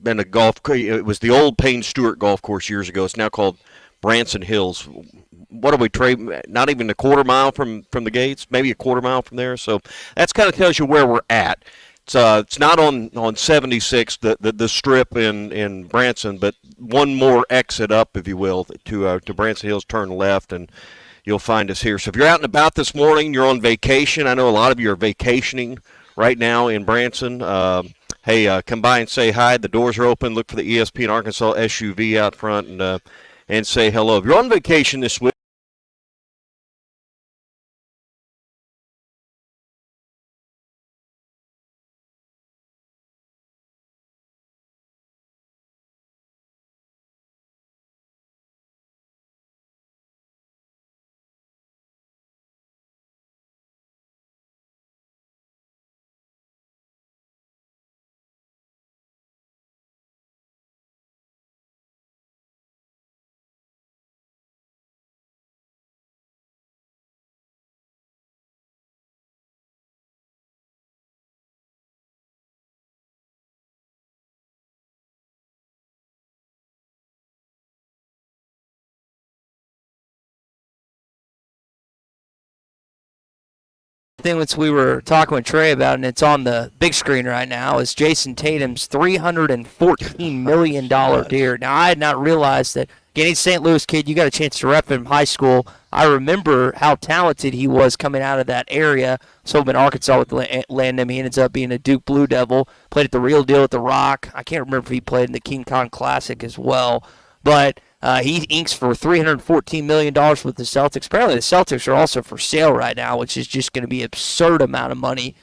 Been a golf. It was the old Payne Stewart golf course years ago. It's now called Branson Hills. What do we trade? Not even a quarter mile from the gates, maybe a quarter mile from there. So that's kind of tells you where we're at. It's not on 76, the strip in Branson, but one more exit up, if you will, to Branson Hills. Turn left, and you'll find us here. So if you're out and about this morning, you're on vacation. I know a lot of you are vacationing right now in Branson. Hey, come by and say hi. The doors are open. Look for the ESPN Arkansas SUV out front and say hello. If you're on vacation this week, thing which we were talking with Trey about, and it's on the big screen right now, is Jason Tatum's $314 million deal. Now, I had not realized that. Again, he's a St. Louis kid. You got a chance to rep him in high school. I remember how talented he was coming out of that area. So in Arkansas with land him. He ends up being a Duke Blue Devil. Played at the Real Deal at the Rock. I can't remember if he played in the King Kong Classic as well. But he inks for $314 million with the Celtics. Apparently the Celtics are also for sale right now, which is just going to be an absurd amount of money.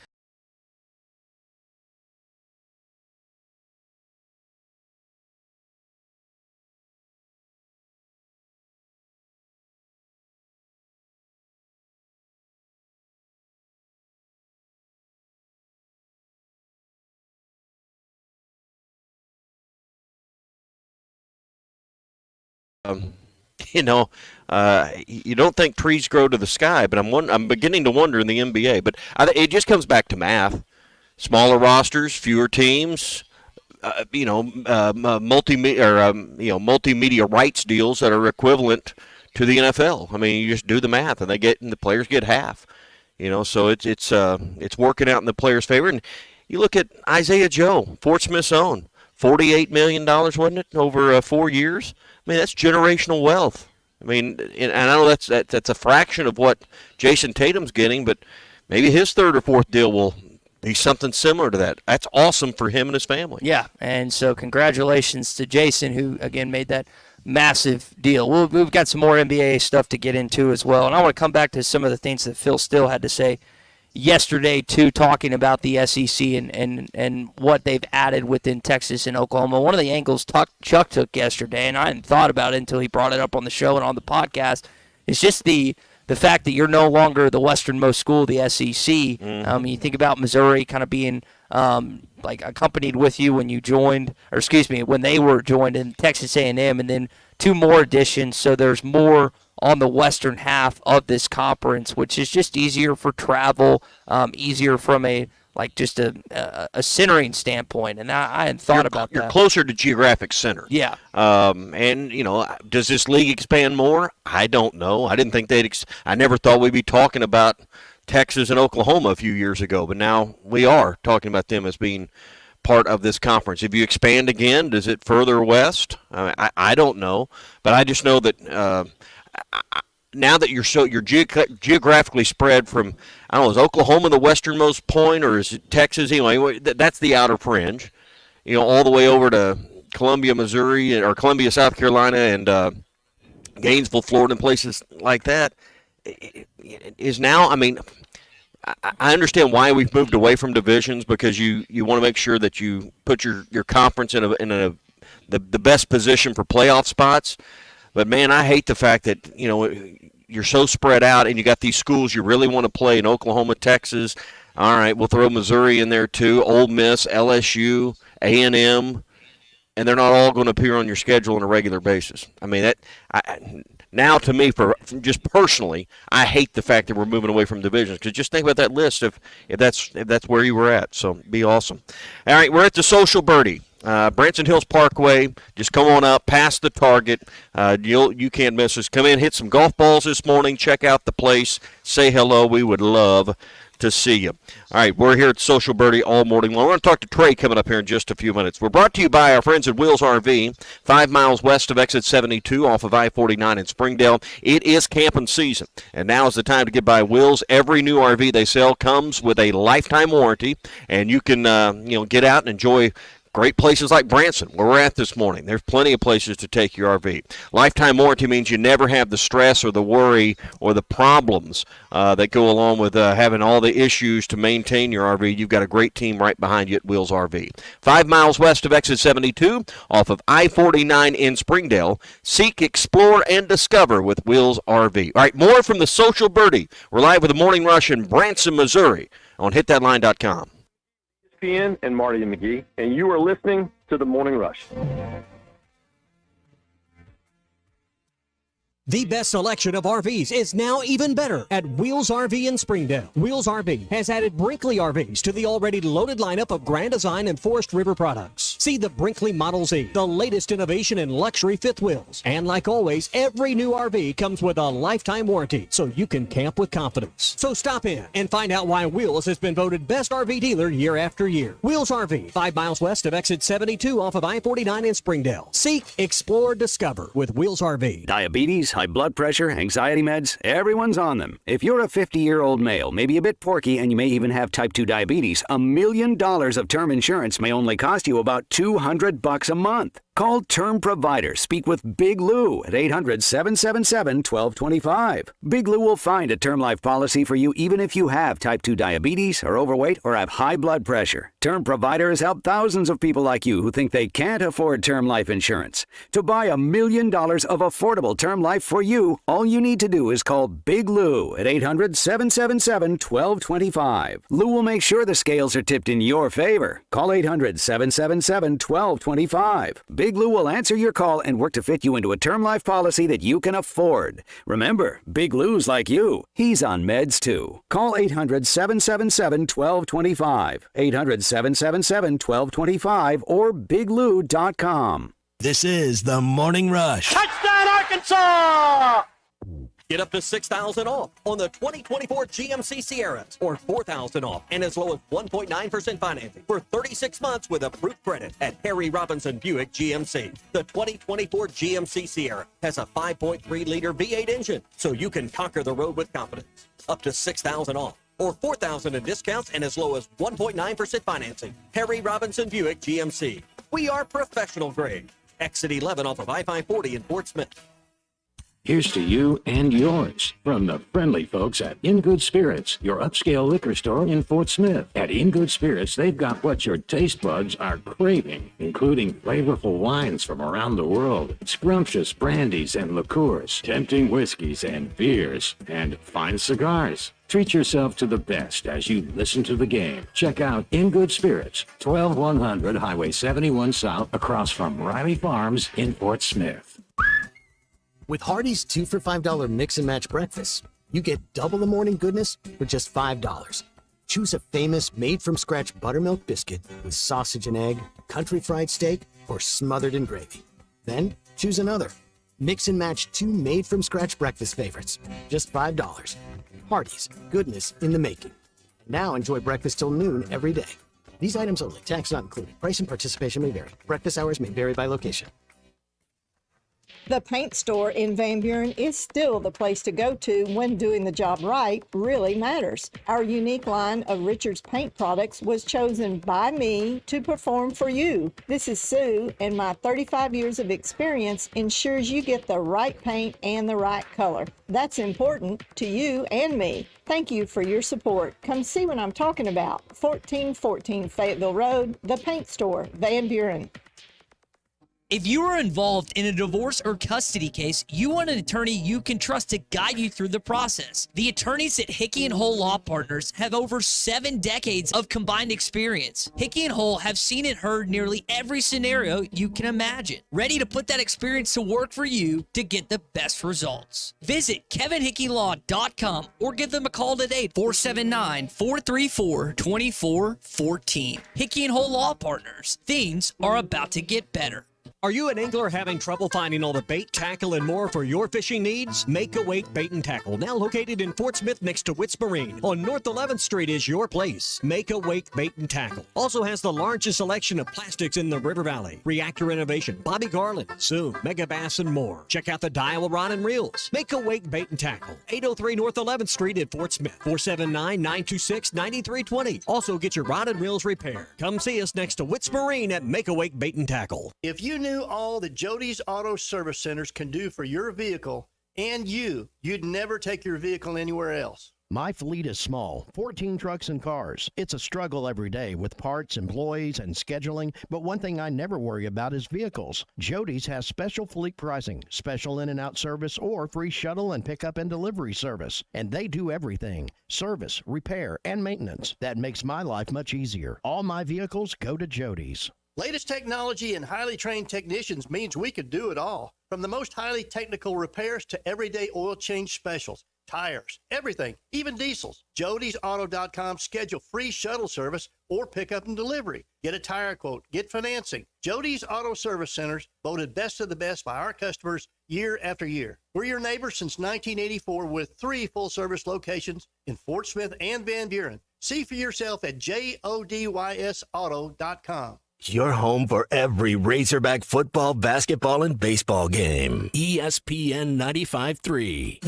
Um, you know, you don't think trees grow to the sky, but I'm beginning to wonder in the NBA. But it just comes back to math. Smaller rosters, fewer teams. Multimedia rights deals that are equivalent to the NFL. I mean, you just do the math, and the players get half. So it's working out in the players' favor. And you look at Isaiah Joe, Fort Smith's own, $48 million, wasn't it, over 4 years? I mean, that's generational wealth. I mean, and I know that's a fraction of what Jason Tatum's getting, but maybe his third or fourth deal will be something similar to that. That's awesome for him and his family. Yeah, and so congratulations to Jason, who, again, made that massive deal. We've got some more NBA stuff to get into as well, and I want to come back to some of the things that Phil Still had to say yesterday, too, talking about the SEC and what they've added within Texas and Oklahoma. One of the angles Chuck took yesterday, and I hadn't thought about it until he brought it up on the show and on the podcast, is just the fact that you're no longer the westernmost school of the SEC. Mm-hmm. You think about Missouri kind of being accompanied with you when you joined, or excuse me, when they were joined in Texas A&M, and then two more additions, so there's more on the western half of this conference, which is just easier for travel, easier from a centering standpoint. And I hadn't thought about that. You're closer to geographic center. Yeah. Does this league expand more? I don't know. I didn't think I never thought we'd be talking about Texas and Oklahoma a few years ago, but now we are talking about them as being part of this conference. If you expand again, does it further west? I don't know, but I just know that now that you're geographically spread from, I don't know, is Oklahoma the westernmost point, or is it Texas? Anyway, that's the outer fringe. All the way over to Columbia, Missouri, or Columbia, South Carolina, and Gainesville, Florida, and places like that is now. I mean, I understand why we've moved away from divisions, because you want to make sure that you put your conference in the best position for playoff spots. But, man, I hate the fact that, you're so spread out, and you got these schools you really want to play in Oklahoma, Texas. All right, we'll throw Missouri in there too, Ole Miss, LSU, A&M, and they're not all going to appear on your schedule on a regular basis. I mean, Now, to me, for just personally, I hate the fact that we're moving away from divisions, because just think about that list if that's where you were at. So be awesome. All right, we're at the Social Birdie. Branson Hills Parkway. Just come on up, past the Target. You can't miss us. Come in, hit some golf balls this morning. Check out the place. Say hello. We would love to see you. All right, we're here at Social Birdie all morning long. We're going to talk to Trey coming up here in just a few minutes. We're brought to you by our friends at Wheels RV, 5 miles west of exit 72 off of I-49 in Springdale. It is camping season, and now is the time to get by Wheels. Every new RV they sell comes with a lifetime warranty, and you can get out and enjoy great places like Branson, where we're at this morning. There's plenty of places to take your RV. Lifetime warranty means you never have the stress or the worry or the problems that go along with having all the issues to maintain your RV. You've got a great team right behind you at Wheels RV. 5 miles west of exit 72 off of I-49 in Springdale. Seek, explore, and discover with Wheels RV. All right, more from the Social Birdie. We're live with the Morning Rush in Branson, Missouri on hitthatline.com. ESPN and Marty and McGee, and you are listening to The Morning Rush. The best selection of RVs is now even better at Wheels RV in Springdale. Wheels RV has added Brinkley RVs to the already loaded lineup of Grand Design and Forest River products. See the Brinkley Model Z, the latest innovation in luxury fifth wheels. And like always, every new RV comes with a lifetime warranty, so you can camp with confidence. So stop in and find out why Wheels has been voted best RV dealer year after year. Wheels RV, 5 miles west of exit 72 off of I-49 in Springdale. Seek, explore, discover with Wheels RV. Diabetes, high blood pressure, anxiety meds, everyone's on them. If you're a 50-year-old male, maybe a bit porky, and you may even have type 2 diabetes, $1 million of term insurance may only cost you about $200 a month. Call Term Provider. Speak with Big Lou at 800-777-1225. Big Lou will find a term life policy for you even if you have type 2 diabetes, are overweight, or have high blood pressure. Term Provider has helped thousands of people like you who think they can't afford term life insurance. To buy $1 million of affordable term life for you, all you need to do is call Big Lou at 800-777-1225. Lou will make sure the scales are tipped in your favor. Call 800-777-1225. Big Lou will answer your call and work to fit you into a term life policy that you can afford. Remember, Big Lou's like you. He's on meds too. Call 800-777-1225. 800-777-1225 or biglou.com. This is the Morning Rush. Touchdown, Arkansas! Get up to $6,000 off on the 2024 GMC Sierras, or $4,000 off and as low as 1.9% financing for 36 months with approved credit at Harry Robinson Buick GMC. The 2024 GMC Sierra has a 5.3-liter V8 engine, so you can conquer the road with confidence. Up to $6,000 off, or $4,000 in discounts and as low as 1.9% financing. Harry Robinson Buick GMC. We are professional grade. Exit 11 off of I-540 in Fort Smith. Here's to you and yours from the friendly folks at In Good Spirits, your upscale liquor store in Fort Smith. At In Good Spirits, they've got what your taste buds are craving, including flavorful wines from around the world, scrumptious brandies and liqueurs, tempting whiskeys and beers, and fine cigars. Treat yourself to the best as you listen to the game. Check out In Good Spirits, 12100 Highway 71 South, across from Riley Farms in Fort Smith. With Hardee's 2 for $5 mix and match breakfast, you get double the morning goodness for just $5. Choose a famous made-from-scratch buttermilk biscuit with sausage and egg, country fried steak, or smothered in gravy. Then choose another. Mix and match 2 made-from-scratch breakfast favorites, just $5. Hardee's, goodness in the making. Now enjoy breakfast till noon every day. These items only, tax not included. Price and participation may vary. Breakfast hours may vary by location. The paint store in Van Buren is still the place to go to when doing the job right really matters. Our unique line of Richards paint products was chosen by me to perform for you. This is Sue, and my 35 years of experience ensures you get the right paint and the right color. That's important to you and me. Thank you for your support. Come see what I'm talking about. 1414 Fayetteville Road, the paint store, Van Buren. If you are involved in a divorce or custody case, you want an attorney you can trust to guide you through the process. The attorneys at Hickey & Hole Law Partners have over 7 decades of combined experience. Hickey & Hole have seen and heard nearly every scenario you can imagine, ready to put that experience to work for you to get the best results. Visit kevinhickeylaw.com or give them a call today, 479-434-2414. Hickey & Hole Law Partners. Things are about to get better. Are you an angler having trouble finding all the bait, tackle, and more for your fishing needs? Make a Wake Bait and Tackle, now located in Fort Smith next to Wits Marine on North 11th Street, is your place. Make a Wake Bait and Tackle also has the largest selection of plastics in the River Valley. Reactor Innovation, Bobby Garland, Zoom, Mega Bass, and more. Check out the Daiwa Rod and Reels. Make a Wake Bait and Tackle, 803 North 11th Street at Fort Smith, 479-926-9320. Also get your rod and reels repaired. Come see us next to Wits Marine at Make a Wake Bait and Tackle. If you knew all that Jody's Auto Service Centers can do for your vehicle and you'd never take your vehicle anywhere else. My fleet is small, 14 trucks and cars. It's a struggle every day with parts, employees, and scheduling, but one thing I never worry about is vehicles. Jody's has special fleet pricing, special in and out service, or free shuttle and pickup and delivery service. And they do everything: service, repair, and maintenance. That makes my life much easier. All my vehicles go to Jody's. Latest technology and highly trained technicians means we could do it all. From the most highly technical repairs to everyday oil change specials, tires, everything, even diesels. Jody'sAuto.com. Schedule free shuttle service or pickup and delivery. Get a tire quote, get financing. Jody's Auto Service Centers, voted best of the best by our customers year after year. We're your neighbors since 1984 with 3 full-service locations in Fort Smith and Van Buren. See for yourself at JODYSAuto.com. Your home for every Razorback football, basketball, and baseball game. ESPN 95.3.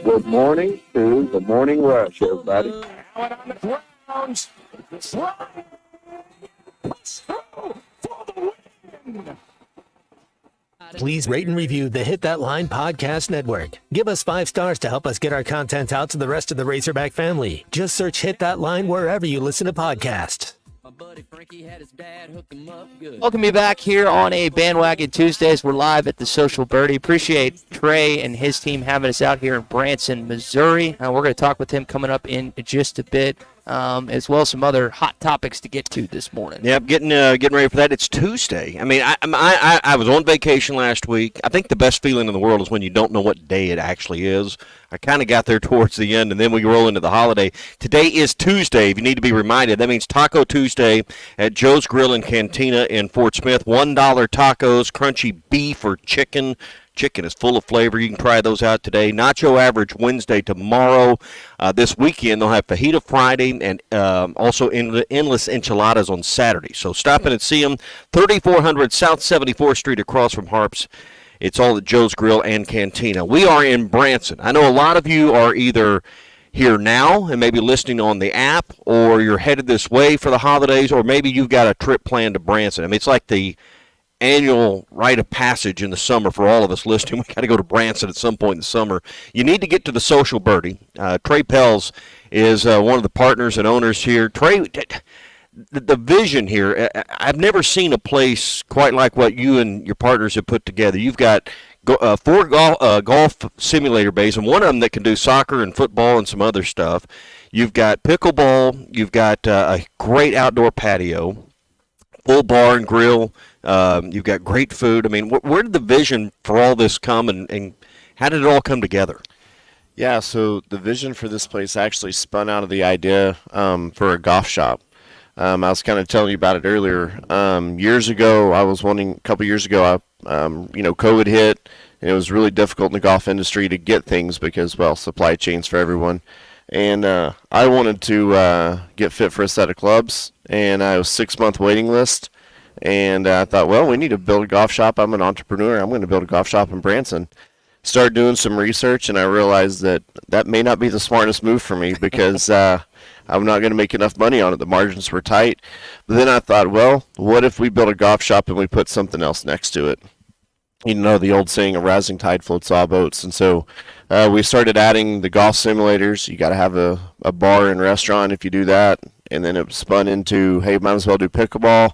Good morning to the Morning Rush, everybody. Please rate and review the Hit That Line Podcast Network. Give us 5 stars to help us get our content out to the rest of the Razorback family. Just search Hit That Line wherever you listen to podcasts. Welcome you back here on a Bandwagon Tuesdays. We're live at the Social Birdie. Appreciate Trey and his team having us out here in Branson, Missouri. We're going to talk with him coming up in just a bit, as well as some other hot topics to get to this morning. Yep, getting ready for that. It's Tuesday. I mean, I was on vacation last week. I think the best feeling in the world is when you don't know what day it actually is. I kind of got there towards the end, and then we roll into the holiday. Today is Tuesday, if you need to be reminded. That means Taco Tuesday at Joe's Grill and Cantina in Fort Smith. $1 tacos, crunchy beef or chicken. Chicken is full of flavor. You can try those out today. Nacho Average Wednesday tomorrow. This weekend they'll have Fajita Friday and also endless enchiladas on Saturday. So stop in and see them. 3400 South 74th Street across from Harps. It's all at Joe's Grill and Cantina. We are in Branson. I know a lot of you are either here now and maybe listening on the app, or you're headed this way for the holidays, or maybe you've got a trip planned to Branson. I mean, it's like the annual rite of passage in the summer for all of us listening. We got to go to Branson at some point in the summer. You need to get to the Social Birdie. Trey Pells is one of the partners and owners here. Trey, the vision here, I've never seen a place quite like what you and your partners have put together. You've got 4 golf simulator bays, and one of them that can do soccer and football and some other stuff. You've got pickleball. You've got a great outdoor patio, full bar and grill. You've got great food. I mean, where did the vision for all this come, and how did it all come together? Yeah, so the vision for this place actually spun out of the idea for a golf shop. I was kind of telling you about it earlier. Years ago, a couple years ago, COVID hit, and it was really difficult in the golf industry to get things because, well, supply chains for everyone. And I wanted to get fit for a set of clubs, and I was 6-month waiting list. And I thought, well, we need to build a golf shop. I'm an entrepreneur. I'm going to build a golf shop in Branson. Started doing some research, and I realized that may not be the smartest move for me because I'm not going to make enough money on it. The margins were tight. But then I thought, well, what if we build a golf shop and we put something else next to it? You know the old saying, a rising tide floats all boats. And so we started adding the golf simulators. You got to have a bar and restaurant if you do that. And then it spun into, hey, might as well do pickleball.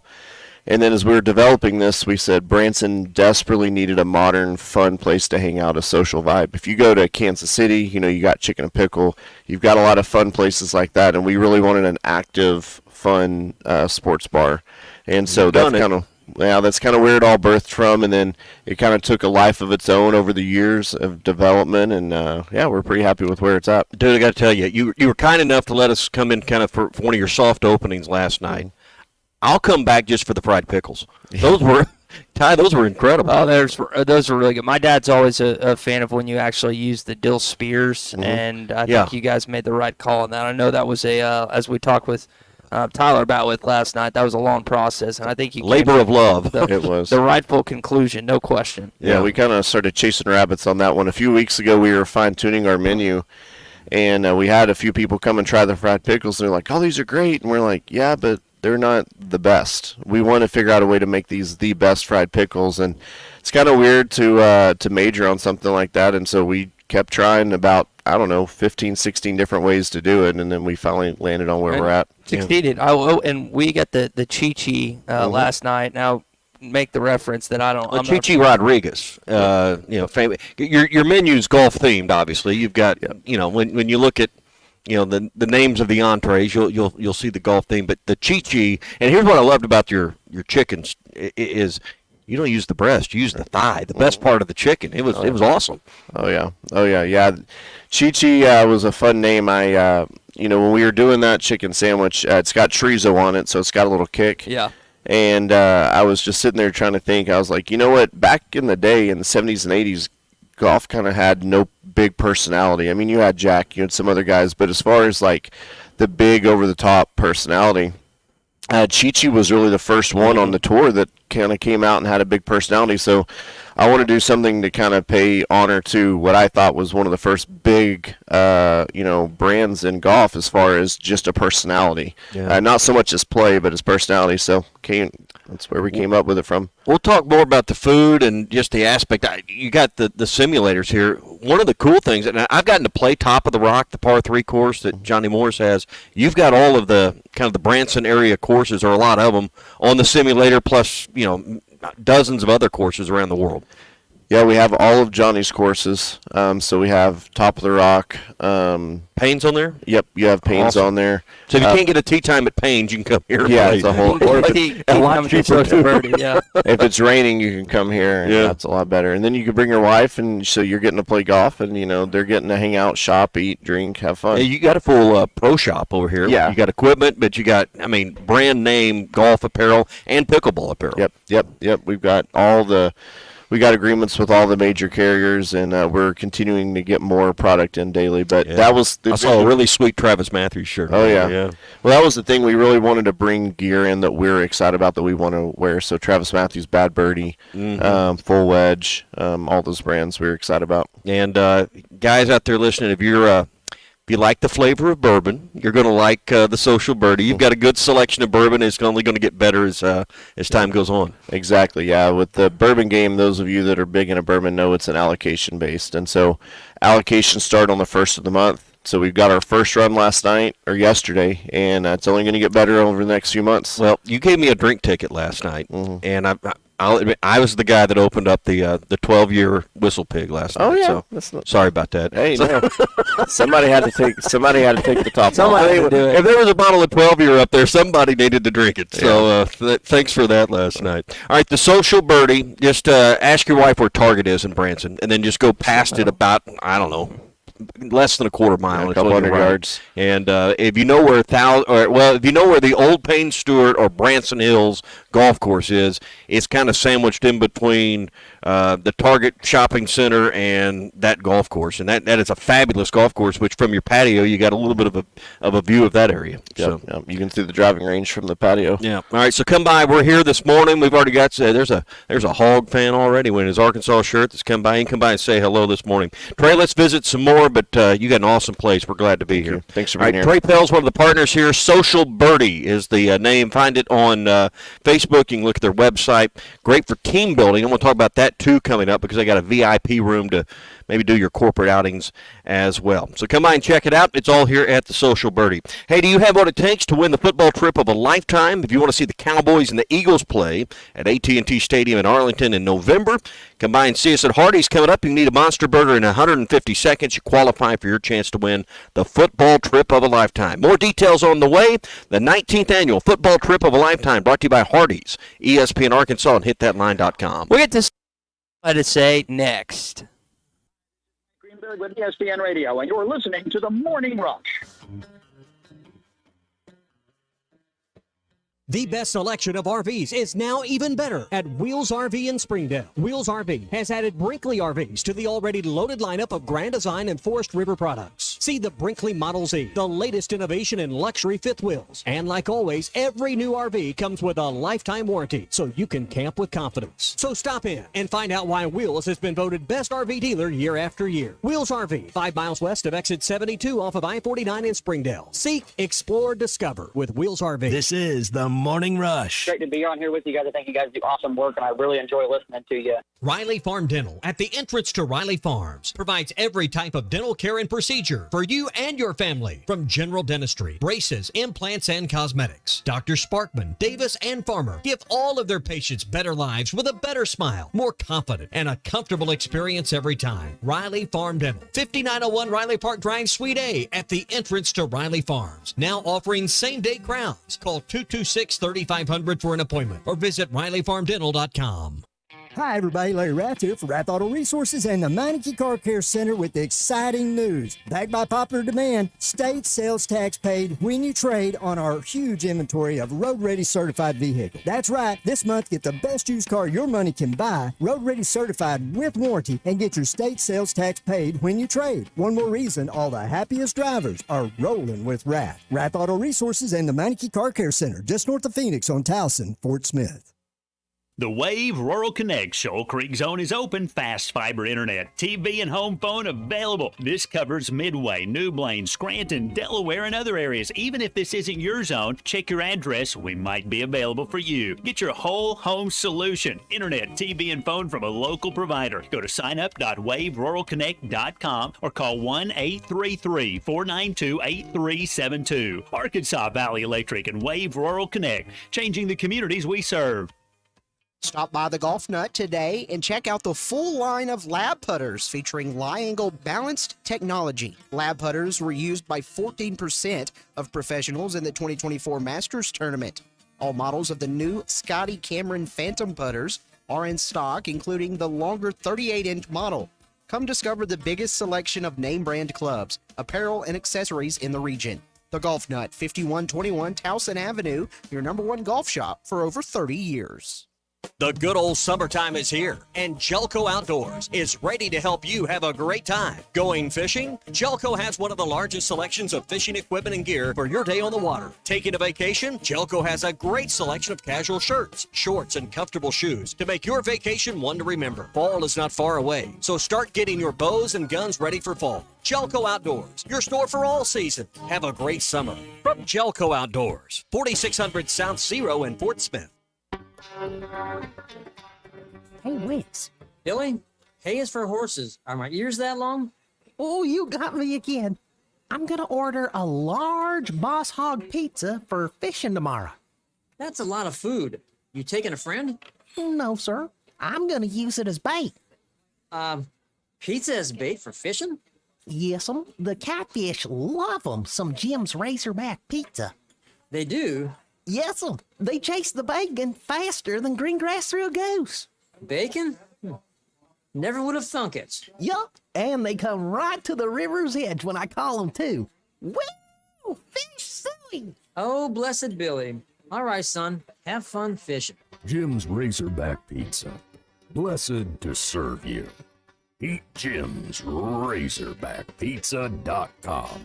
And then as we were developing this, we said Branson desperately needed a modern, fun place to hang out, a social vibe. If you go to Kansas City, you know, you got Chicken and Pickle. You've got a lot of fun places like that. And we really wanted an active, fun sports bar. And so that's kind of... Yeah, that's kind of where it all birthed from, and then it kind of took a life of its own over the years of development, and yeah, we're pretty happy with where it's at. Dude, I got to tell you, you were kind enough to let us come in kind of for one of your soft openings last night. I'll come back just for the fried pickles. Those were, Ty, those were incredible. Oh, those were really good. My dad's always a fan of when you actually use the dill spears, and I think you guys made the right call on that. I know that was as we talked with Tyler about with last night, that was a long process, and I think you labor of love. It was the rightful conclusion, no question. Yeah, we kind of started chasing rabbits on that one. A few weeks ago, we were fine-tuning our menu, and we had a few people come and try the fried pickles, and they're like, "Oh, these are great," and we're like, "Yeah, but they're not the best. We want to figure out a way to make these the best fried pickles," and it's kind of weird to major on something like that, and so we kept trying about, I don't know, 15, 16 different ways to do it, and then we finally landed on where we're at. Succeeded. And we got the Chi-Chi last night. Now, make the reference that I don't... Chi-Chi Rodriguez, you know, your menu's golf themed, obviously. You've got, you know, when you look at, you know, the names of the entrees, you'll see the golf theme, but the Chi-Chi, and here's what I loved about your chickens is you don't use the breast, you use the thigh, the best part of the chicken. It was awesome. Oh yeah. Chi-Chi was a fun name. You know, when we were doing that chicken sandwich, it's got chorizo on it, so it's got a little kick. Yeah. And I was just sitting there trying to think. I was like, you know what? Back in the day, in the 70s and 80s, golf kind of had no big personality. I mean, you had Jack, you had some other guys, but as far as like the big over-the-top personality, Chi-Chi was really the first one on the tour that kind of came out and had a big personality. So I want to do something to kind of pay honor to what I thought was one of the first big, you know, brands in golf as far as just a personality. Yeah. Not so much as play, but as personality. So that's where we came up with it from. We'll talk more about the food and just the aspect. You got the simulators here. One of the cool things, and I've gotten to play Top of the Rock, the par 3 course that Johnny Morris has. You've got all of the kind of the Branson area courses, or a lot of them, on the simulator, plus, you know, dozens of other courses around the world. Yeah, we have all of Johnny's courses. So we have Top of the Rock. Payne's on there? Yep, you have Payne's on there. So if you can't get a tee time at Payne's, you can come here. Yeah, it's a whole. Or Social Birdie, yeah. If it's raining, you can come here, and that's a lot better. And then you can bring your wife, and so you're getting to play golf, and you know they're getting to hang out, shop, eat, drink, have fun. Yeah, you got a full pro shop over here. Yeah, you got equipment, but you got, I mean, brand name golf apparel and pickleball apparel. Yep. We've got we got agreements with all the major carriers, and we're continuing to get more product in daily. But that was I saw a really sweet Travis Matthews shirt. Oh yeah. Well, that was the thing. We really wanted to bring gear in that we're excited about, that we want to wear. So Travis Matthews, Bad Birdie, Full Wedge, all those brands we're excited about. And guys out there listening, if you like the flavor of bourbon, you're going to like the Social Birdie. You've got a good selection of bourbon. It's only going to get better as time goes on. Exactly, yeah. With the bourbon game, those of you that are big into bourbon know it's an allocation-based. And so allocations start on the 1st of the month. So we've got our first run yesterday, and it's only going to get better over the next few months. Well, you gave me a drink ticket last night, and I'll admit, I was the guy that opened up the 12-year Whistle Pig last night. Oh yeah, so sorry about that. Hey, no. somebody had to take the top. Somebody would do it. If there was a bottle of 12-year up there, somebody needed to drink it. So thanks for that last night. All right, the Social Birdie. Just ask your wife where Target is in Branson, and then just go past it about, I don't know, less than a quarter mile, a couple hundred yards. And if you know where if you know where the old Payne Stewart or Branson Hills golf course is, it's kind of sandwiched in between the Target shopping center and that golf course, and that is a fabulous golf course. Which from your patio, you got a little bit of a view of that area. Yep, you can see the driving range from the patio. Yeah. All right, so come by. We're here this morning. We've already got there's a Hog fan already wearing his Arkansas shirt that's come by. You can come by and say hello this morning. Trey, let's visit some more more, but you got an awesome place. We're glad to be here. Thanks for All being right, here. Trey Pell's one of the partners here. Social Birdie is the name. Find it on Facebook. You can look at their website. Great for team building. I'm going to talk about that, too, coming up because they got a VIP room to maybe do your corporate outings as well. So come by and check it out. It's all here at the Social Birdie. Hey, do you have what it takes to win the football trip of a lifetime? If you want to see the Cowboys and the Eagles play at AT&T Stadium in Arlington in November, come by and see us at Hardee's coming up. You can eat a Monster Burger in 150 seconds. You qualify for your chance to win the football trip of a lifetime. More details on the way. The 19th annual football trip of a lifetime brought to you by Hardee's, ESPN Arkansas, and hitthatline.com. We'll get to say next. With ESPN Radio, and you're listening to the Morning Rush. The best selection of RVs is now even better at Wheels RV in Springdale. Wheels RV has added Brinkley RVs to the already loaded lineup of Grand Design and Forest River products. See the Brinkley Model Z, the latest innovation in luxury fifth wheels. And like always, every new RV comes with a lifetime warranty, so you can camp with confidence. So stop in and find out why Wheels has been voted best RV dealer year after year. Wheels RV, 5 miles west of exit 72 off of I-49 in Springdale. Seek, explore, discover with Wheels RV. This is the Morning Rush. Great to be on here with you guys. I think you guys do awesome work, and I really enjoy listening to you. Riley Farm Dental at the entrance to Riley Farms provides every type of dental care and procedure for you and your family, from general dentistry, braces, implants, and cosmetics. Dr. Sparkman, Davis, and Farmer give all of their patients better lives with a better smile, more confident, and a comfortable experience every time. Riley Farm Dental, 5901 Riley Park Drive, Suite A, at the entrance to Riley Farms. Now offering same-day crowns. Call 226-3500 for an appointment or visit RileyFarmDental.com. Hi everybody, Larry Rath here for Rath Auto Resources and the Meineke Car Care Center with exciting news. Backed by popular demand, state sales tax paid when you trade on our huge inventory of road-ready certified vehicles. That's right, this month get the best used car your money can buy, road-ready certified with warranty, and get your state sales tax paid when you trade. One more reason all the happiest drivers are rolling with Rath. Rath Auto Resources and the Meineke Car Care Center, just north of Phoenix on Towson, Fort Smith. The Wave Rural Connect Shoal Creek Zone is open. Fast fiber internet, TV, and home phone available. This covers Midway, New Blaine, Scranton, Delaware, and other areas. Even if this isn't your zone, check your address. We might be available for you. Get your whole home solution. Internet, TV, and phone from a local provider. Go to signup.waveruralconnect.com or call 1-833-492-8372. Arkansas Valley Electric and Wave Rural Connect, changing the communities we serve. Stop by the Golf Nut today and check out the full line of lab putters featuring Lie-Angle balanced technology. Lab putters were used by 14% of professionals in the 2024 Masters Tournament. All models of the new Scotty Cameron Phantom putters are in stock, including the longer 38-inch model. Come discover the biggest selection of name brand clubs, apparel, and accessories in the region. The Golf Nut, 5121 Towson Avenue, your #1 golf shop for over 30 years. The good old summertime is here, and Jelco Outdoors is ready to help you have a great time. Going fishing? Jelco has one of the largest selections of fishing equipment and gear for your day on the water. Taking a vacation? Jelco has a great selection of casual shirts, shorts, and comfortable shoes to make your vacation one to remember. Fall is not far away, so start getting your bows and guns ready for fall. Jelco Outdoors, your store for all season. Have a great summer. From Jelco Outdoors, 4600 South Zero in Fort Smith. Hey, Wix. Billy, hay is for horses. Are my ears that long? Oh, you got me again. I'm gonna order a large Boss Hog pizza for fishing tomorrow. That's a lot of food. You taking a friend? No, sir. I'm gonna use it as bait. Pizza as bait for fishing? Yes'm. The catfish love 'em. Some Jim's Razorback pizza. They do? Yes'm. They chase the bacon faster than green grass through a goose. Bacon? Never would have thunk it. Yup. And they come right to the river's edge when I call them too. Woo! Fish suing! Oh, blessed Billy. All right, son. Have fun fishing. Jim's Razorback Pizza. Blessed to serve you. Eat Jim's RazorbackPizza.com.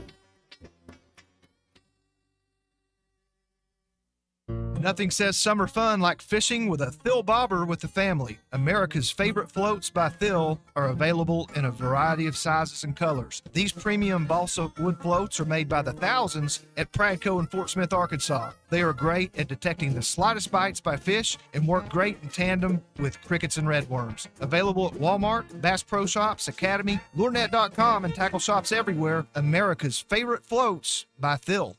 Nothing says summer fun like fishing with a Thill bobber with the family. America's favorite floats by Thill are available in a variety of sizes and colors. These premium balsa wood floats are made by the thousands at Pradco in Fort Smith, Arkansas. They are great at detecting the slightest bites by fish and work great in tandem with crickets and redworms. Available at Walmart, Bass Pro Shops, Academy, LureNet.com, and tackle shops everywhere. America's favorite floats by Thill.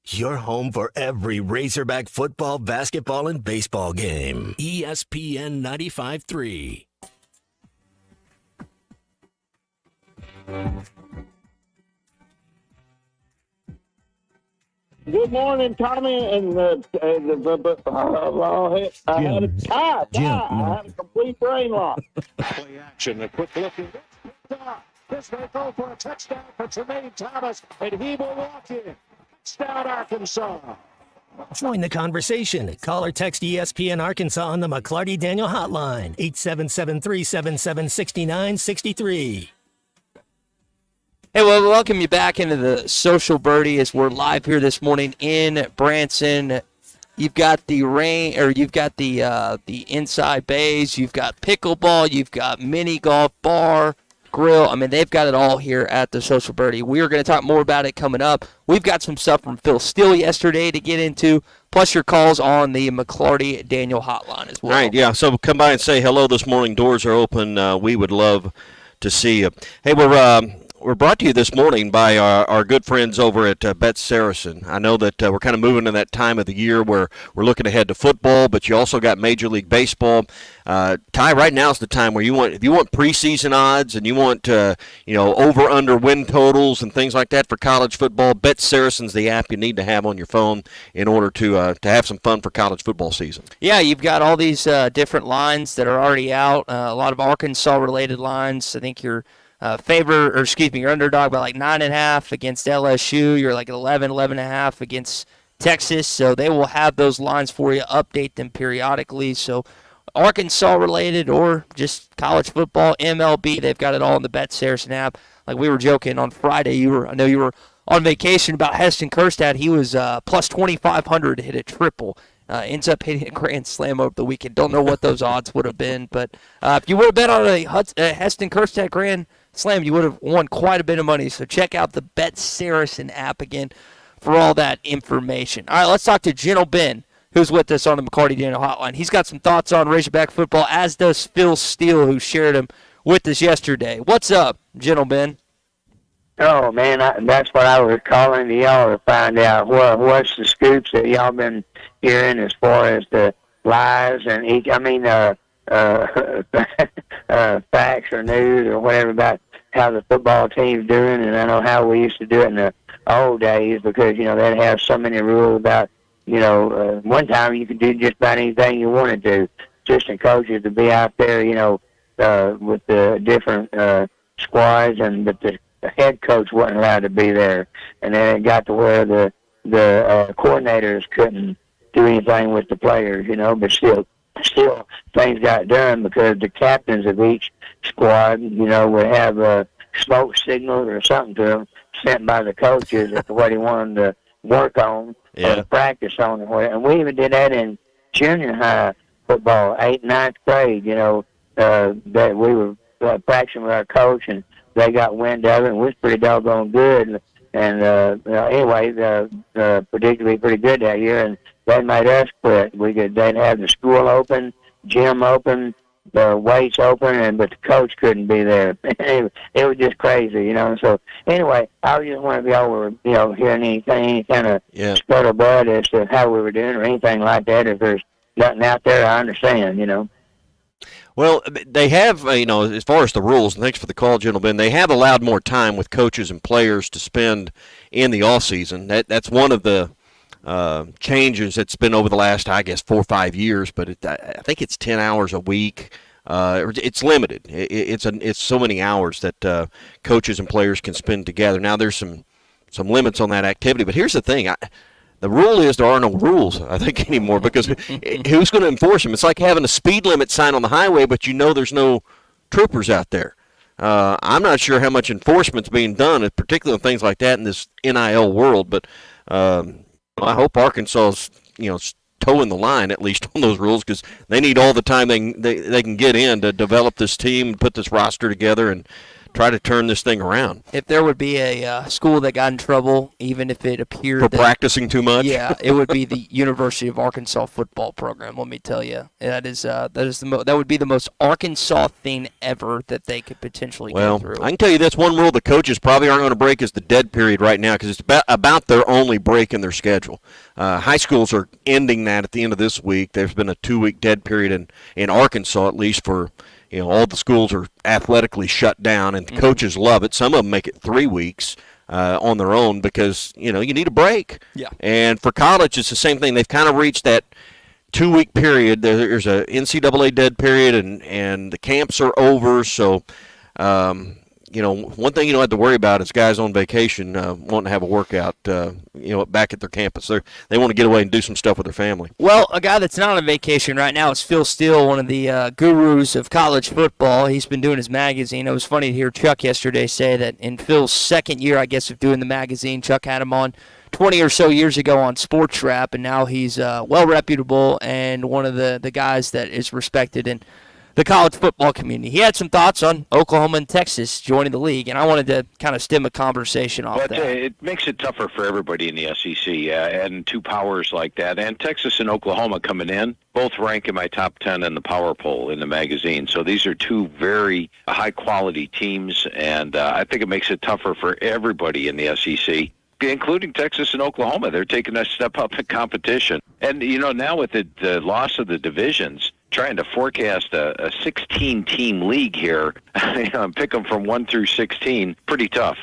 Your home for every Razorback football, basketball, and baseball game. ESPN 95.3. Good morning, Tommy, and I had a complete brain loss. Play action, a quick look. This may go for a touchdown for Tremaine Thomas, and he will walk in. Touchdown, Arkansas. Join the conversation. Call or text ESPN Arkansas on the McLarty Daniel Hotline, 877-377-6963. Hey, well, welcome you back into the Social Birdie as we're live here this morning in Branson. You've got the rain, or you've got the inside bays, you've got pickleball, you've got mini golf, bar, grill. I mean, they've got it all here at the Social Birdie. We are going to talk more about it coming up. We've got some stuff from Phil Steele yesterday to get into, plus your calls on the McLarty Daniel Hotline as well. All right, yeah. So come by and say hello this morning. Doors are open. We would love to see you. Hey, we're brought to you this morning by our good friends over at Bet Saracen. I know that we're kind of moving in that time of the year where we're looking ahead to football, but you also got Major League Baseball. Ty, right now is the time where if you want preseason odds and you want over/under win totals and things like that for college football, Bet Saracen's the app you need to have on your phone in order to have some fun for college football season. Yeah, you've got all these different lines that are already out. A lot of Arkansas-related lines. I think your your underdog by like 9.5 against LSU. You're like 11.5 against Texas. So they will have those lines for you, update them periodically. So Arkansas-related or just college football, MLB, they've got it all in the Bet Saracen app. Like we were joking on Friday, I know you were on vacation about Heston Kjerstad. He was plus 2,500 to hit a triple. Ends up hitting a grand slam over the weekend. Don't know what those odds would have been, but if you would have bet on a Heston Kjerstad grand slam, you would have won quite a bit of money. So check out the Bet Saracen app again for all that information. All right, let's talk to Gentle Ben, who's with us on the McLarty Daniel Hotline. He's got some thoughts on Razorback football, as does Phil Steele, who shared them with us yesterday. What's up, Gentle Ben? Oh, man, that's what I was calling to y'all to find out. What's the scoops that y'all been hearing as far as the lies and facts or news or whatever about how the football team's doing. And I know how we used to do it in the old days because, they'd have so many rules about, one time you could do just about anything you wanted to. Assistant coaches to be out there, with the different squads, but the head coach wasn't allowed to be there. And then it got to where the coordinators couldn't do anything with the players, but still things got done because the captains of each squad, would have a smoke signal or something to them sent by the coaches as to what he wanted to work on or to practice on. And we even did that in junior high football, 8th and 9th grade, that we were practicing with our coach and they got wind of it and was pretty doggone good. And anyway, particularly pretty good that year, and they made us quit. They'd have the school open, gym open, the weights open, but the coach couldn't be there. It was just crazy, So anyway, I was just wondering if y'all were, hearing any kind of scuttlebutt as to how we were doing or anything like that. If there's nothing out there, I understand, Well, they have, as far as the rules, and thanks for the call, gentlemen, they have allowed more time with coaches and players to spend in the offseason. That's one of the changes that's been over the last, 4 or 5 years, but I think it's 10 hours a week. It's limited. It's so many hours that coaches and players can spend together. Now, there's some limits on that activity, but here's the thing. The rule is there are no rules, I think, anymore, because who's going to enforce them? It's like having a speed limit sign on the highway, but there's no troopers out there. I'm not sure how much enforcement's being done, particularly on things like that in this NIL world, but I hope Arkansas is toeing the line at least on those rules, because they need all the time they can get in to develop this team, put this roster together, and try to turn this thing around. If there would be a school that got in trouble, even if it appeared for practicing too much, yeah, it would be the University of Arkansas football program. Let me tell you, that would be the most Arkansas thing ever that they could potentially go through. I can tell you this one rule the coaches probably aren't going to break is the dead period right now, because it's about their only break in their schedule. High schools are ending that at the end of this week. There's been a 2-week dead period in Arkansas, at least for. All the schools are athletically shut down, and the coaches love it. Some of them make it 3 weeks on their own because, you need a break. Yeah. And for college, it's the same thing. They've kind of reached that 2-week period. There's a NCAA dead period, and the camps are over. So, one thing you don't have to worry about is guys on vacation wanting to have a workout, back at their campus. They want to get away and do some stuff with their family. Well, a guy that's not on vacation right now is Phil Steele, one of the gurus of college football. He's been doing his magazine. It was funny to hear Chuck yesterday say that in Phil's second year, I guess, of doing the magazine, Chuck had him on 20 or so years ago on Sports Wrap, and now he's well reputable and one of the guys that is respected in the college football community. He had some thoughts on Oklahoma and Texas joining the league, and I wanted to kind of stem a conversation off that. It makes it tougher for everybody in the SEC, and two powers like that. And Texas and Oklahoma coming in, both rank in my top 10 in the power poll in the magazine. So these are two very high-quality teams, and I think it makes it tougher for everybody in the SEC, including Texas and Oklahoma. They're taking a step up in competition. And, now with the loss of the divisions, trying to forecast a 16-team league here, pick them from 1 through 16, pretty tough.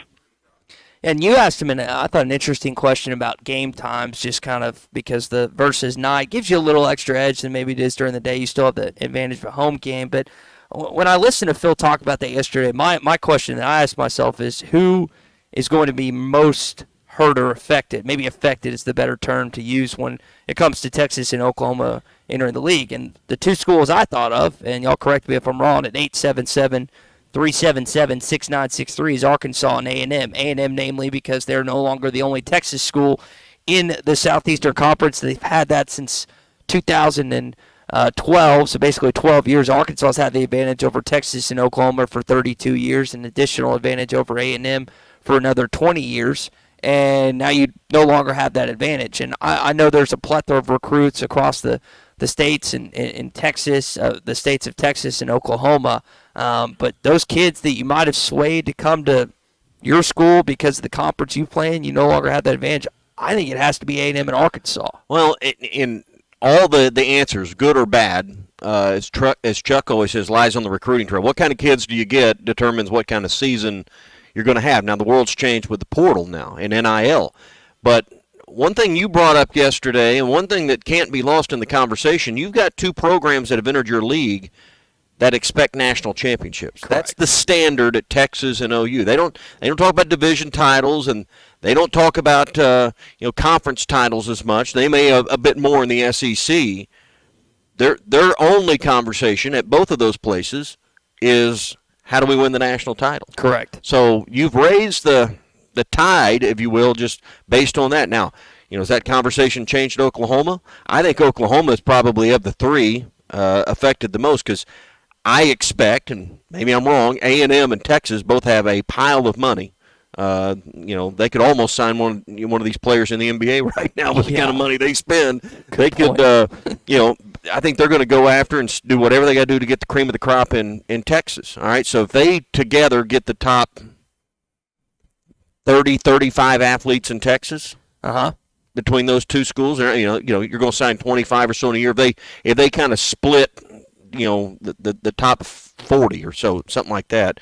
And you asked him, I thought, an interesting question about game times, just kind of because the versus night gives you a little extra edge than maybe it is during the day. You still have the advantage of a home game. But when I listened to Phil talk about that yesterday, my question that I asked myself is, who is going to be most hurt or affected? Maybe affected is the better term to use when it comes to Texas and Oklahoma entering the league. And the two schools I thought of, and y'all correct me if I'm wrong, at 877-377-6963 is Arkansas and A&M. A&M namely because they're no longer the only Texas school in the Southeastern Conference. They've had that since 2012, so basically 12 years. Arkansas has had the advantage over Texas and Oklahoma for 32 years, an additional advantage over A&M for another 20 years. And now you no longer have that advantage. And I know there's a plethora of recruits across the states in Texas, the states of Texas and Oklahoma. But those kids that you might have swayed to come to your school because of the conference you play in, you no longer have that advantage. I think it has to be A&M and Arkansas. Well, in all the answers, good or bad, as Chuck always says, lies on the recruiting trail. What kind of kids do you get determines what kind of season you're going to have. Now, the world's changed with the portal now and NIL. But one thing you brought up yesterday, and one thing that can't be lost in the conversation, you've got two programs that have entered your league that expect national championships. Correct. That's the standard at Texas and OU. They don't talk about division titles, and they don't talk about conference titles as much. They may a bit more in the SEC. Their only conversation at both of those places is, how do we win the national title? Correct. So you've raised the tide, if you will, just based on that. Now, has that conversation changed at Oklahoma? I think Oklahoma is probably of the three affected the most, because I expect, and maybe I'm wrong, A&M and Texas both have a pile of money. They could almost sign one of these players in the NBA right now with the kind of money they spend. They could, I think they're going to go after and do whatever they got to do to get the cream of the crop in Texas. All right, so if they together get the top 30, 35 athletes in Texas, between those two schools, you're going to sign 25 or so in a year. If they kind of split, the top 40 or so, something like that.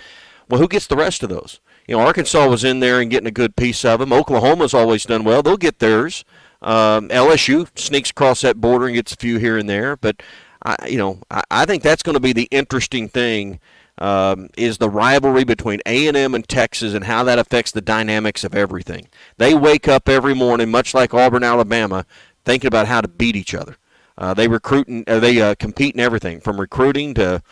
Well, who gets the rest of those? Arkansas was in there and getting a good piece of them. Oklahoma's always done well; they'll get theirs. LSU sneaks across that border and gets a few here and there, but I think that's going to be the interesting thing. Is the rivalry between A&M and Texas and how that affects the dynamics of everything. They wake up every morning, much like Auburn, Alabama, thinking about how to beat each other. They compete in everything, from recruiting to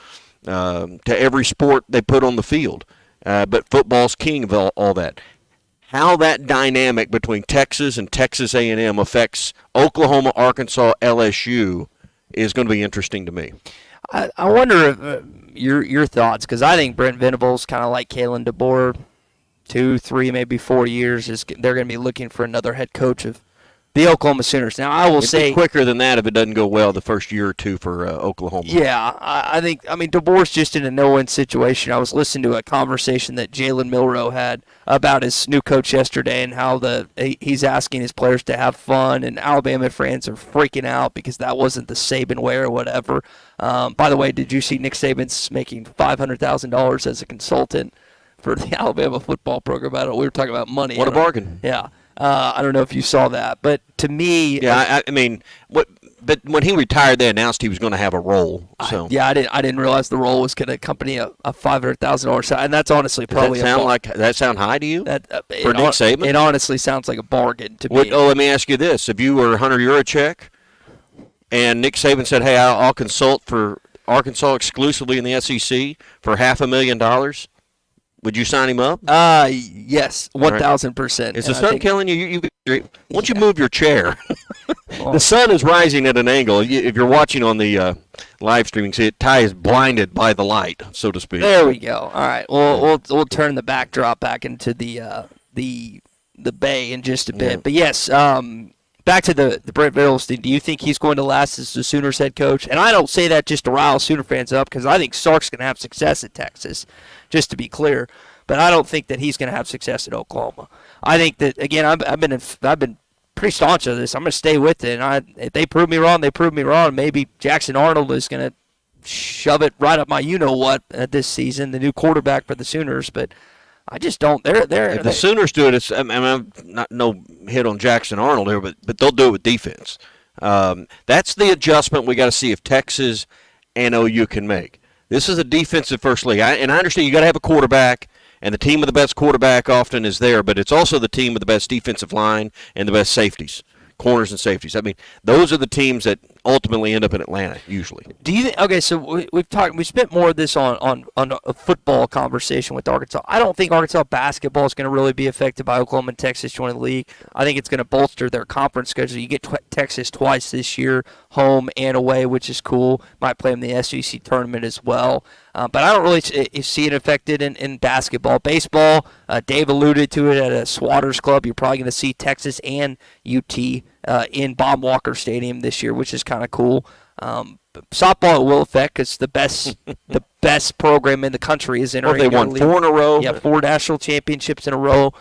every sport they put on the field. But football's king of all that. how that dynamic between Texas and Texas A&M affects Oklahoma, Arkansas, LSU is going to be interesting to me. I wonder if, your thoughts, because I think Brent Venables, kind of like Kalen DeBoer, 2, 3, maybe 4 years, they're going to be looking for another head coach of the Oklahoma Sooners. Now, I will say quicker than that if it doesn't go well the first year or two for Oklahoma. Yeah, I think DeBoer's just in a no-win situation. I was listening to a conversation that Jalen Milroe had about his new coach yesterday and how he's asking his players to have fun, and Alabama fans are freaking out because that wasn't the Saban way or whatever. By the way, did you see Nick Saban's making $500,000 as a consultant for the Alabama football program? We were talking about money. What a bargain. Yeah. I don't know if you saw that, but to me, yeah, But when he retired, they announced he was going to have a role. So I didn't realize the role was going to accompany a $500,000 salary, and that's honestly probably does that sound high to you? For Nick Saban, it honestly sounds like a bargain to me. Let me ask you this: if you were Hunter Yurachek, and Nick Saban said, "Hey, I'll consult for Arkansas exclusively in the SEC for $500,000," would you sign him up? Yes, 1,000%. Is the sun killing you? Why don't you move your chair? The sun is rising at an angle. If you're watching on the live stream, you can see it. Ty is blinded by the light, so to speak. There we go. All right. We'll turn the backdrop back into the bay in just a bit. Yeah. But yes, back to the Brent Venables thing. Do you think he's going to last as the Sooners head coach? And I don't say that just to rile Sooner fans up, because I think Sark's going to have success at Texas, just to be clear. But I don't think that he's going to have success at Oklahoma. I think that, again, I've been pretty staunch of this. I'm going to stay with it. And if they prove me wrong, they prove me wrong. Maybe Jackson Arnold is going to shove it right up my you-know-what this season, the new quarterback for the Sooners. But I just don't. If the Sooners do it, I'm not no hit on Jackson Arnold here, but they'll do it with defense. That's the adjustment we got to see if Texas and OU can make. This is a defensive first league, and I understand you got to have a quarterback, and the team with the best quarterback often is there, but it's also the team with the best defensive line and the best safeties. Corners and safeties. I mean, those are the teams that ultimately end up in Atlanta usually. Do you think? Okay, so we spent more of this on a football conversation with Arkansas. I don't think Arkansas basketball is going to really be affected by Oklahoma and Texas joining the league. I think it's going to bolster their conference schedule. You get Texas twice this year, home and away, which is cool. Might play them in the SEC tournament as well. But I don't really see it affected in basketball. Baseball, Dave alluded to it at a Swatters Club. You're probably going to see Texas and UT in Bob Walker Stadium this year, which is kind of cool. Softball it will affect because the best program in the country is in our they won 4 in a row. Yeah, 4 national championships in a row.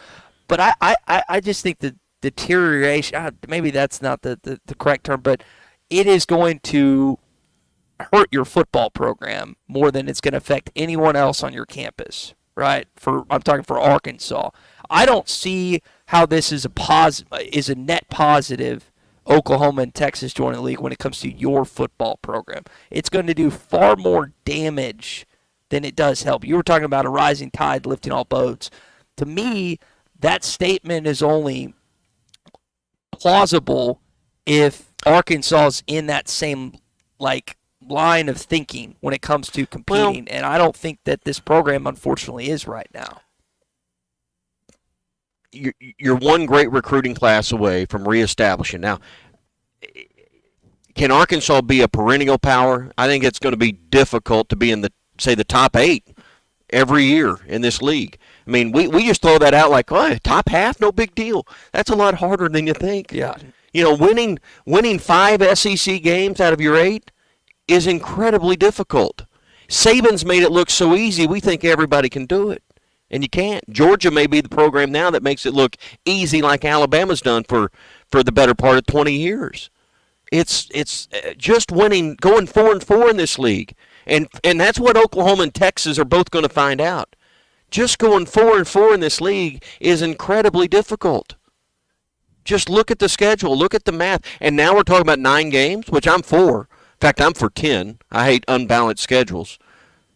But I just think the deterioration, maybe that's not the correct term, but it is going to hurt your football program more than it's going to affect anyone else on your campus, right? I'm talking for Arkansas. I don't see how this is a net positive. Oklahoma and Texas joining the league when it comes to your football program. It's going to do far more damage than it does help. You were talking about a rising tide lifting all boats. To me, that statement is only plausible if Arkansas is in that same line of thinking when it comes to competing, and I don't think that this program, unfortunately, is right now. You're one great recruiting class away from reestablishing. Now, can Arkansas be a perennial power? I think it's going to be difficult to be in the top 8 every year in this league. I mean, we just throw that out like, top half, no big deal. That's a lot harder than you think. Yeah. Winning 5 SEC games out of your 8 is incredibly difficult. Saban's made it look so easy, we think everybody can do it. And you can't. Georgia may be the program now that makes it look easy like Alabama's done for the better part of 20 years. It's just winning, going 4-4 in this league. And that's what Oklahoma and Texas are both going to find out. Just going 4-4 in this league is incredibly difficult. Just look at the schedule, look at the math. And now we're talking about 9 games, which I'm for. In fact, I'm for 10. I hate unbalanced schedules.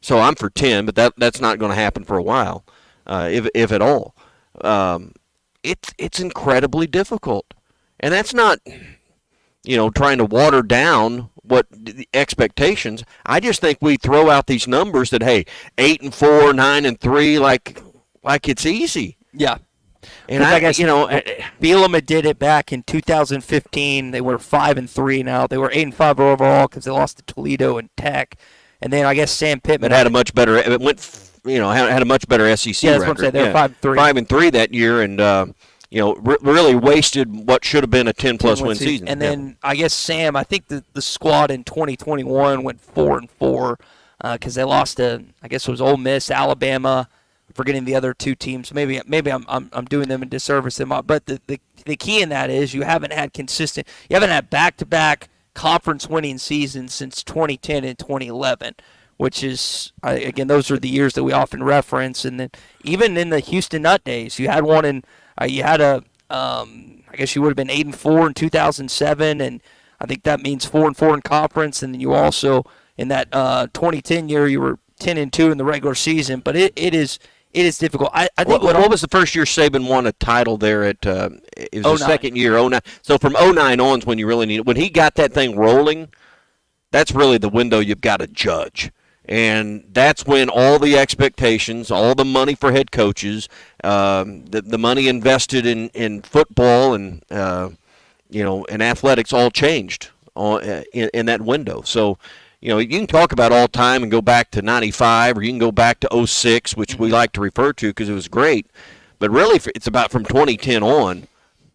So I'm for 10, but that's not going to happen for a while, if at all. It's incredibly difficult. And that's not, trying to water down what the expectations. I just think we throw out these numbers that, hey, 8-4, 9-3, like it's easy. Yeah. And I guess Bielema did it back in 2015. They were 5-3 now. They wwere 8-5 overall because they lost to Toledo and Tech. And then I guess Sam Pittman had a much better. It went, had a much better SEC yeah, that's record. what I'm saying. They were 5-3. 5-3 that year, and really wasted what should have been a 10+ win season. And then I guess Sam, I think the squad in 2021 went 4-4 because they lost to, I guess it was Ole Miss, Alabama. Forgetting the other two teams, maybe I'm doing them a disservice. But the key in that is you haven't had back-to-back conference winning seasons since 2010 and 2011, which is again those are the years that we often reference. And then even in the Houston Nut days, you had one in I guess you would have been 8-4 in 2007, and I think that means 4-4 in conference. And then you also in that 2010 year you were 10-2 in the regular season. But it is difficult. I think what was the first year Saban won a title there at it was the second year, 09. So from 09 on is when you really need it. When he got that thing rolling, that's really the window you've got to judge. And that's when all the expectations, all the money for head coaches, the money invested in football and and athletics all changed in that window. So you can talk about all time and go back to 95, or you can go back to 06, which we like to refer to because it was great. But really, it's about from 2010 on,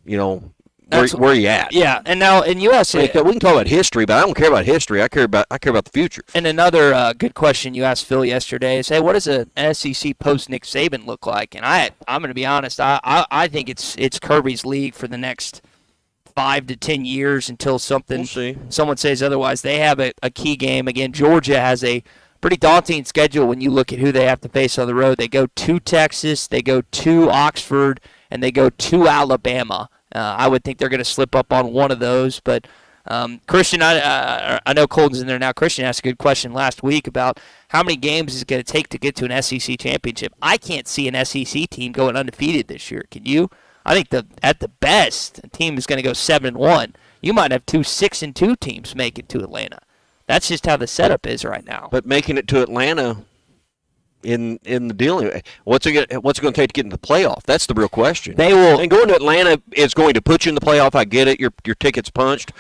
where you at. Yeah, and now in U.S. we can talk about history, but I don't care about history. I care about the future. And another good question you asked Phil yesterday is, hey, what does an SEC post Nick Saban look like? And I'm going to be honest, I think it's Kirby's league for the next 5 to 10 years until someone says otherwise. They have a key game. Again, Georgia has a pretty daunting schedule when you look at who they have to face on the road. They go to Texas, they go to Oxford, and they go to Alabama. I would think they're going to slip up on one of those. But Christian, I know Colton's in there now. Christian asked a good question last week about how many games is it going to take to get to an SEC championship. I can't see an SEC team going undefeated this year. Can you? I think at the best, a team is going to go 7-1. You might have 2 6-2 teams make it to Atlanta. That's just how the setup is right now. But making it to Atlanta in the dealing, what's it going to take to get into the playoff? That's the real question. They will. And going to Atlanta is going to put you in the playoff. I get it. Your ticket's punched.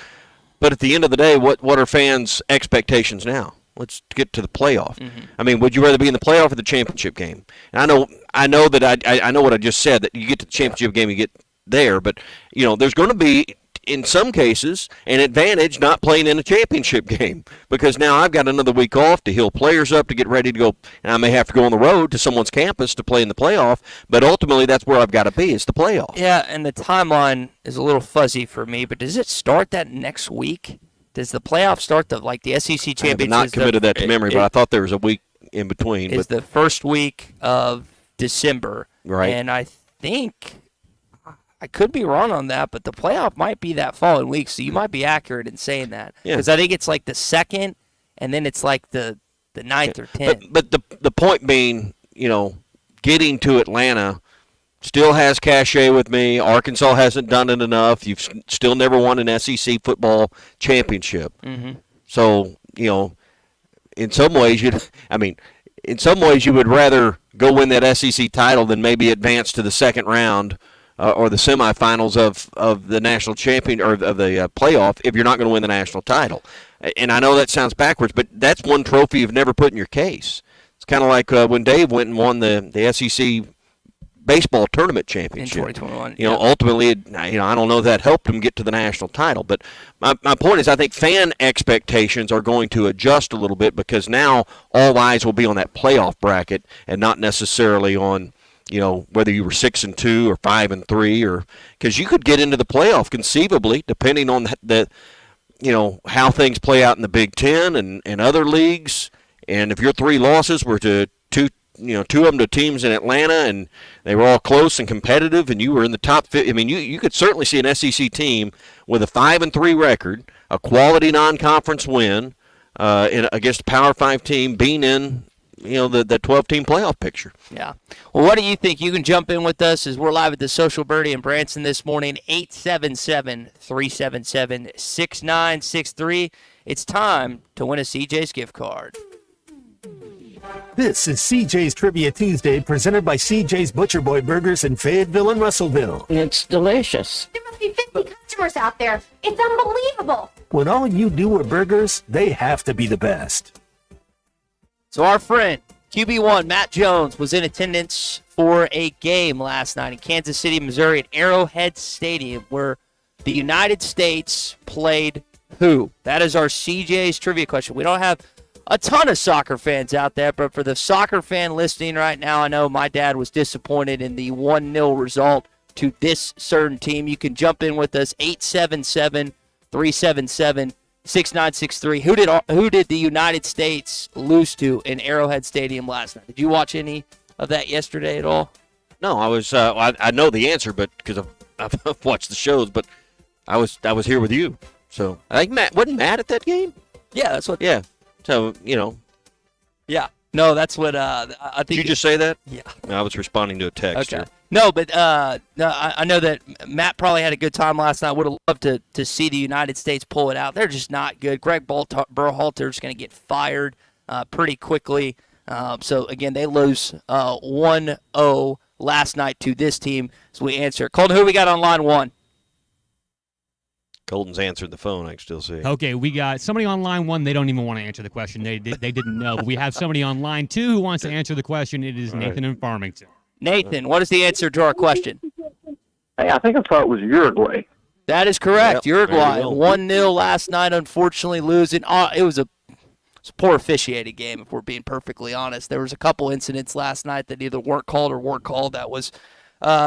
But at the end of the day, what are fans' expectations now? Let's get to the playoff. Mm-hmm. I mean, would you rather be in the playoff or the championship game? And I know that I know what I just said, that you get to the championship game, you get there. But, there's going to be, in some cases, an advantage not playing in a championship game, because now I've got another week off to heal players up, to get ready to go. And I may have to go on the road to someone's campus to play in the playoff, but ultimately that's where I've got to be. It's the playoff. Yeah, and the timeline is a little fuzzy for me, but does it start that next week? Does the playoff start the SEC championship? I have not committed that to memory, but I thought there was a week in between. It's the first week of December. Right. And I think, I could be wrong on that, but the playoff might be that following week, so you might be accurate in saying that. Because I think it's like the 2nd, and then it's like the 9th or 10th. But the point being, getting to Atlanta still has cachet with me. Arkansas hasn't done it enough. You've still never won an SEC football championship. Mm-hmm. So, in some ways you would rather go win that SEC title than maybe advance to the second round or the semifinals of the national champion or of the playoff if you're not going to win the national title. And I know that sounds backwards, but that's one trophy you've never put in your case. It's kind of like when Dave went and won the SEC baseball tournament championship in 2021. Ultimately, I don't know if that helped him get to the national title. But my point is, I think fan expectations are going to adjust a little bit, because now all eyes will be on that playoff bracket and not necessarily on whether you were 6-2 or 5-3, or because you could get into the playoff conceivably, depending on the how things play out in the Big Ten and other leagues. And if your 3 losses were to two of them to teams in Atlanta, and they were all close and competitive, and you were in the top 50. I mean, you could certainly see an SEC team with a 5-3 record, a quality non-conference win against a Power 5 team, being in the 12-team playoff picture. Yeah. Well, what do you think? You can jump in with us as we're live at the Social Birdie in Branson this morning, 877-377-6963. It's time to win a CJ's gift card. This is CJ's Trivia Tuesday, presented by CJ's Butcher Boy Burgers in Fayetteville and Russellville. It's delicious. There must be 50 customers out there. It's unbelievable. When all you do are burgers, they have to be the best. So our friend, QB1 Matt Jones, was in attendance for a game last night in Kansas City, Missouri at Arrowhead Stadium where the United States played who? That is our CJ's trivia question. We don't have a ton of soccer fans out there, but for the soccer fan listening right now, I know my dad was disappointed in the 1-0 result to this certain team. You can jump in with us, 877-377-6963. Who did the United States lose to in Arrowhead Stadium last night? Did you watch any of that yesterday at all? No, I was. I know the answer, but because I've watched the shows, but I was here with you. So I think Matt wasn't Matt at that game. Yeah, that's what. Yeah. So Yeah. No, that's what I think. Did you just say that? Yeah. I was responding to a text. Okay. No, but no, I know that Matt probably had a good time last night. Would have loved to see the United States pull it out. They're just not good. Greg Berhalter is going to get fired pretty quickly. So, again, they lose 1-0 last night to this team as we answer. Colton, who we got on line one? Colton's answered the phone, I can still see. Okay, we got somebody on line one. They don't even want to answer the question. They didn't know. But we have somebody on line two who wants to answer the question. It is Nathan in Farmington. Nathan, what is the answer to our question? Hey, I think I thought it was Uruguay. That is correct. Yep, Uruguay, there you go. 1-0 last night, unfortunately losing. It was a poor officiated game, if we're being perfectly honest. There was a couple incidents last night that either weren't called or weren't called. That was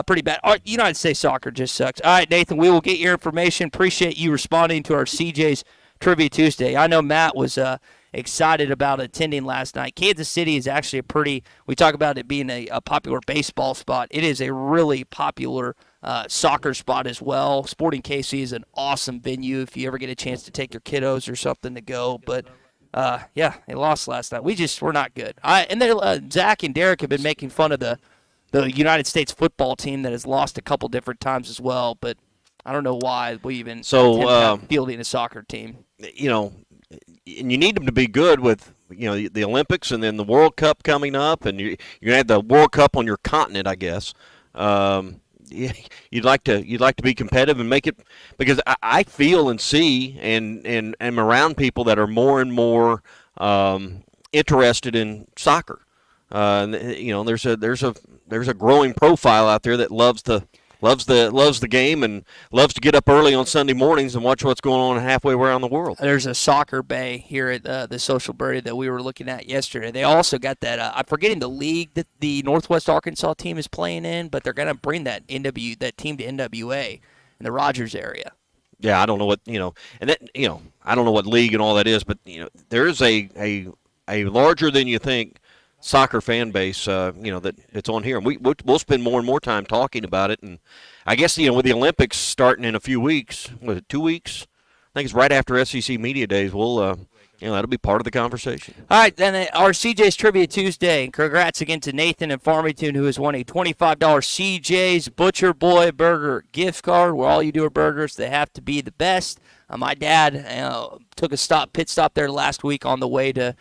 pretty bad. United States soccer just sucks. All right, Nathan, we will get your information. Appreciate you responding to our CJ's Trivia Tuesday. I know Matt was excited about attending last night. Kansas City is actually we talk about it being a popular baseball spot. It is a really popular soccer spot as well. Sporting KC is an awesome venue if you ever get a chance to take your kiddos or something to go. But, yeah, they lost last night. We're not good. And then Zach and Derek have been making fun of the United States football team that has lost a couple different times as well. But I don't know why we even fielding a soccer team. And you need them to be good with the Olympics and then the World Cup coming up, and you're gonna have the World Cup on your continent, I guess. You'd like to be competitive and make it, because I feel and see and am around people that are more and more interested in soccer. There's a growing profile out there that loves the game and loves to get up early on Sunday mornings and watch what's going on halfway around the world. There's a soccer bay here at the Social Birdie that we were looking at yesterday. They also got that. I'm forgetting the league that the Northwest Arkansas team is playing in, but they're going to bring that team to NWA in the Rogers area. Yeah, I don't know what I don't know what league and all that is, but there is a larger than you think soccer fan base, that it's on here, and we'll spend more and more time talking about it. And I guess with the Olympics starting in a few weeks, was it 2 weeks? I think it's right after SEC Media Days. We'll that'll be part of the conversation. All right, then our CJ's Trivia Tuesday. Congrats again to Nathan in Farmington, who has won a $25 CJ's Butcher Boy Burger gift card. Where all you do are burgers, they have to be the best. My dad took a pit stop there last week on the way to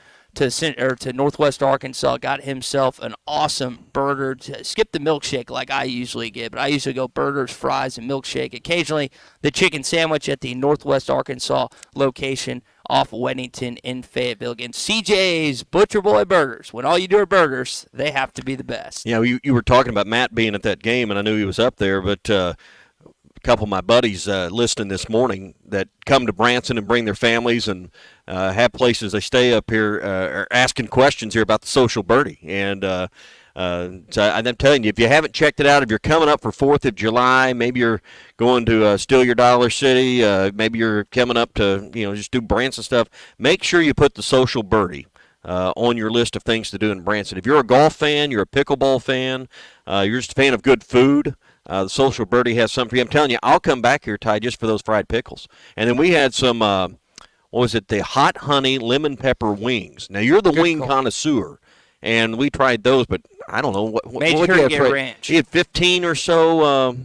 Northwest Arkansas, got himself an awesome burger. Skip the milkshake like I usually get, but I usually go burgers, fries, and milkshake. Occasionally, the chicken sandwich at the Northwest Arkansas location off Weddington in Fayetteville. Again, CJ's Butcher Boy Burgers. When all you do are burgers, they have to be the best. Yeah, you were talking about Matt being at that game, and I knew he was up there, but a couple of my buddies listening this morning that come to Branson and bring their families and have places they stay up here are asking questions here about the Social Birdie. And so I'm telling you, if you haven't checked it out, if you're coming up for 4th of July, maybe you're going to Steal Your Dollar City, maybe you're coming up to just do Branson stuff, make sure you put the Social Birdie on your list of things to do in Branson. If you're a golf fan, you're a pickleball fan, you're just a fan of good food, the Social Birdie has something for you. I'm telling you, I'll come back here, Ty, just for those fried pickles. And then we had some, the hot honey lemon pepper wings. Now, you're the wing connoisseur, and we tried those, but I don't know. What Made sure to get ranch. He had 15 or so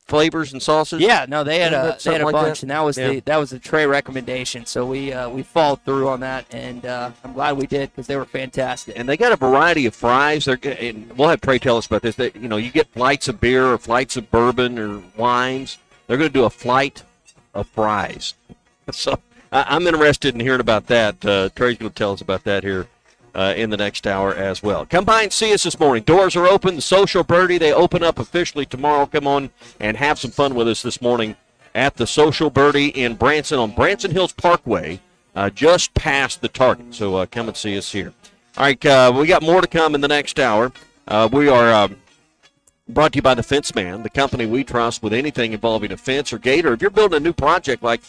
flavors and sauces? Yeah, no, they had a Something like bunch, that? and that was the Trey recommendation. So we followed through on that, and I'm glad we did because they were fantastic. And they got a variety of fries. And we'll have Trey tell us about this. You get flights of beer or flights of bourbon or wines. They're going to do a flight of fries. So I'm interested in hearing about that. Trey's going to tell us about that here in the next hour as well. Come by and see us this morning. Doors are open. The Social Birdie, they open up officially tomorrow. Come on and have some fun with us this morning at the Social Birdie in Branson on Branson Hills Parkway, just past the Target. So come and see us here. All right, we got more to come in the next hour. We are brought to you by the Fence Man, the company we trust with anything involving a fence or gate. Or if you're building a new project like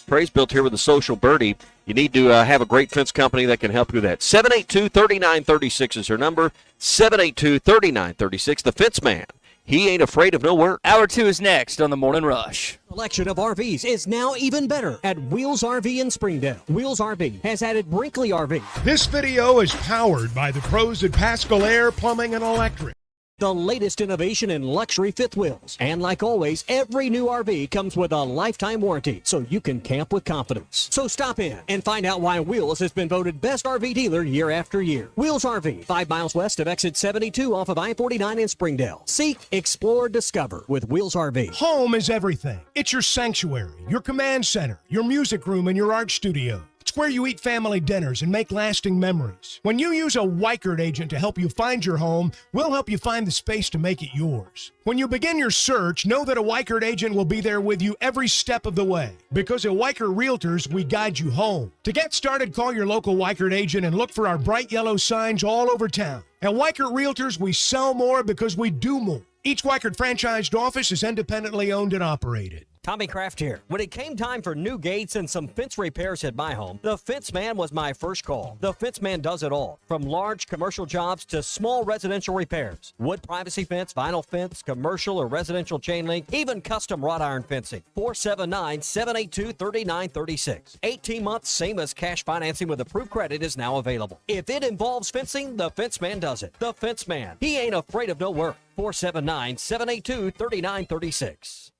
Trey's built here with the Social Birdie, you need to have a great fence company that can help you with that. 782-3936 is her number. 782-3936. The Fence Man. He ain't afraid of no work. Hour 2 is next on the Morning Rush. Selection of RVs is now even better at Wheels RV in Springdale. Wheels RV has added Brinkley RV. This video is powered by the pros at Pascal Air Plumbing and Electric. The latest innovation in luxury fifth wheels. And like always, every new RV comes with a lifetime warranty, so you can camp with confidence. So stop in and find out why Wheels has been voted best RV dealer year after year. Wheels RV, 5 miles west of exit 72 off of I-49 in Springdale. Seek, explore, discover with Wheels RV. Home is everything. It's your sanctuary, your command center, your music room, and your art studio. It's where you eat family dinners and make lasting memories. When you use a Weichert agent to help you find your home, we'll help you find the space to make it yours. When you begin your search, know that a Weichert agent will be there with you every step of the way. Because at Weichert Realtors, we guide you home. To get started, call your local Weichert agent and look for our bright yellow signs all over town. At Weichert Realtors, we sell more because we do more. Each Weichert franchised office is independently owned and operated. Tommy Kraft here. When it came time for new gates and some fence repairs at my home, the Fence Man was my first call. The Fence Man does it all, from large commercial jobs to small residential repairs. Wood privacy fence, vinyl fence, commercial or residential chain link, even custom wrought iron fencing. 479-782-3936. 18 months, same as cash financing with approved credit is now available. If it involves fencing, the Fence Man does it. The Fence Man. He ain't afraid of no work. 479-782-3936.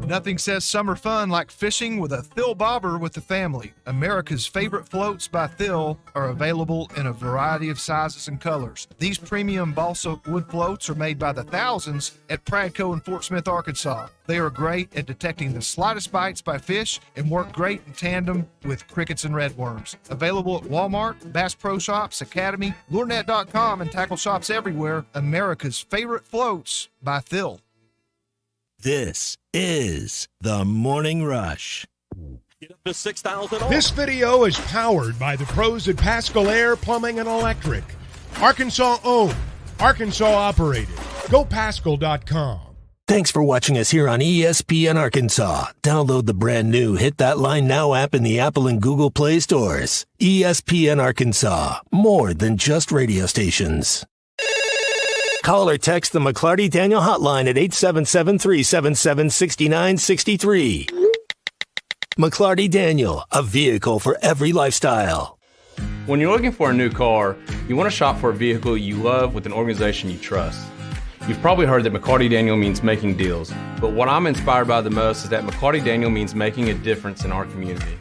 Nothing says summer fun like fishing with a Thill bobber with the family. America's favorite floats by Thill are available in a variety of sizes and colors. These premium balsa wood floats are made by the thousands at Pradco in Fort Smith, Arkansas. They are great at detecting the slightest bites by fish and work great in tandem with crickets and redworms. Available at Walmart, Bass Pro Shops, Academy, LureNet.com, and tackle shops everywhere. America's favorite floats by Thill. This is the Morning Rush. Get up to $6,000. This video is powered by the pros at Pascal Air Plumbing and Electric. Arkansas owned, Arkansas operated. GoPascal.com. Thanks for watching us here on ESPN Arkansas. Download the brand new Hit That Line Now app in the Apple and Google Play stores. ESPN Arkansas, more than just radio stations. Call or text the McLarty Daniel hotline at 877-377-6963. McLarty Daniel, a vehicle for every lifestyle. When you're looking for a new car, you want to shop for a vehicle you love with an organization you trust. You've probably heard that McLarty Daniel means making deals, but what I'm inspired by the most is that McLarty Daniel means making a difference in our community.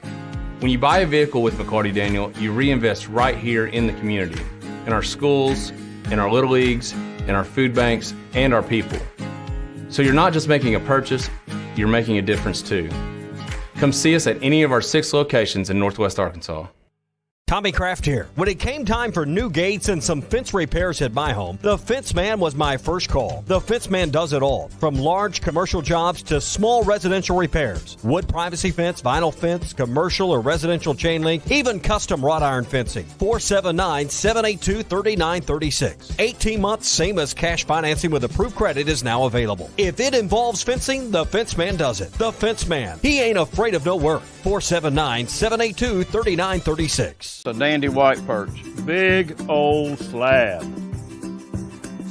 When you buy a vehicle with McLarty Daniel, you reinvest right here in the community, in our schools, in our little leagues, in our food banks, and our people. So you're not just making a purchase, you're making a difference too. Come see us at any of our 6 locations in Northwest Arkansas. Tommy Kraft here. When it came time for new gates and some fence repairs at my home, the Fence Man was my first call. The Fence Man does it all, from large commercial jobs to small residential repairs. Wood privacy fence, vinyl fence, commercial or residential chain link, even custom wrought iron fencing. 479-782-3936. 18 months, same as cash financing with approved credit is now available. If it involves fencing, the Fence Man does it. The Fence Man. He ain't afraid of no work. 479-782-3936. A dandy white perch. Big old slab.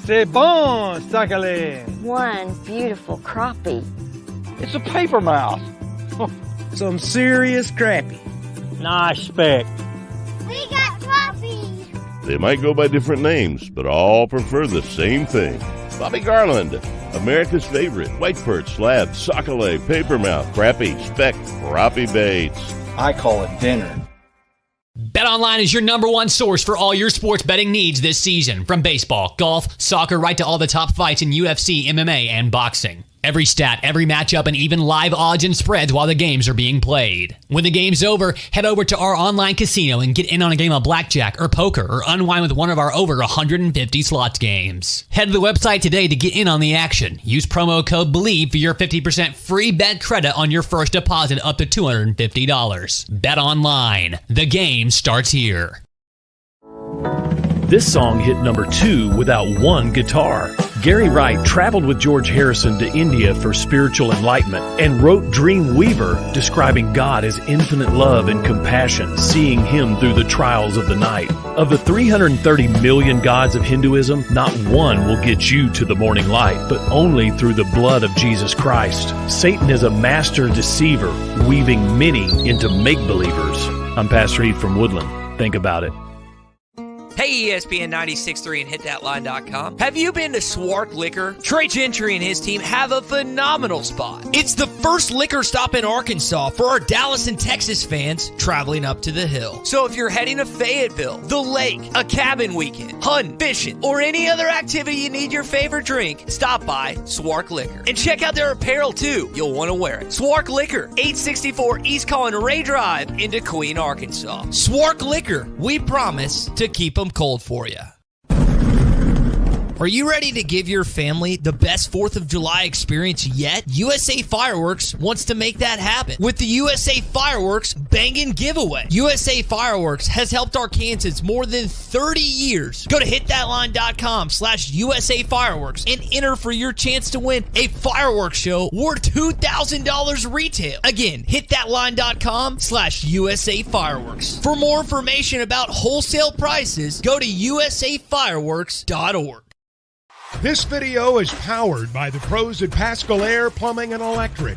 C'est bon, sacale. One beautiful crappie. It's a paper mouse. Some serious crappie. Nice speck. We got crappies. They might go by different names, but all prefer the same thing. Bobby Garland, America's favorite white perch, slab, sockeye, papermouth, crappie, speck, crappie baits. I call it dinner. BetOnline is your number one source for all your sports betting needs this season. From baseball, golf, soccer, right to all the top fights in UFC, MMA, and boxing. Every stat, every matchup, and even live odds and spreads while the games are being played. When the game's over, head over to our online casino and get in on a game of blackjack or poker or unwind with one of our over 150 slots games. Head to the website today to get in on the action. Use promo code BELIEVE for your 50% free bet credit on your first deposit up to $250. Bet online. The game starts here. This song hit number 2 without one guitar. Gary Wright traveled with George Harrison to India for spiritual enlightenment and wrote Dream Weaver, describing God as infinite love and compassion, seeing him through the trials of the night. Of the 330 million gods of Hinduism, not one will get you to the morning light, but only through the blood of Jesus Christ. Satan is a master deceiver, weaving many into make-believers. I'm Pastor Eve from Woodland. Think about it. Hey, ESPN 96.3 and hitthatline.com. Have you been to Swark Liquor? Trey Gentry and his team have a phenomenal spot. It's the first liquor stop in Arkansas for our Dallas and Texas fans traveling up to the hill. So if you're heading to Fayetteville, the lake, a cabin weekend, hunting, fishing, or any other activity you need your favorite drink, stop by Swark Liquor. And check out their apparel too. You'll want to wear it. Swark Liquor, 864 East Collin Ray Drive into Queen, Arkansas. Swark Liquor, we promise to keep them cold for you. Are you ready to give your family the best 4th of July experience yet? USA Fireworks wants to make that happen with the USA Fireworks Bangin' Giveaway. USA Fireworks has helped Arkansans more than 30 years. Go to hitthatline.com/USA Fireworks and enter for your chance to win a fireworks show worth $2,000 retail. Again, hitthatline.com/USA Fireworks. For more information about wholesale prices, go to usafireworks.org. This video is powered by the pros at Pascal Air Plumbing and Electric.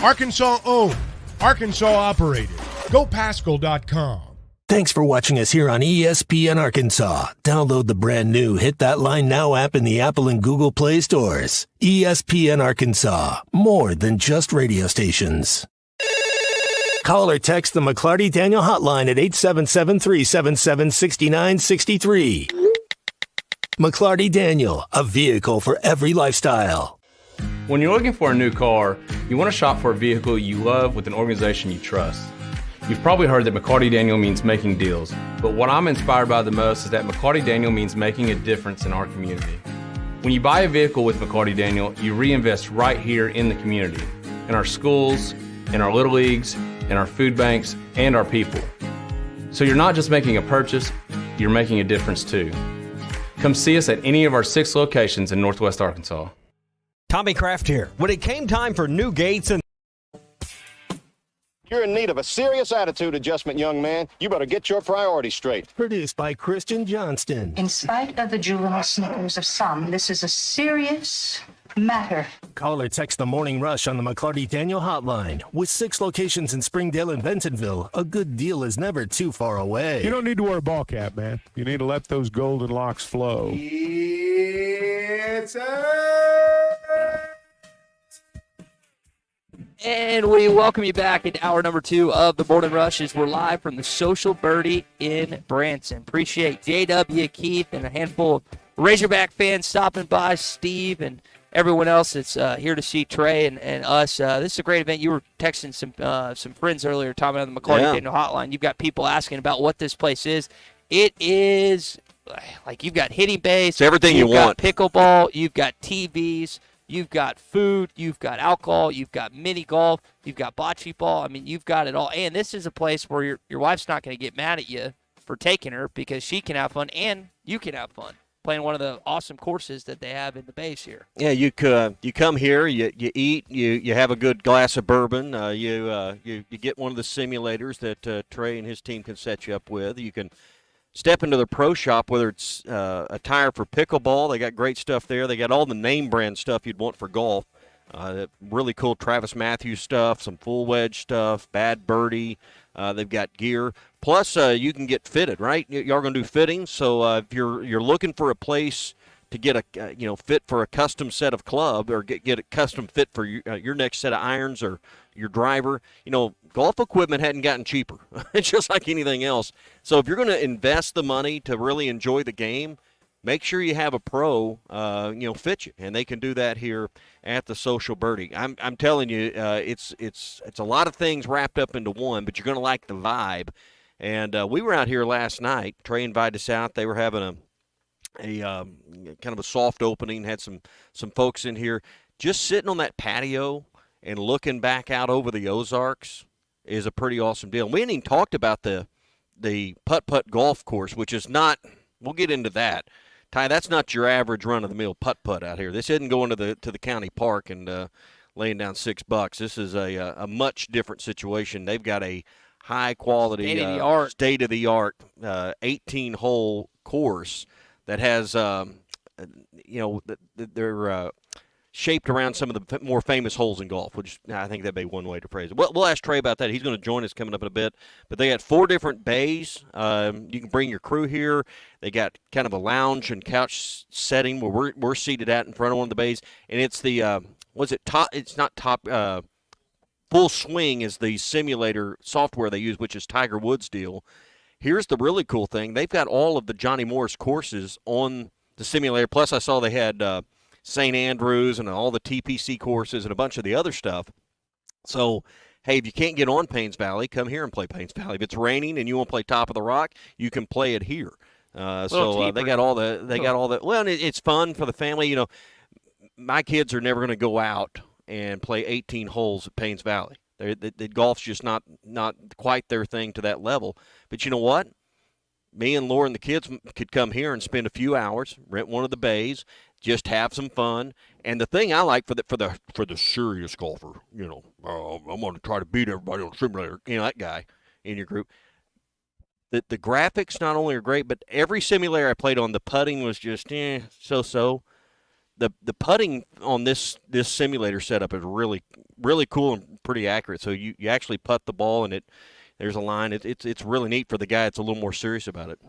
Arkansas owned, Arkansas operated. GoPascal.com. Thanks for watching us here on ESPN Arkansas. Download the brand new Hit That Line Now app in the Apple and Google Play stores. ESPN Arkansas, more than just radio stations. Call or text the McLarty Daniel hotline at 877-377-6963. McLarty Daniel, a vehicle for every lifestyle. When you're looking for a new car, you want to shop for a vehicle you love with an organization you trust. You've probably heard that McLarty Daniel means making deals, but what I'm inspired by the most is that McLarty Daniel means making a difference in our community. When you buy a vehicle with McLarty Daniel, you reinvest right here in the community, in our schools, in our little leagues, in our food banks, and our people. So you're not just making a purchase, you're making a difference too. Come see us at any of our 6 locations in Northwest Arkansas. Tommy Kraft here. When it came time for new gates and You're in need of a serious attitude adjustment, young man. You better get your priorities straight. Produced by Christian Johnston. In spite of the juvenile snickers of some, this is a serious matter. Call or text the Morning Rush on the McLarty Daniel hotline. With 6 locations in Springdale and Bentonville, a good deal is never too far away. You don't need to wear a ball cap, man. You need to let those golden locks flow. It's And we welcome you back into hour number 2 of the Morning Rush as we're live from the Social Birdie in Branson. Appreciate J.W. Keith and a handful of Razorback fans stopping by, Steve and everyone else that's here to see Trey and us. This is a great event. You were texting some friends earlier, Tommy, on the McLarty Daniel hotline. You've got people asking about what this place is. It is like you've got hitting base. It's everything you want. You've got pickleball. You've got TVs. You've got food, you've got alcohol, you've got mini golf, you've got bocce ball. I mean, you've got it all. And this is a place where your wife's not going to get mad at you for taking her because she can have fun and you can have fun playing one of the awesome courses that they have in the base here. Yeah, you come here, you eat, you have a good glass of bourbon, you get one of the simulators that Trey and his team can set you up with. You can step into the pro shop, whether it's a tire for pickleball. They got great stuff there. They got all the name brand stuff you'd want for golf. Really cool Travis Matthews stuff, some full wedge stuff, Bad Birdie. They've got gear. Plus, you can get fitted, right? Y'all going to do fittings. So if you're looking for a place to get a fit for a custom set of club, or get a custom fit for your next set of irons or your driver. Golf equipment hadn't gotten cheaper. It's just like anything else. So if you're going to invest the money to really enjoy the game, make sure you have a pro, fit you, and they can do that here at the Social Birdie. I'm telling you, it's a lot of things wrapped up into one, but you're going to like the vibe. And we were out here last night. Trey invited us out. They were having a kind of a soft opening. Had some folks in here just sitting on that patio and looking back out over the Ozarks is a pretty awesome deal. And we hadn't even talked about the putt-putt golf course, which is not. We'll get into that. Ty, that's not your average run-of-the-mill putt-putt out here. This isn't going to the county park and laying down $6. This is a much different situation. They've got a high-quality, state-of-the-art 18-hole course that has, they're shaped around some of the more famous holes in golf, which I think that'd be one way to phrase it. We'll ask Trey about that. He's going to join us coming up in a bit. But they got 4 different bays. You can bring your crew here. They got kind of a lounge and couch setting where we're seated at in front of one of the bays. And it's the, it's not top, Full Swing is the simulator software they use, which is Tiger Woods' deal. Here's the really cool thing. They've got all of the Johnny Morris courses on the simulator. Plus, I saw they had St. Andrews and all the TPC courses and a bunch of the other stuff. So, hey, if you can't get on Paynes Valley, come here and play Paynes Valley. If it's raining and you want to play Top of the Rock, you can play it here. They got all the. Well, it's fun for the family. My kids are never going to go out and play 18 holes at Paynes Valley. The golf's just not quite their thing to that level. But you know what? Me and Laura and the kids could come here and spend a few hours, rent one of the bays, just have some fun. And the thing I like for the serious golfer, I'm going to try to beat everybody on the simulator. That guy in your group. The graphics not only are great, but every simulator I played on, the putting was just so-so. The putting on this simulator setup is really, really cool and pretty accurate. So you actually putt the ball and there's a line. It's really neat for the guy that's a little more serious about it.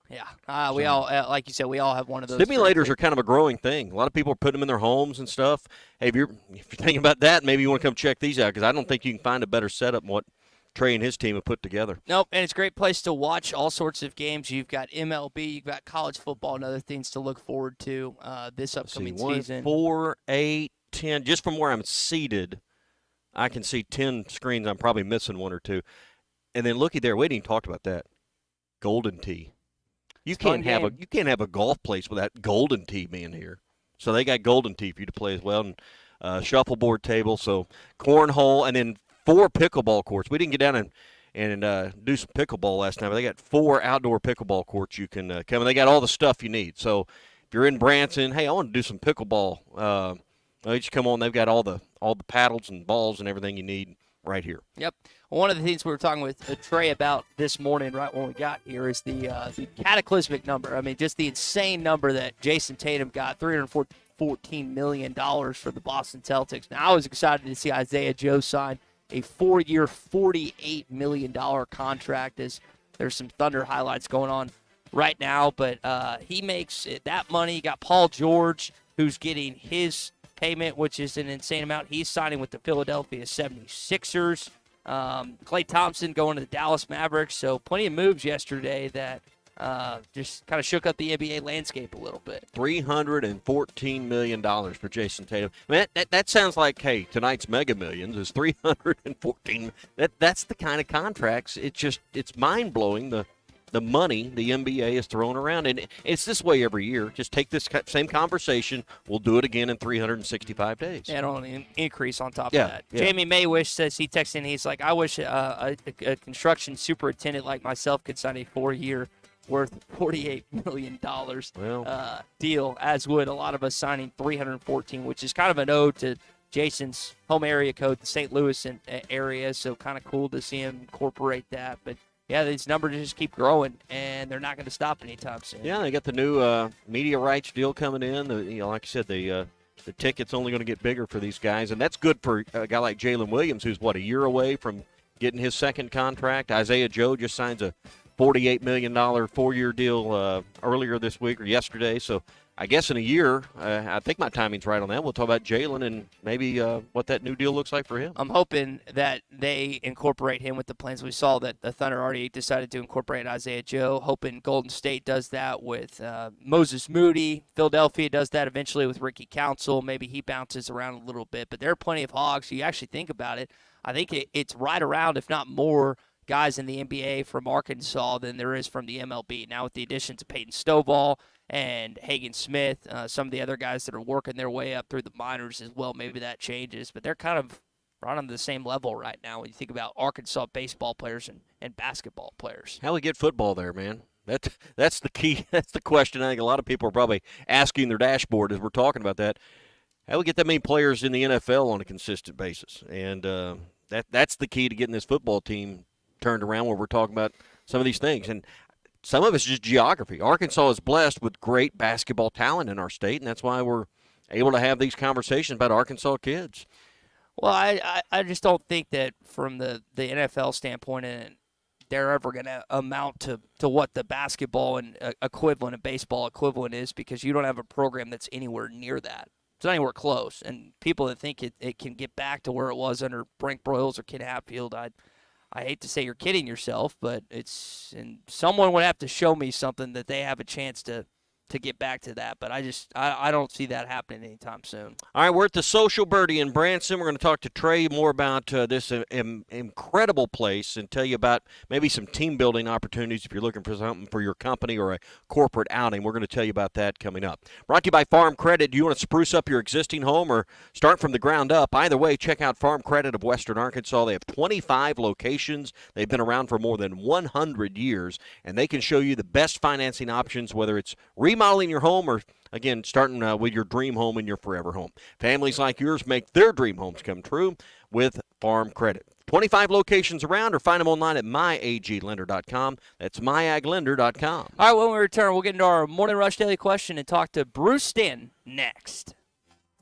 Yeah, we all, like you said, we all have one of those. Simulators are kind of a growing thing. A lot of people are putting them in their homes and stuff. Hey, if you're thinking about that, maybe you want to come check these out because I don't think you can find a better setup than what Trey and his team have put together. Nope, and it's a great place to watch all sorts of games. You've got MLB, you've got college football, and other things to look forward to this upcoming season. 4, 8, 10. Just from where I'm seated, I can see 10 screens. I'm probably missing 1 or 2. And then looky there, we hadn't even talked about that. Golden Tee. You can't have a golf place without Golden Tee being here. So they got Golden Tee for you to play as well, and shuffleboard table. So cornhole, and then 4 pickleball courts. We didn't get down and do some pickleball last night, but they got 4 outdoor pickleball courts you can come. And they got all the stuff you need. So if you're in Branson, hey, I want to do some pickleball. You just come on. They've got all the paddles and balls and everything you need right here. Yep. One of the things we were talking with Trey about this morning, right when we got here, is the cataclysmic number. I mean, just the insane number that Jason Tatum got, $314 million for the Boston Celtics. Now, I was excited to see Isaiah Joe sign a 4-year, $48 million contract, as there's some Thunder highlights going on right now. But he makes that money. You got Paul George, who's getting his payment, which is an insane amount. He's signing with the Philadelphia 76ers. Klay Thompson going to the Dallas Mavericks. So plenty of moves yesterday that just kind of shook up the NBA landscape a little bit. $314 million for Jason Tatum. Man, that sounds like, hey, tonight's Mega Millions is $314. That's the kind of contracts. It's mind-blowing, the money the NBA is throwing around. And it's this way every year. Just take this same conversation. We'll do it again in 365 days. Yeah, it'll only increase on top of that. Yeah. Jamie Maywish says he texted in. He's like, I wish a construction superintendent like myself could sign a 4-year worth $48 million deal, as would a lot of us signing $314, which is kind of an ode to Jason's home area code, the St. Louis area. So kind of cool to see him incorporate that. But yeah, these numbers just keep growing, and they're not going to stop anytime soon. Yeah, they got the new media rights deal coming in. Like I said, the ticket's only going to get bigger for these guys, and that's good for a guy like Jalen Williams, who's, a year away from getting his second contract. Isaiah Joe just signs a $48 million 4-year deal earlier this week or yesterday. So I guess in a year, I think my timing's right on that. We'll talk about Jalen and maybe what that new deal looks like for him. I'm hoping that they incorporate him with the plans. We saw that the Thunder already decided to incorporate Isaiah Joe. Hoping Golden State does that with Moses Moody. Philadelphia does that eventually with Ricky Council. Maybe he bounces around a little bit. But there are plenty of Hogs. You actually think about it, I think it's right around, if not more, guys in the NBA from Arkansas than there is from the MLB. Now with the additions of Peyton Stovall and Hagen Smith, some of the other guys that are working their way up through the minors as well, maybe that changes. But they're kind of right on the same level right now when you think about Arkansas baseball players and basketball players. How we get football there, man? That's the key. That's the question I think a lot of people are probably asking their dashboard as we're talking about that. How we get that many players in the NFL on a consistent basis? And that's the key to getting this football team turned around where we're talking about some of these things. And some of it's just geography. Arkansas is blessed with great basketball talent in our state, and that's why we're able to have these conversations about Arkansas kids. Well, I just don't think that from the NFL standpoint, and they're ever going to amount to what the basketball and equivalent and baseball equivalent is, because you don't have a program that's anywhere near that. It's not anywhere close. And people that think it can get back to where it was under Brink Broyles or Kid Hatfield, I hate to say you're kidding yourself, but and someone would have to show me something that they have a chance to get back to that. But I don't see that happening anytime soon. All right, we're at the Social Birdie in Branson. We're going to talk to Trey more about this incredible place and tell you about maybe some team-building opportunities if you're looking for something for your company or a corporate outing. We're going to tell you about that coming up. Brought to you by Farm Credit. Do you want to spruce up your existing home or start from the ground up? Either way, check out Farm Credit of Western Arkansas. They have 25 locations. They've been around for more than 100 years, and they can show you the best financing options, whether it's remodeling your home or, again, starting with your dream home and your forever home. Families like yours make their dream homes come true with Farm Credit. 25 locations around, or find them online at myaglender.com. That's myaglender.com. All right, when we return, we'll get into our Morning Rush Daily Question and talk to Bruce Stanton next.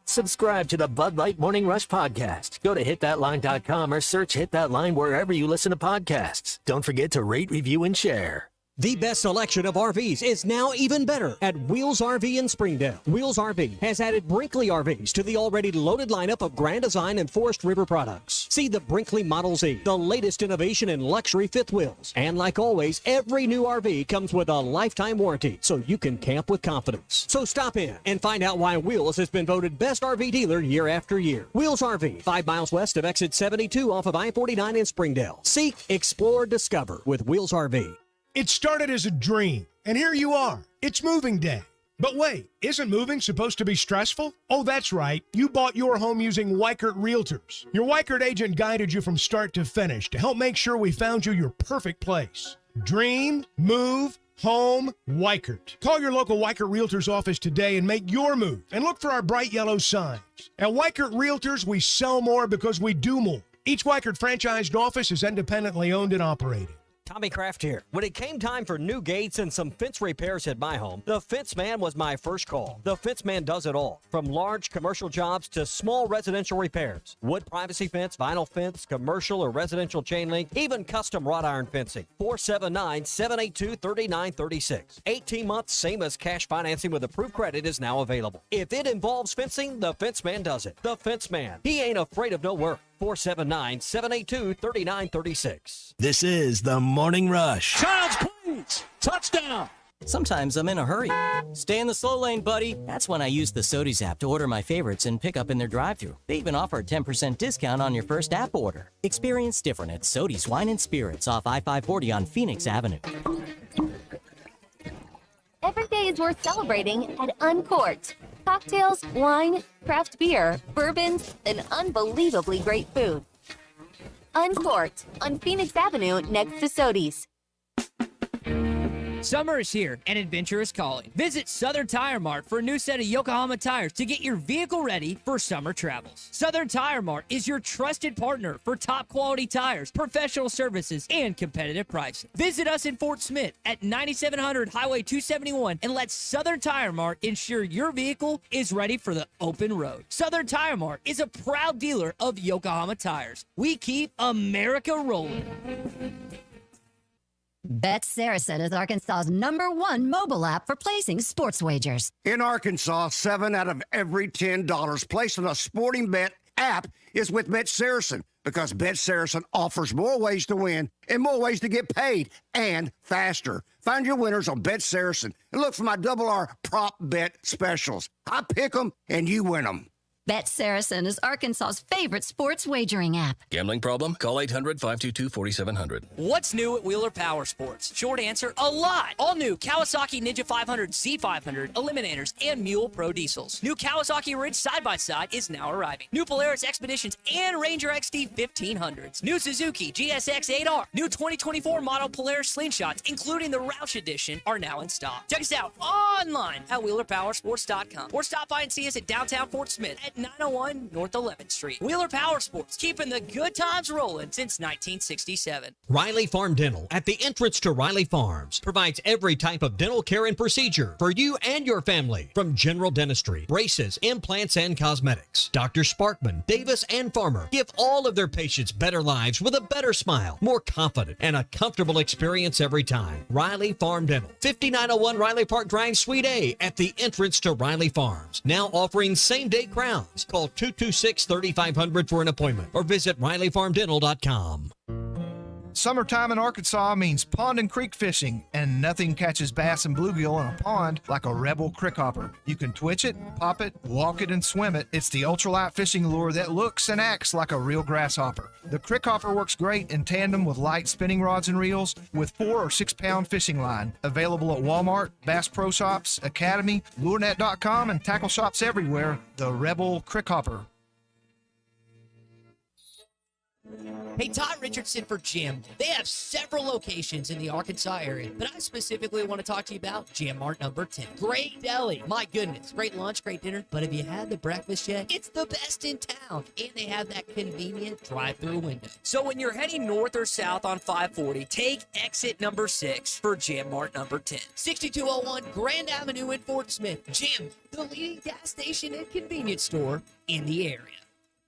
Subscribe to the Bud Light Morning Rush podcast. Go to hitthatline.com or search Hit That Line wherever you listen to podcasts. Don't forget to rate, review, and share. The best selection of RVs is now even better at Wheels RV in Springdale. Wheels RV has added Brinkley RVs to the already loaded lineup of Grand Design and Forest River products. See the Brinkley Model Z, the latest innovation in luxury fifth wheels. And like always, every new RV comes with a lifetime warranty, so you can camp with confidence. So stop in and find out why Wheels has been voted best RV dealer year after year. Wheels RV, 5 miles west of exit 72 off of I-49 in Springdale. Seek, explore, discover with Wheels RV. It started as a dream, and here you are. It's moving day. But wait, isn't moving supposed to be stressful? Oh, that's right. You bought your home using Weichert Realtors. Your Weichert agent guided you from start to finish to help make sure we found you your perfect place. Dream, move, home, Weichert. Call your local Weichert Realtors office today and make your move. And look for our bright yellow signs. At Weichert Realtors, we sell more because we do more. Each Weichert franchised office is independently owned and operated. Tommy Kraft here. When it came time for new gates and some fence repairs at my home, the Fence Man was my first call. The Fence Man does it all, from large commercial jobs to small residential repairs. Wood privacy fence, vinyl fence, commercial or residential chain link, even custom wrought iron fencing. 479-782-3936. 18 months, same as cash financing with approved credit is now available. If it involves fencing, the Fence Man does it. The Fence Man. He ain't afraid of no work. 479-782-3936. This is the Morning Rush. Child's please. Touchdown. Sometimes I'm in a hurry. Stay in the slow lane, buddy. That's when I use the Sodies app to order my favorites and pick up in their drive-thru. They even offer a 10% discount on your first app order. Experience different at Sodies Wine and Spirits off I-540 on Phoenix Avenue. Every day is worth celebrating at Uncorked. Cocktails, wine, craft beer, bourbons, and unbelievably great food. Uncorked on Phoenix Avenue next to Sodies. Summer is here and adventure is calling. Visit Southern Tire Mart for a new set of Yokohama tires to get your vehicle ready for summer travels. Southern Tire Mart is your trusted partner for top quality tires, professional services, and competitive pricing. Visit us in Fort Smith at 9700 Highway 271 and let Southern Tire Mart ensure your vehicle is ready for the open road. Southern Tire Mart is a proud dealer of Yokohama tires. We keep America rolling. Bet Saracen is Arkansas's #1 mobile app for placing sports wagers. In Arkansas, 7 out of every $10 placed on a sporting bet app is with Bet Saracen, because Bet Saracen offers more ways to win and more ways to get paid, and faster. Find your winners on Bet Saracen and look for my Double R prop bet specials. I pick them and you win them. Bet Saracen is Arkansas's favorite sports wagering app. Gambling problem? Call 800-522-4700. What's new at Wheeler Power Sports? Short answer, a lot. All new Kawasaki Ninja 500, Z500, Eliminators, and Mule Pro Diesels. New Kawasaki Ridge side-by-side is now arriving. New Polaris Expeditions and Ranger XD 1500s. New Suzuki GSX 8R. New 2024 model Polaris Slingshots, including the Roush Edition, are now in stock. Check us out online at WheelerPowersports.com or stop by and see us at downtown Fort Smith at 901 North 11th Street. Wheeler Power Sports, keeping the good times rolling since 1967. Riley Farm Dental, at the entrance to Riley Farms, provides every type of dental care and procedure for you and your family, from general dentistry, braces, implants, and cosmetics. Dr. Sparkman, Davis, and Farmer give all of their patients better lives with a better smile, more confident, and a comfortable experience every time. Riley Farm Dental, 5901 Riley Park Drive, Suite A, at the entrance to Riley Farms. Now offering same-day crowns. Call 226-3500 for an appointment or visit RileyFarmDental.com. Summertime in Arkansas means pond and creek fishing, and nothing catches bass and bluegill in a pond like a Rebel crick hopper. You can twitch it, pop it, walk it, and swim it. It's the ultralight fishing lure that looks and acts like a real grasshopper. The crick hopper works great in tandem with light spinning rods and reels with 4 or 6 pound fishing line. Available at Walmart, Bass Pro Shops, Academy, LureNet.com, and tackle shops everywhere. The Rebel crick hopper. Hey, Todd Richardson for Jim. They have several locations in the Arkansas area, but I specifically want to talk to you about Jim Mart number 10. Great deli. My goodness. Great lunch, great dinner. But have you had the breakfast yet? It's the best in town. And they have that convenient drive-through window. So when you're heading north or south on 540, take exit number 6 for Jim Mart number 10. 6201 Grand Avenue in Fort Smith. Jim, the leading gas station and convenience store in the area.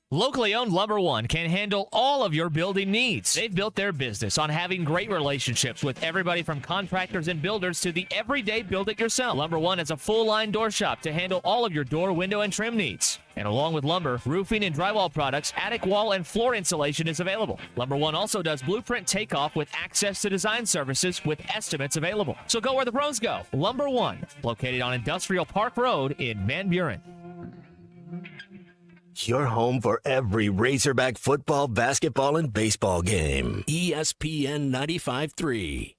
Locally owned Lumber One can handle all of your building needs. They've built their business on having great relationships with everybody from contractors and builders to the everyday build-it-yourself. Lumber One has a full-line door shop to handle all of your door, window, and trim needs. And along with lumber, roofing and drywall products, attic wall and floor insulation is available. Lumber One also does blueprint takeoff with access to design services with estimates available. So go where the pros go. Lumber One, located on Industrial Park Road in Van Buren. Your home for every Razorback football, basketball, and baseball game. ESPN 95.3.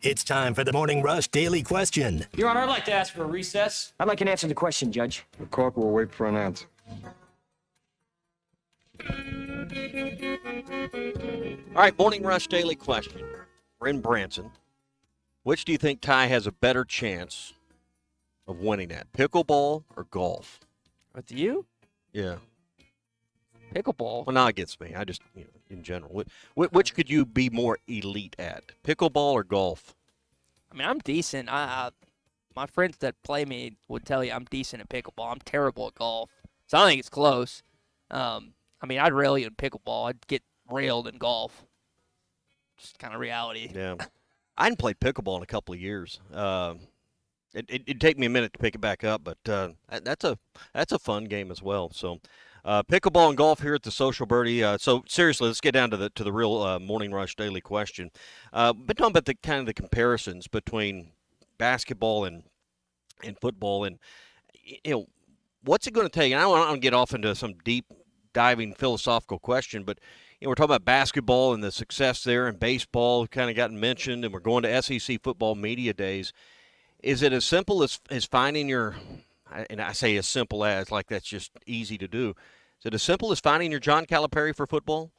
It's time for the Morning Rush Daily Question. Your Honor, I'd like to ask for a recess. I'd like an answer to the question, Judge. The court will wait for an answer. All right, Morning Rush Daily Question. We're in Branson. Which do you think Ty has a better chance of winning at, pickleball or golf? With you? Yeah. Pickleball. Well, now it gets me. I just, in general. Which could you be more elite at, pickleball or golf? I mean, I'm decent. My friends that play me would tell you I'm decent at pickleball. I'm terrible at golf. So I don't think it's close. I mean, I'd rail you in pickleball. I'd get railed in golf. Just kind of reality. Yeah. I hadn't played pickleball in a couple of years. It'd take me a minute to pick it back up, but that's a fun game as well. So, pickleball and golf here at the Social Birdie. So seriously, let's get down to the real Morning Rush Daily Question. But talking about the kind of the comparisons between basketball and football, and what's it going to take? And I don't want to get off into some deep diving philosophical question, but we're talking about basketball and the success there, and baseball kind of gotten mentioned, and we're going to SEC football media days. Is it as simple as finding your, and I say as simple as, like that's just easy to do. Is it as simple as finding your John Calipari for football?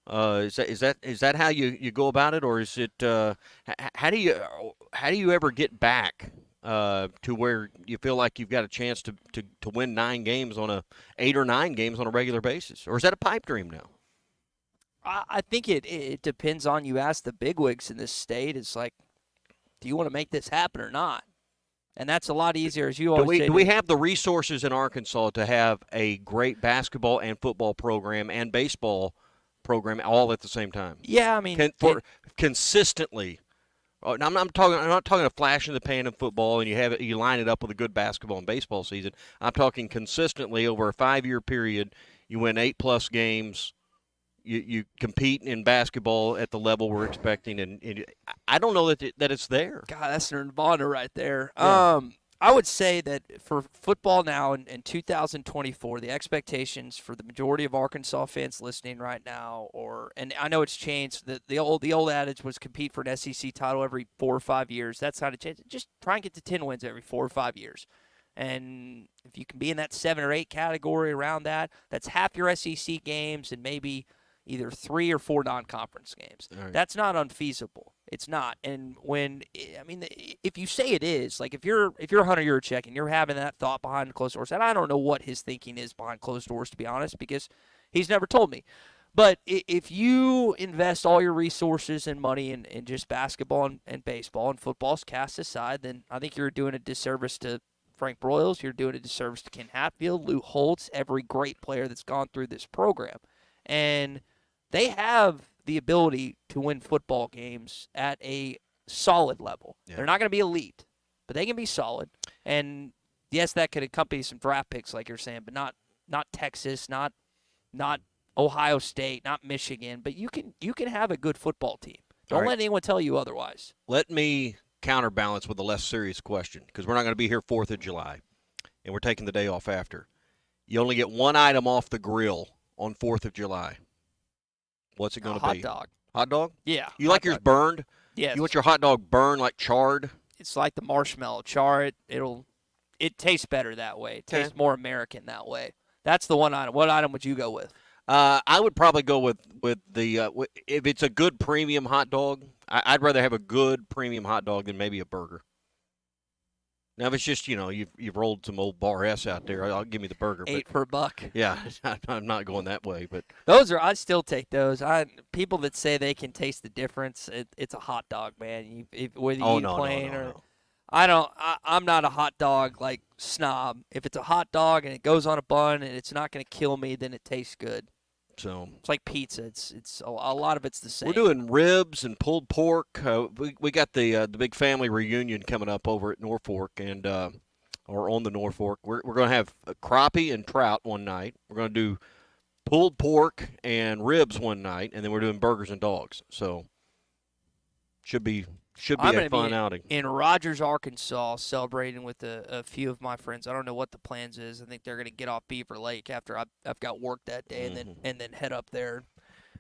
Is that how you go about it, or is it how do you ever get back to where you feel like you've got a chance to win 8 or 9 games on a regular basis, or is that a pipe dream now? I think it depends on, you ask the bigwigs in this state. It's like, do you want to make this happen or not? And that's a lot easier, as you always say. Do we have the resources in Arkansas to have a great basketball and football program and baseball program all at the same time? Yeah, I mean, consistently. I'm not talking a flash in the pan in football, and you line it up with a good basketball and baseball season. I'm talking consistently over a 5-year period. You win 8+ games. You compete in basketball at the level we're expecting, and I don't know that it's there. God, that's nirvana right there. Yeah. I would say that for football now in 2024, the expectations for the majority of Arkansas fans listening right now, and I know it's changed. The old adage was compete for an SEC title every 4 or 5 years. That's not a change. Just try and get to 10 wins every 4 or 5 years. And if you can be in that 7 or 8 category around that, that's half your SEC games and maybe either 3 or 4 non-conference games. Right. That's not unfeasible. It's not. And if you say it is, like if you're Hunter Yurachek and you're having that thought behind closed doors, and I don't know what his thinking is behind closed doors, to be honest, because he's never told me. But if you invest all your resources and money in just basketball and baseball and football's cast aside, then I think you're doing a disservice to Frank Broyles. You're doing a disservice to Ken Hatfield, Lou Holtz, every great player that's gone through this program. And they have the ability to win football games at a solid level. Yeah. They're not going to be elite, but they can be solid. And yes, that could accompany some draft picks, like you're saying, but not Texas, not Ohio State, not Michigan. But you can have a good football team. Don't let anyone tell you otherwise. Let me counterbalance with a less serious question, because we're not going to be here 4th of July, and we're taking the day off after. You only get one item off the grill on 4th of July. What's it going to be? Hot dog. Hot dog? Yeah. You like yours burned? Yeah. You want your hot dog burned, like charred? It's like the marshmallow. Char it. It tastes better that way. It tastes more American that way. That's the one item. What item would you go with? I would probably go with the if it's a good premium hot dog. I'd rather have a good premium hot dog than maybe a burger. Now, if it's just, you've rolled some old Bar S out there, I'll give me the burger. 8 for a buck. Yeah, I'm not going that way. But I'd still take those. People that say they can taste the difference, it's a hot dog, man. Whether you eat plain or I'm not a hot dog like snob. If it's a hot dog and it goes on a bun and it's not going to kill me, then it tastes good. So it's like pizza. It's a lot of it's the same. We're doing ribs and pulled pork. We got the big family reunion coming up over at Norfolk or on the Norfolk. We're going to have a crappie and trout one night. We're going to do pulled pork and ribs one night, and then we're doing burgers and dogs. So should be a fun outing. In Rogers, Arkansas, celebrating with a few of my friends. I don't know what the plans is. I think they're going to get off Beaver Lake after I've got work that day, and then head up there,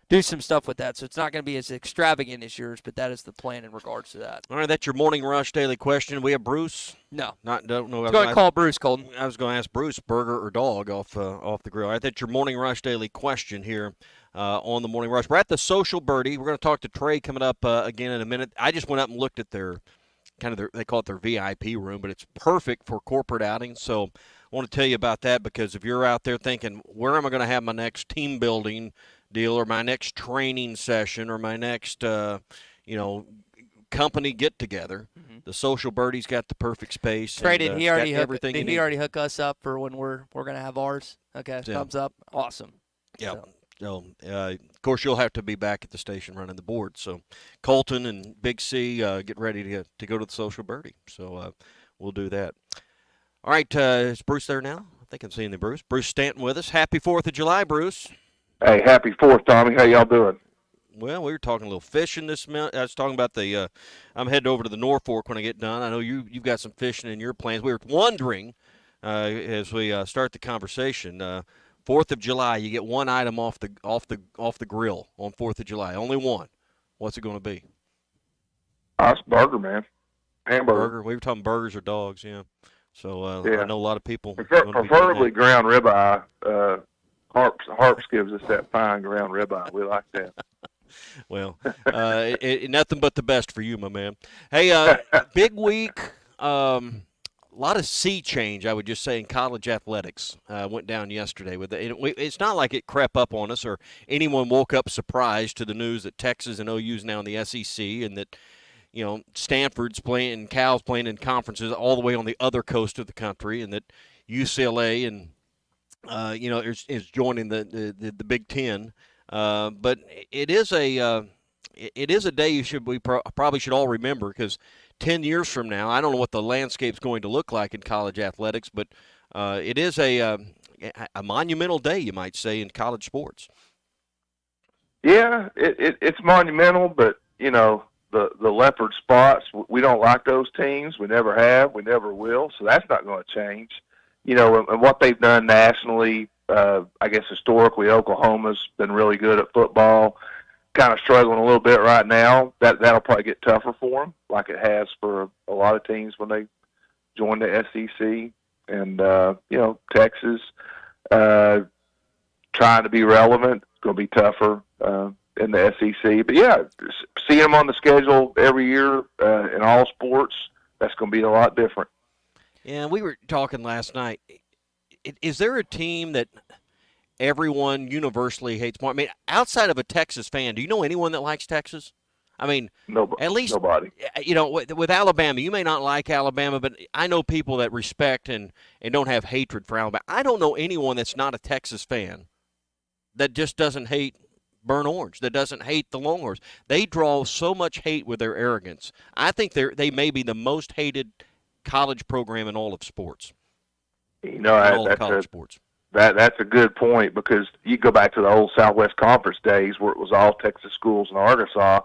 do some stuff with that. So it's not going to be as extravagant as yours, but that is the plan in regards to that. All right, that's your Morning Rush Daily Question. We have Bruce. No, don't know. Go ahead and call Bruce, Colton. I was going to ask Bruce, burger or dog off the grill. All right, that's your Morning Rush Daily Question here. On the Morning Rush. We're at the Social Birdie. We're going to talk to Trey coming up again in a minute. I just went up and looked at their they call it their VIP room, but it's perfect for corporate outings. So I want to tell you about that, because if you're out there thinking, where am I going to have my next team building deal or my next training session or my next, company get-together, the Social Birdie's got the perfect space. Trey, did he already hook us up for when we're going to have ours? Okay, yeah. Thumbs up. Awesome. Yeah. So, of course, you'll have to be back at the station running the board. So, Colton and Big C, get ready to go to the Social Birdie. So, we'll do that. All right, is Bruce there now? I think I'm seeing the Bruce. Bruce Stanton with us. Happy 4th of July, Bruce. Hey, happy 4th, Tommy. How y'all doing? Well, we were talking a little fishing this minute. I was talking about I'm heading over to the Norfolk when I get done. I know you've got some fishing in your plans. We were wondering, as we start the conversation, 4th of July, you get one item off the grill on 4th of July. Only one. What's it going to be? It's burger, man. Hamburger. Burger. We were talking burgers or dogs, yeah. So yeah. I know a lot of people. Preferably ground ribeye. Harps gives us that fine ground ribeye. We like that. Well, nothing but the best for you, my man. Hey, big week. A lot of sea change, I would just say, in college athletics went down yesterday. It's not like it crept up on us or anyone woke up surprised to the news that Texas and OU's now in the SEC and that, Stanford's playing and Cal's playing in conferences all the way on the other coast of the country, and that UCLA and is joining the Big Ten. But it is it is a day we probably should all remember, because 10 years from now, I don't know what the landscape's going to look like in college athletics, but it is a monumental day, you might say, in college sports. Yeah, it's monumental, but, the leopard spots, we don't like those teams. We never have. We never will. So that's not going to change. And what they've done nationally, I guess historically, Oklahoma's been really good at football, kind of struggling a little bit right now. That'll probably get tougher for them, like it has for a lot of teams when they join the SEC. And, Texas, trying to be relevant, it's going to be tougher in the SEC. But, yeah, seeing them on the schedule every year in all sports, that's going to be a lot different. Yeah, we were talking last night. Is there a team that everyone universally hates more? I mean, outside of a Texas fan, do you know anyone that likes Texas? I mean, at least nobody. With Alabama, you may not like Alabama, but I know people that respect and don't have hatred for Alabama. I don't know anyone that's not a Texas fan that just doesn't hate Burnt Orange, that doesn't hate the Longhorns. They draw so much hate with their arrogance. I think they may be the most hated college program in all of sports. That's a good point, because you go back to the old Southwest Conference days where it was all Texas schools and Arkansas.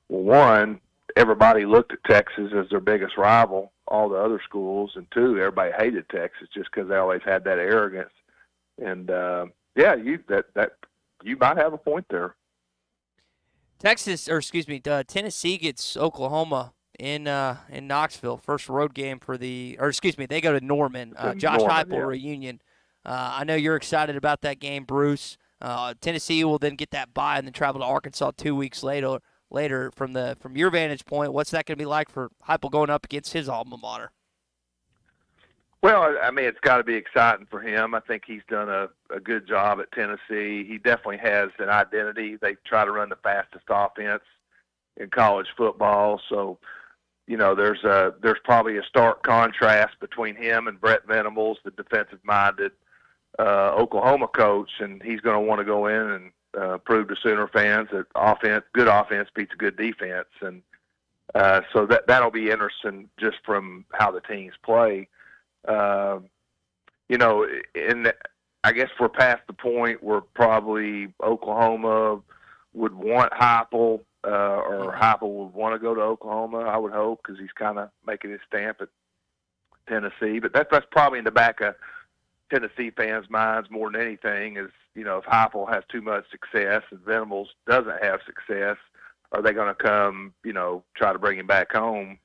Well, one, everybody looked at Texas as their biggest rival, all the other schools, and two, everybody hated Texas just because they always had that arrogance. And you might have a point there. Tennessee gets Oklahoma in Knoxville. First road game they go to Norman. Josh Heupel reunion. I know you're excited about that game, Bruce. Tennessee will then get that bye and then travel to Arkansas 2 weeks later. From your vantage point, what's that going to be like for Heupel going up against his alma mater? Well, I mean, it's got to be exciting for him. I think he's done a good job at Tennessee. He definitely has an identity. They try to run the fastest offense in college football. So, there's probably a stark contrast between him and Brett Venables, the defensive-minded Oklahoma coach, and he's going to want to go in and prove to Sooner fans that good offense beats a good defense. And so that'll be interesting just from how the teams play. And I guess we're past the point where probably Oklahoma would want Heupel, or Heupel would want to go to Oklahoma, I would hope, because he's kind of making his stamp at Tennessee. But that's probably in the back of Tennessee fans' minds more than anything is, if Heupel has too much success and Venables doesn't have success, are they going to come, try to bring him back home?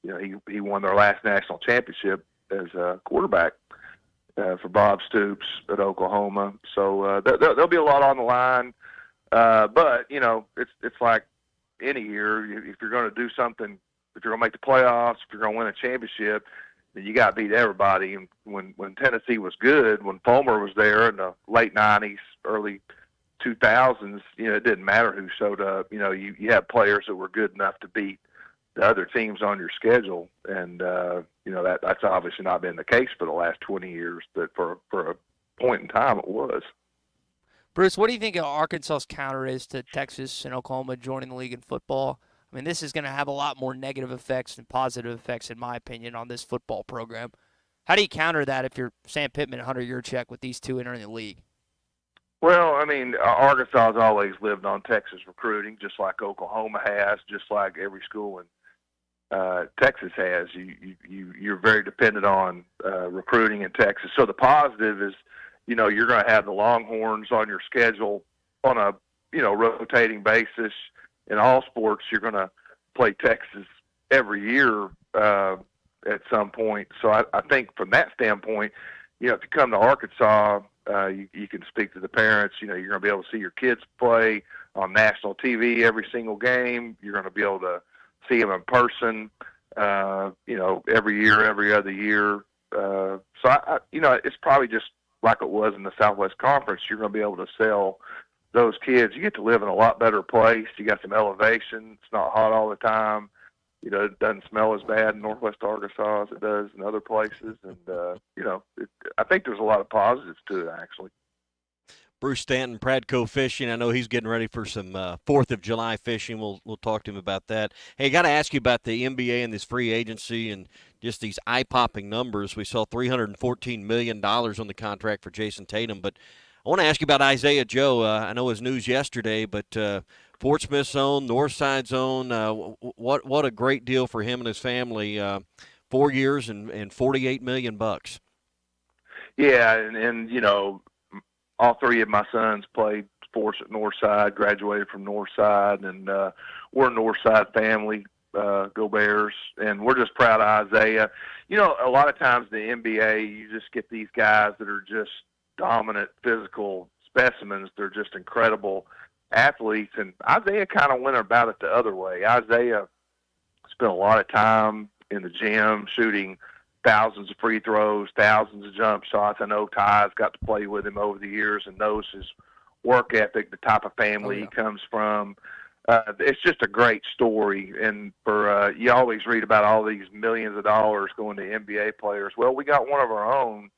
He won their last national championship as a quarterback for Bob Stoops at Oklahoma. So there'll be a lot on the line. But, it's like any year, if you're going to do something, if you're going to make the playoffs, if you're going to win a championship, then you got to beat everybody. And when Tennessee was good, when Fulmer was there in the late 90s, early 2000s, it didn't matter who showed up. You had players that were good enough to beat the other teams on your schedule. And, that's obviously not been the case for the last 20 years, but for a point in time it was. Bruce, what do you think Arkansas's counter is to Texas and Oklahoma joining the league in football? I mean, this is going to have a lot more negative effects than positive effects, in my opinion, on this football program. How do you counter that if you're Sam Pittman and Hunter Yurchek with these two entering the league? Well, I mean, Arkansas has always lived on Texas recruiting, just like Oklahoma has, just like every school in Texas has. You're very dependent on recruiting in Texas. So the positive is, you're going to have the Longhorns on your schedule on a, rotating basis. In all sports, you're going to play Texas every year at some point. So I think from that standpoint, if you come to Arkansas, you can speak to the parents. You're going to be able to see your kids play on national TV every single game. You're going to be able to see them in person, every year, every other year. So it's probably just like it was in the Southwest Conference. You're going to be able to sell those kids. You get to live in a lot better place. You got some elevation. It's not hot all the time. It doesn't smell as bad in Northwest Arkansas as it does in other places. And, I think there's a lot of positives to it, actually. Bruce Stanton, Pradco Fishing. I know he's getting ready for some 4th of July fishing. We'll talk to him about that. Hey, got to ask you about the NBA and this free agency and just these eye-popping numbers. We saw $314 million on the contract for Jason Tatum, but I want to ask you about Isaiah Joe. I know it was news yesterday, but Fort Smith's own, Northside's own. What a great deal for him and his family. 4 years and $48 million. Yeah, and you know, all three of my sons played sports at Northside, graduated from Northside, and we're a Northside family. Go Bears, and we're just proud of Isaiah. You know, a lot of times in the NBA, you just get these guys that are just dominant physical specimens. They're just incredible athletes, and Isaiah kind of went about it the other way. Isaiah spent a lot of time in the gym shooting thousands of free throws, thousands of jump shots. I know Ty's got to play with him over the years and knows his work ethic, the type of family he comes from. It's just a great story. And for you always read about all these millions of dollars going to NBA players. Well, we got one of our own,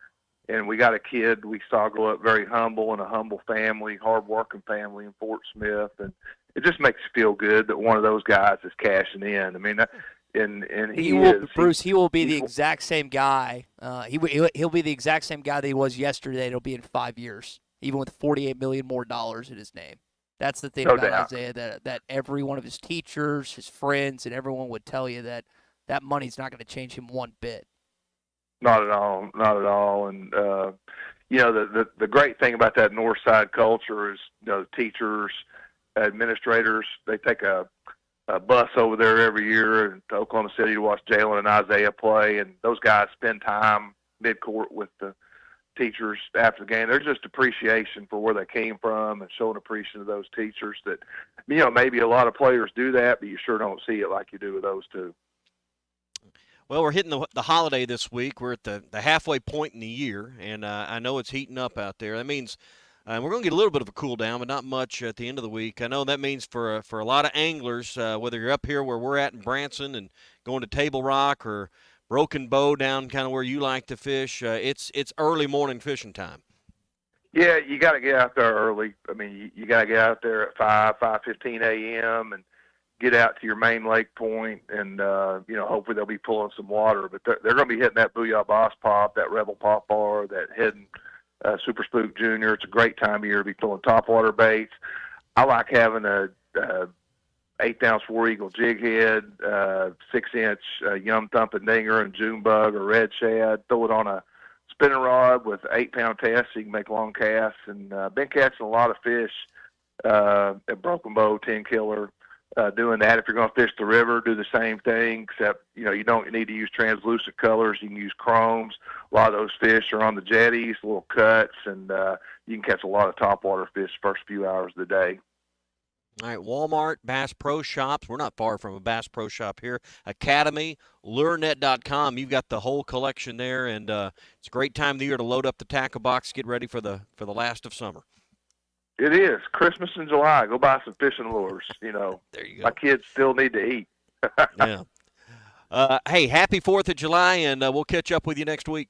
and we got a kid we saw grow up very humble in a humble family, hard-working family in Fort Smith. And it just makes you feel good that one of those guys is cashing in. I mean, and he will, is. Bruce, he will be the exact same guy. He'll be the exact same guy that he was yesterday. It'll be in 5 years, even with $48 million more in his name. That's the thing No about doubt. Isaiah, that every one of his teachers, his friends, and everyone would tell you that money's not going to change him one bit. Not at all, not at all. And you know, the great thing about that North Side culture is, you know, teachers, administrators, they take a bus over there every year to Oklahoma City to watch Jalen and Isaiah play, and those guys spend time mid-court with the teachers after the game. There's just appreciation for where they came from and showing appreciation to those teachers that, you know, maybe a lot of players do that, but you sure don't see it like you do with those two. Well, we're hitting the holiday this week. We're at the halfway point in the year, and I know it's heating up out there. That means we're going to get a little bit of a cool down, but not much at the end of the week. I know that means for a lot of anglers, whether you're up here where we're at in Branson and going to Table Rock or Broken Bow down kind of where you like to fish, it's early morning fishing time. Yeah, you got to get out there early. I mean, you got to get out there at 5:15 a.m. and get out to your main lake point, and you know, hopefully they'll be pulling some water. But they're going to be hitting that Booyah Boss Pop, that Rebel Pop Bar, that Hidden Super Spook Junior. It's a great time of year to be pulling topwater baits. I like having a 8-ounce War Eagle jig head, 6-inch Yum Thumping Dinger and June Bug or Red Shad. Throw it on a spinning rod with 8-pound test so you can make long casts. And been catching a lot of fish at Broken Bow, 10 Killer. Doing that. If you're going to fish the river, do the same thing, except, you know, you don't need to use translucent colors. You can use chromes. A lot of those fish are on the jetties, little cuts, and you can catch a lot of topwater fish first few hours of the day. All right, Walmart, Bass Pro Shops. We're not far from a Bass Pro Shop here. Academy, LureNet.com. You've got the whole collection there, and it's a great time of the year to load up the tackle box, get ready for the last of summer. It is. Christmas in July. Go buy some fishing lures. You know, there you go. My kids still need to eat. Yeah. Hey, happy 4th of July, and we'll catch up with you next week.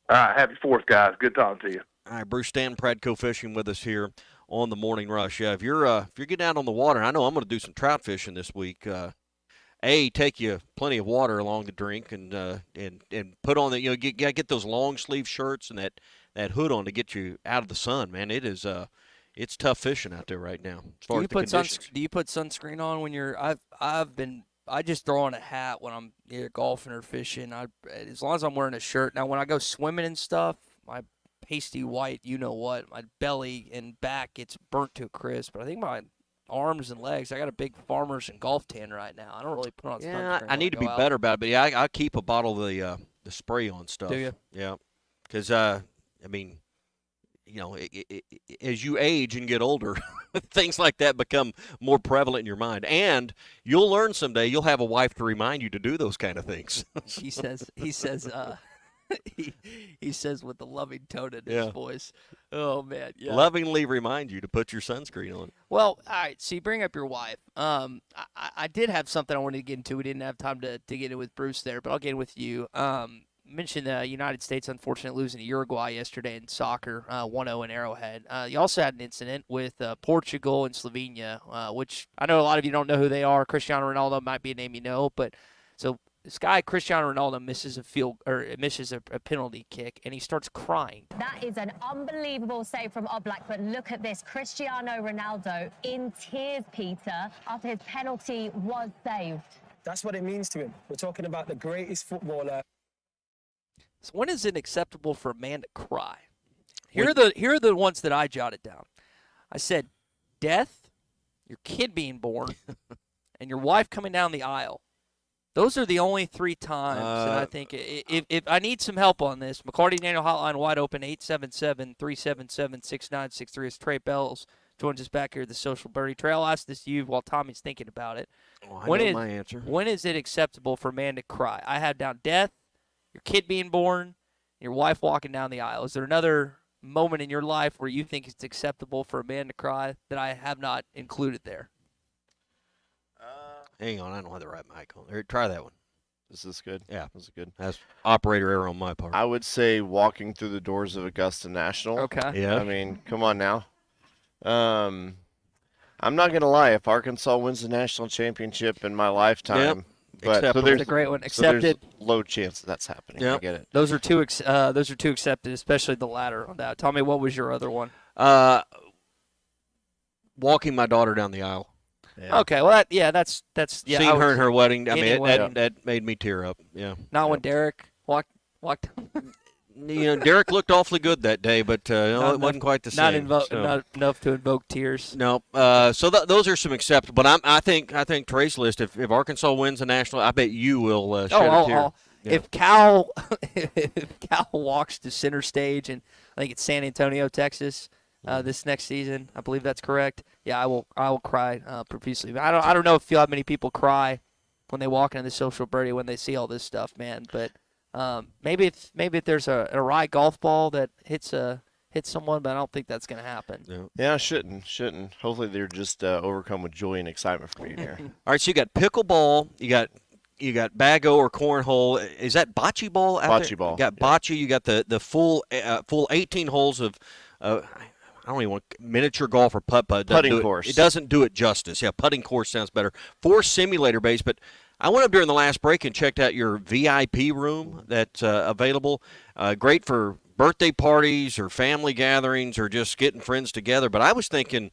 All right, happy 4th, guys. Good talking to you. All right, Bruce Stanton, Pradco Fishing with us here on the Morning Rush. Yeah, if you're getting out on the water, I know I'm going to do some trout fishing this week. Take you plenty of water along to drink, and put on the, you know, get those long sleeve shirts and that hood on to get you out of the sun, man. It is it's tough fishing out there right now. As far as the conditions. Do you put sunscreen on when you're? I just throw on a hat when I'm either golfing or fishing. As long as I'm wearing a shirt. Now, when I go swimming and stuff, my pasty white, you know what, my belly and back gets burnt to a crisp. But I think my arms and legs, I got a big farmer's and golf tan right now. I don't really put on sunscreen. I need to be better about it. But yeah, I keep a bottle of the spray on stuff. Do you? Yeah, because I mean, you know, as you age and get older, things like that become more prevalent in your mind. And you'll learn someday you'll have a wife to remind you to do those kind of things. he says with the loving tone in his voice. Oh, man. Yeah. Lovingly remind you to put your sunscreen on. Well, all right. So you bring up your wife. I did have something I wanted to get into. We didn't have time to get it with Bruce there, but I'll get it with you. mentioned the United States, unfortunately, losing to Uruguay yesterday in soccer, 1-0 in Arrowhead. You also had an incident with Portugal and Slovenia, which I know a lot of you don't know who they are. Cristiano Ronaldo might be a name you know, but so this guy, Cristiano Ronaldo, misses a penalty kick, and he starts crying. That is an unbelievable save from Oblak, but look at this. Cristiano Ronaldo in tears, Peter, after his penalty was saved. That's what it means to him. We're talking about the greatest footballer. So when is it acceptable for a man to cry? Here are the ones that I jotted down. I said death, your kid being born, and your wife coming down the aisle. Those are the only 3 times, and I think if I need some help on this, McLarty Daniel Hotline wide open, 877-377-6963. As Trey Bells joins us back here at the Social Birdie. Trey, I'll ask this to you while Tommy's thinking about it. Oh, I know my answer. When is it acceptable for a man to cry? I have down death, your kid being born, your wife walking down the aisle. Is there another moment in your life where you think it's acceptable for a man to cry that I have not included there? Hang on, I don't have the right mic on. Here, try that one. This is good. Yeah. This is good. That's operator error on my part. I would say walking through the doors of Augusta National. Okay. Yeah. I mean, come on now. I'm not going to lie. If Arkansas wins the national championship in my lifetime, but Acceptable. That's a great one. Accepted. So low chance that's happening. Yep. I get it. Those are two accepted, especially the latter on that. Tell me, what was your other one? Walking my daughter down the aisle. Yeah. Okay, well, that's Seeing her in her wedding, I mean, wedding. that made me tear up. Yeah. Not when Derek walked. Derek looked awfully good that day, but it wasn't quite the same. Not enough to invoke tears. No. So those are some acceptable. But I think Trey's list. If Arkansas wins the national, I bet you will shed a tear. Yeah. If Cal walks to center stage, and I think it's San Antonio, Texas, this next season, I believe that's correct. Yeah, I will cry profusely. But I don't know if you'll have many people cry when they walk into the Social Birdie when they see all this stuff, man. But maybe if there's a right golf ball that hits someone, but I don't think that's going to happen. Yeah, shouldn't. Hopefully they're just overcome with joy and excitement for being here. All right, so you got pickleball, you got bago or cornhole. Is that bocce ball out there? Bocce ball. You got bocce. You got the full 18 holes of I don't even want miniature golf or putt-putt. Putting course. It doesn't do it justice. Yeah, putting course sounds better. 4 simulator bays, but I went up during the last break and checked out your VIP room that's available. Great for birthday parties or family gatherings or just getting friends together. But I was thinking,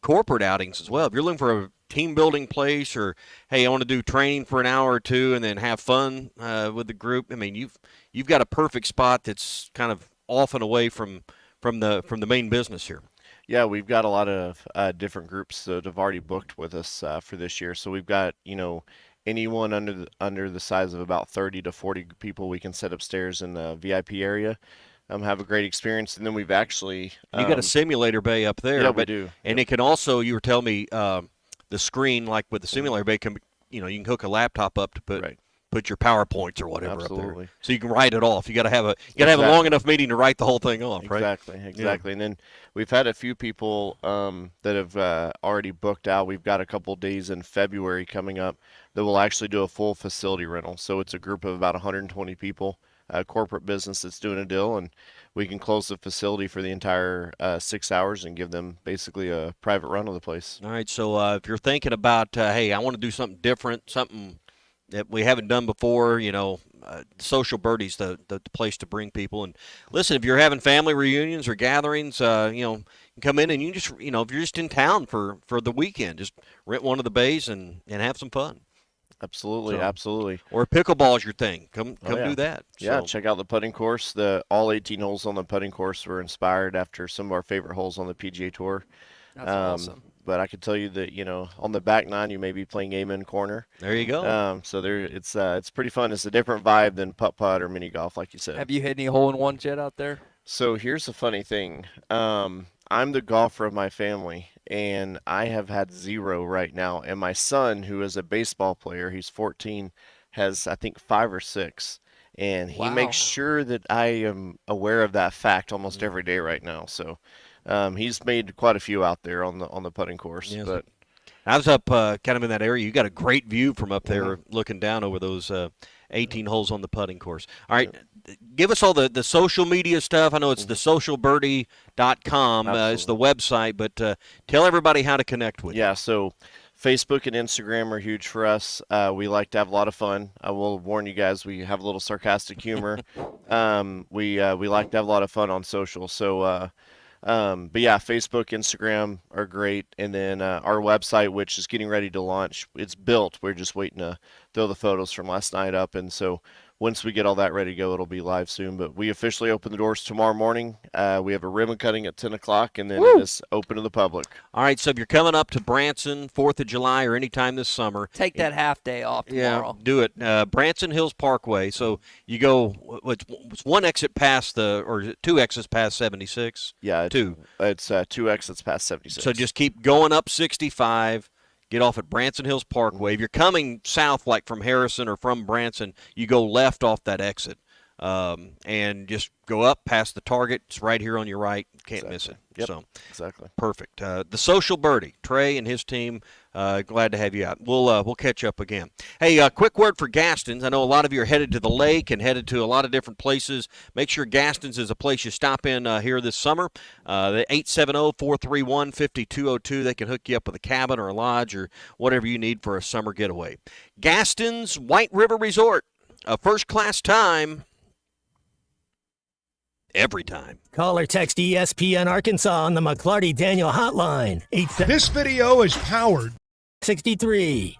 corporate outings as well. If you're looking for a team-building place or, hey, I want to do training for an hour or two and then have fun with the group, I mean, you've got a perfect spot that's kind of off and away from the main business here. Yeah, we've got a lot of different groups that have already booked with us for this year. So we've got, anyone under the size of about 30 to 40 people we can set upstairs in the VIP area. Have a great experience. And then we've actually you got a simulator bay up there. Yeah, we do. And it can also, you were telling me, the screen, like with the simulator bay, can you can hook a laptop up to put your PowerPoints or whatever Absolutely. up there, so you can write it off. You got to have a long enough meeting to write the whole thing off, right? Exactly. And then we've had a few people that have already booked out. We've got a couple days in February coming up that will actually do a full facility rental. So it's a group of about 120 people, a corporate business that's doing a deal, and we can close the facility for the entire 6 hours and give them basically a private run of the place. All right. So if you're thinking about, hey, I want to do something different, something that we haven't done before, Social Birdie's the place to bring people. And listen, if you're having family reunions or gatherings, you can come in and you just, if you're just in town for the weekend, just rent one of the bays and have some fun. Absolutely. Or pickleball is your thing. Come do that. Yeah, check out the putting course. All 18 holes on the putting course were inspired after some of our favorite holes on the PGA Tour. That's awesome. But I can tell you that, on the back nine, you may be playing Amen Corner. There you go. So it's pretty fun. It's a different vibe than putt-putt or mini golf, like you said. Have you hit any hole-in-ones yet out there? So here's the funny thing. I'm the golfer of my family, and I have had 0 right now. And my son, who is a baseball player, he's 14, has, I think, 5 or 6. And he makes sure that I am aware of that fact almost every day right now. So he's made quite a few out there on the putting course. Yes. But I was up kind of in that area. You got a great view from up there looking down over those 18 holes on the putting course. All right, give us all the social media stuff. I know it's the socialbirdie.com is the website, but tell everybody how to connect with you. Yeah, so Facebook and Instagram are huge for us. We like to have a lot of fun. I will warn you guys, we have a little sarcastic humor. We like to have a lot of fun on social. So, but yeah, Facebook, Instagram are great. And then our website, which is getting ready to launch, it's built. We're just waiting to throw the photos from last night up. And so once we get all that ready to go, it'll be live soon. But we officially open the doors tomorrow morning. We have a ribbon cutting at 10 o'clock, and then it's open to the public. All right, so if you're coming up to Branson, 4th of July, or any time this summer. Take that half day off tomorrow. Yeah, do it. Branson Hills Parkway. So you go, it's one exit past or two exits past 76? Yeah, two. It's 2 exits past 76. So just keep going up 65. Get off at Branson Hills Parkway. If you're coming south, like from Harrison or from Branson, you go left off that exit and just go up past the Target. It's right here on your right. Can't miss it. Yep, so exactly. Perfect. The Social Birdie, Trey and his team, glad to have you out. We'll catch up again. Hey, quick word for Gaston's. I know a lot of you are headed to the lake and headed to a lot of different places. Make sure Gaston's is a place you stop in here this summer. The 870-431-5202. They can hook you up with a cabin or a lodge or whatever you need for a summer getaway. Gaston's White River Resort, a first-class time. Every time. Call or text ESPN Arkansas on the McLarty Daniel hotline. This video is powered 63.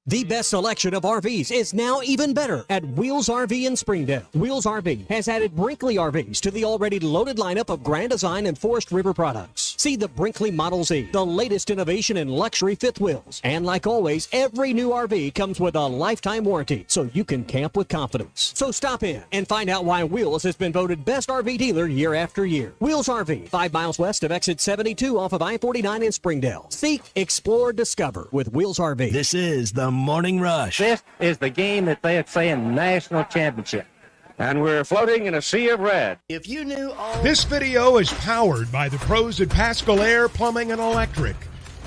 The best selection of RVs is now even better at Wheels RV in Springdale. Wheels RV has added Brinkley RVs to the already loaded lineup of Grand Design and Forest River products. See the Brinkley Model Z, the latest innovation in luxury fifth wheels. And like always, every new RV comes with a lifetime warranty, so you can camp with confidence. So stop in and find out why Wheels has been voted best RV dealer year after year. Wheels RV, 5 miles west of exit 72 off of I-49 in Springdale. Seek, explore, discover with Wheels RV. This is the Morning Rush. This is the game that they say in national championship. And we're floating in a sea of red. If you knew all... This video is powered by the pros at Pascal Air Plumbing and Electric.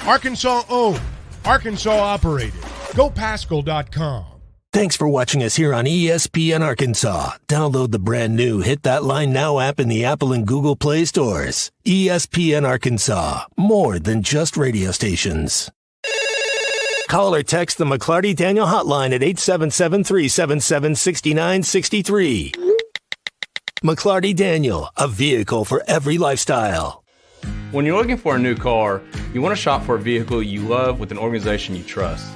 Arkansas owned, Arkansas operated. GoPascal.com. Thanks for watching us here on ESPN Arkansas. Download the brand new Hit That Line Now app in the Apple and Google Play stores. ESPN Arkansas, more than just radio stations. Call or text the McLarty Daniel hotline at 877-377-6963. McLarty Daniel, a vehicle for every lifestyle. When you're looking for a new car, you want to shop for a vehicle you love with an organization you trust.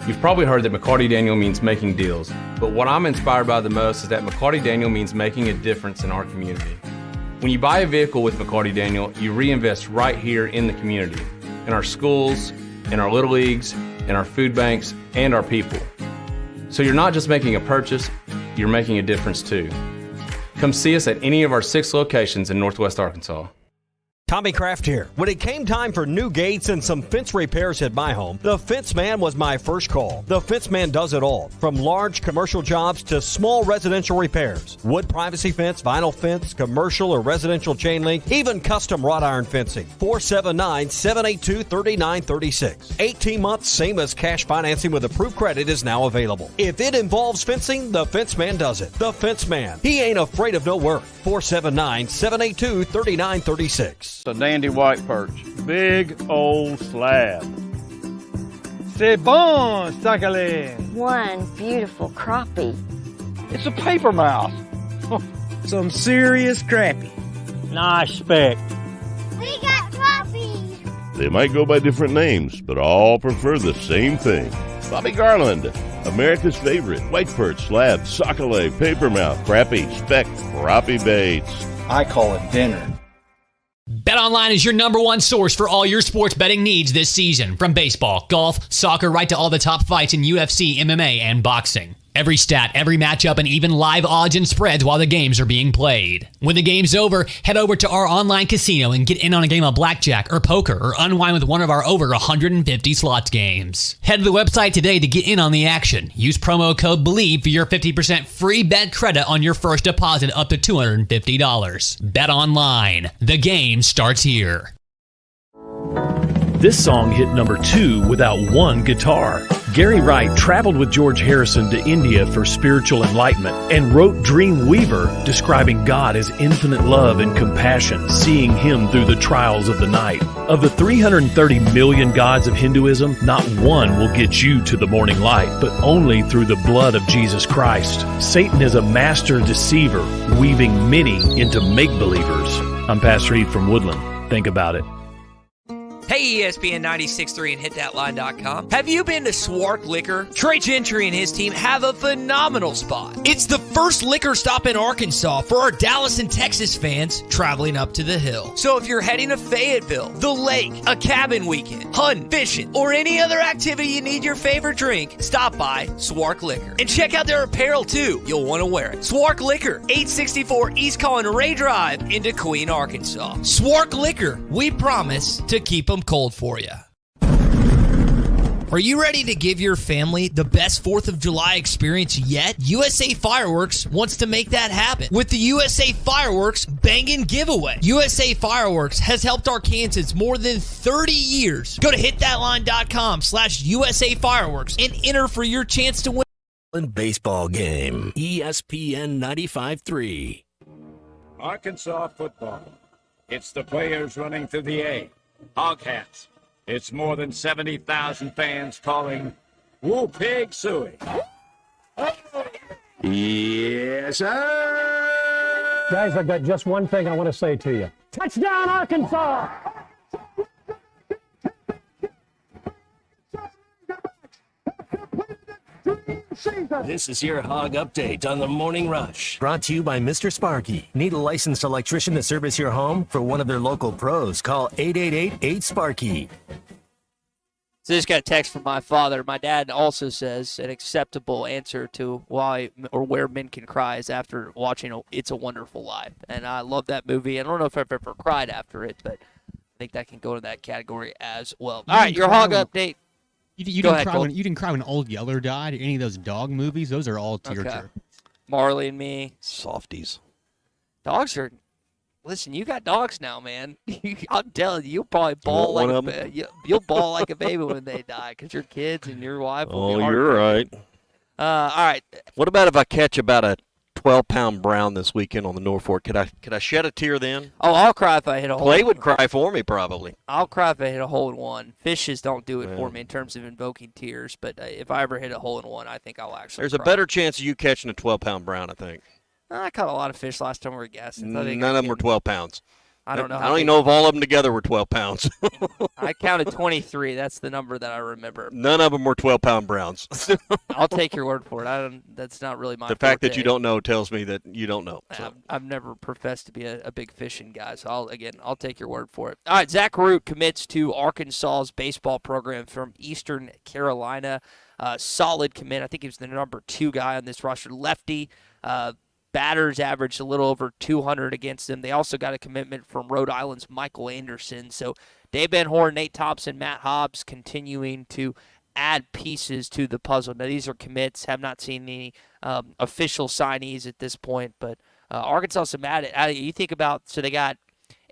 You've probably heard that McLarty Daniel means making deals, but what I'm inspired by the most is that McLarty Daniel means making a difference in our community. When you buy a vehicle with McLarty Daniel, you reinvest right here in the community, in our schools, in our little leagues, in our food banks, and our people. So you're not just making a purchase, you're making a difference too. Come see us at any of our 6 locations in Northwest Arkansas. Tommy Kraft here. When it came time for new gates and some fence repairs at my home, the Fence Man was my first call. The Fence Man does it all, from large commercial jobs to small residential repairs. Wood privacy fence, vinyl fence, commercial or residential chain link, even custom wrought iron fencing. 479-782-3936. 18 months, same as cash financing with approved credit is now available. If it involves fencing, the Fence Man does it. The Fence Man. He ain't afraid of no work. 479-782-3936. A dandy white perch. Big old slab. C'est bon, sacalé. One beautiful crappie. It's a paper mouse. Some serious crappie. Nice speck. We got crappies. They might go by different names, but all prefer the same thing. Bobby Garland, America's favorite white perch, slab, sockeye, papermouth, crappie, speck, crappie baits. I call it dinner. BetOnline is your number one source for all your sports betting needs this season. From baseball, golf, soccer, right to all the top fights in UFC, MMA, and boxing. Every stat, every matchup, and even live odds and spreads while the games are being played. When the game's over, head over to our online casino and get in on a game of blackjack or poker or unwind with one of our over 150 slots games. Head to the website today to get in on the action. Use promo code BELIEVE for your 50% free bet credit on your first deposit up to $250. Bet online. The game starts here. This song hit number 2 without one guitar. Gary Wright traveled with George Harrison to India for spiritual enlightenment and wrote Dream Weaver, describing God as infinite love and compassion, seeing him through the trials of the night. Of the 330 million gods of Hinduism, not one will get you to the morning light, but only through the blood of Jesus Christ. Satan is a master deceiver, weaving many into make-believers. I'm Pastor Heath from Woodland. Think about it. Hey, ESPN 96.3 and hitthatline.com. Have you been to Swark Liquor? Trey Gentry and his team have a phenomenal spot. It's the first liquor stop in Arkansas for our Dallas and Texas fans traveling up to the hill. So if you're heading to Fayetteville, the lake, a cabin weekend, hunting, fishing, or any other activity you need your favorite drink, stop by Swark Liquor. And check out their apparel too. You'll want to wear it. Swark Liquor, 864 East Collin Ray Drive into Queen, Arkansas. Swark Liquor, we promise to keep them cold for you. Are you ready to give your family the best 4th of July experience yet? USA Fireworks wants to make that happen with the USA Fireworks Bangin' Giveaway. USA Fireworks has helped Arkansans more than 30 years. Go to hitthatline.com/USA Fireworks and enter for your chance to win. Baseball game. ESPN 95.3. Arkansas football. It's the players running through the A. Hoghats. It's more than 70,000 fans calling Woo Pig Suey. Yes, sir. Guys, I've got just one thing I want to say to you. Touchdown, Arkansas! This is your Hog Update on the Morning Rush. Brought to you by Mr. Sparky. Need a licensed electrician to service your home? For one of their local pros, call 888-8-SPARKY. So I just got a text from my father. My dad also says an acceptable answer to why or where men can cry is after watching It's a Wonderful Life. And I love that movie. I don't know if I've ever cried after it, but I think that can go in that category as well. All right, your Hog Update. You Go didn't ahead, cry when Old Yeller died, or any of those dog movies. Those are all tearjerkers. Marley and Me. Softies. Dogs are. Listen, you got dogs now, man. I'm telling you, you'll probably bawl you'll bawl like a baby when they die because your kids and your wife will be you're right. All right. What about if I catch about a 12-pound brown this weekend on the Norfolk? Could I shed a tear then? Oh, I'll cry if I hit a hole. Clay would cry for me probably. I'll cry if I hit a hole in one. Fishes don't do it for me in terms of invoking tears, but if I ever hit a hole in one, I think I'll actually There's cry. a better chance of you catching a 12-pound brown, I think. I caught a lot of fish last time we were guests. None of them were 12 pounds. I don't know. I don't even know if all of them together were 12 pounds. I counted 23. That's the number that I remember. None of them were 12-pound browns. I'll take your word for it. That's not really my The fact forte. that you don't know tells me that you don't know. So. I've never professed to be a big fishing guy, so I'll take your word for it. All right, Zach Root commits to Arkansas's baseball program from Eastern Carolina. Solid commit. I think he was the number 2 guy on this roster. Lefty. Batters averaged a little over 200 against them. They also got a commitment from Rhode Island's Michael Anderson. So Dave Van Horn, Nate Thompson, Matt Hobbs continuing to add pieces to the puzzle. Now, these are commits. Have not seen any official signees at this point. But Arkansas, some added. You think about, so they got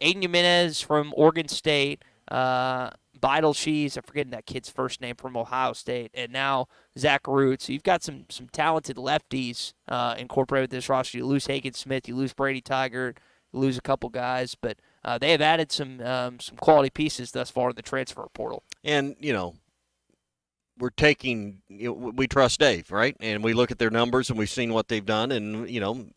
Aiden Jimenez from Oregon State, Beidel Shees, I'm forgetting that kid's first name, from Ohio State, and now Zach Root. So you've got some talented lefties incorporated with this roster. You lose Hagen Smith, you lose Brady Tigert, you lose a couple guys, but they have added some quality pieces thus far in the transfer portal. And, we're taking, we trust Dave, right? And we look at their numbers and we've seen what they've done, and,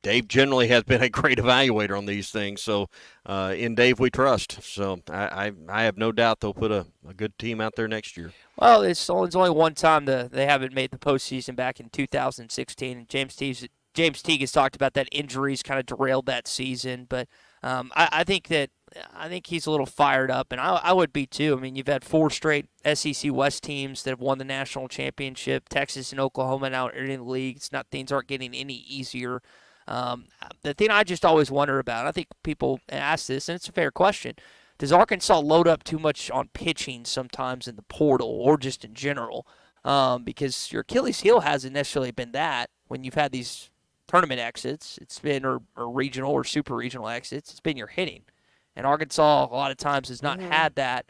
Dave generally has been a great evaluator on these things, so in Dave we trust. So I have no doubt they'll put a good team out there next year. Well, it's only one time they haven't made the postseason back in 2016, and James Teague has talked about that injuries kind of derailed that season, but I think he's a little fired up, and I would be too. I mean, you've had 4 straight SEC West teams that have won the national championship. Texas and Oklahoma now are in the league. Things aren't getting any easier. The thing I just always wonder about, and I think people ask this, and it's a fair question, does Arkansas load up too much on pitching sometimes in the portal or just in general? Because your Achilles heel hasn't necessarily been that when you've had these tournament exits. It's been or regional or super regional exits. It's been your hitting. And Arkansas a lot of times has not had that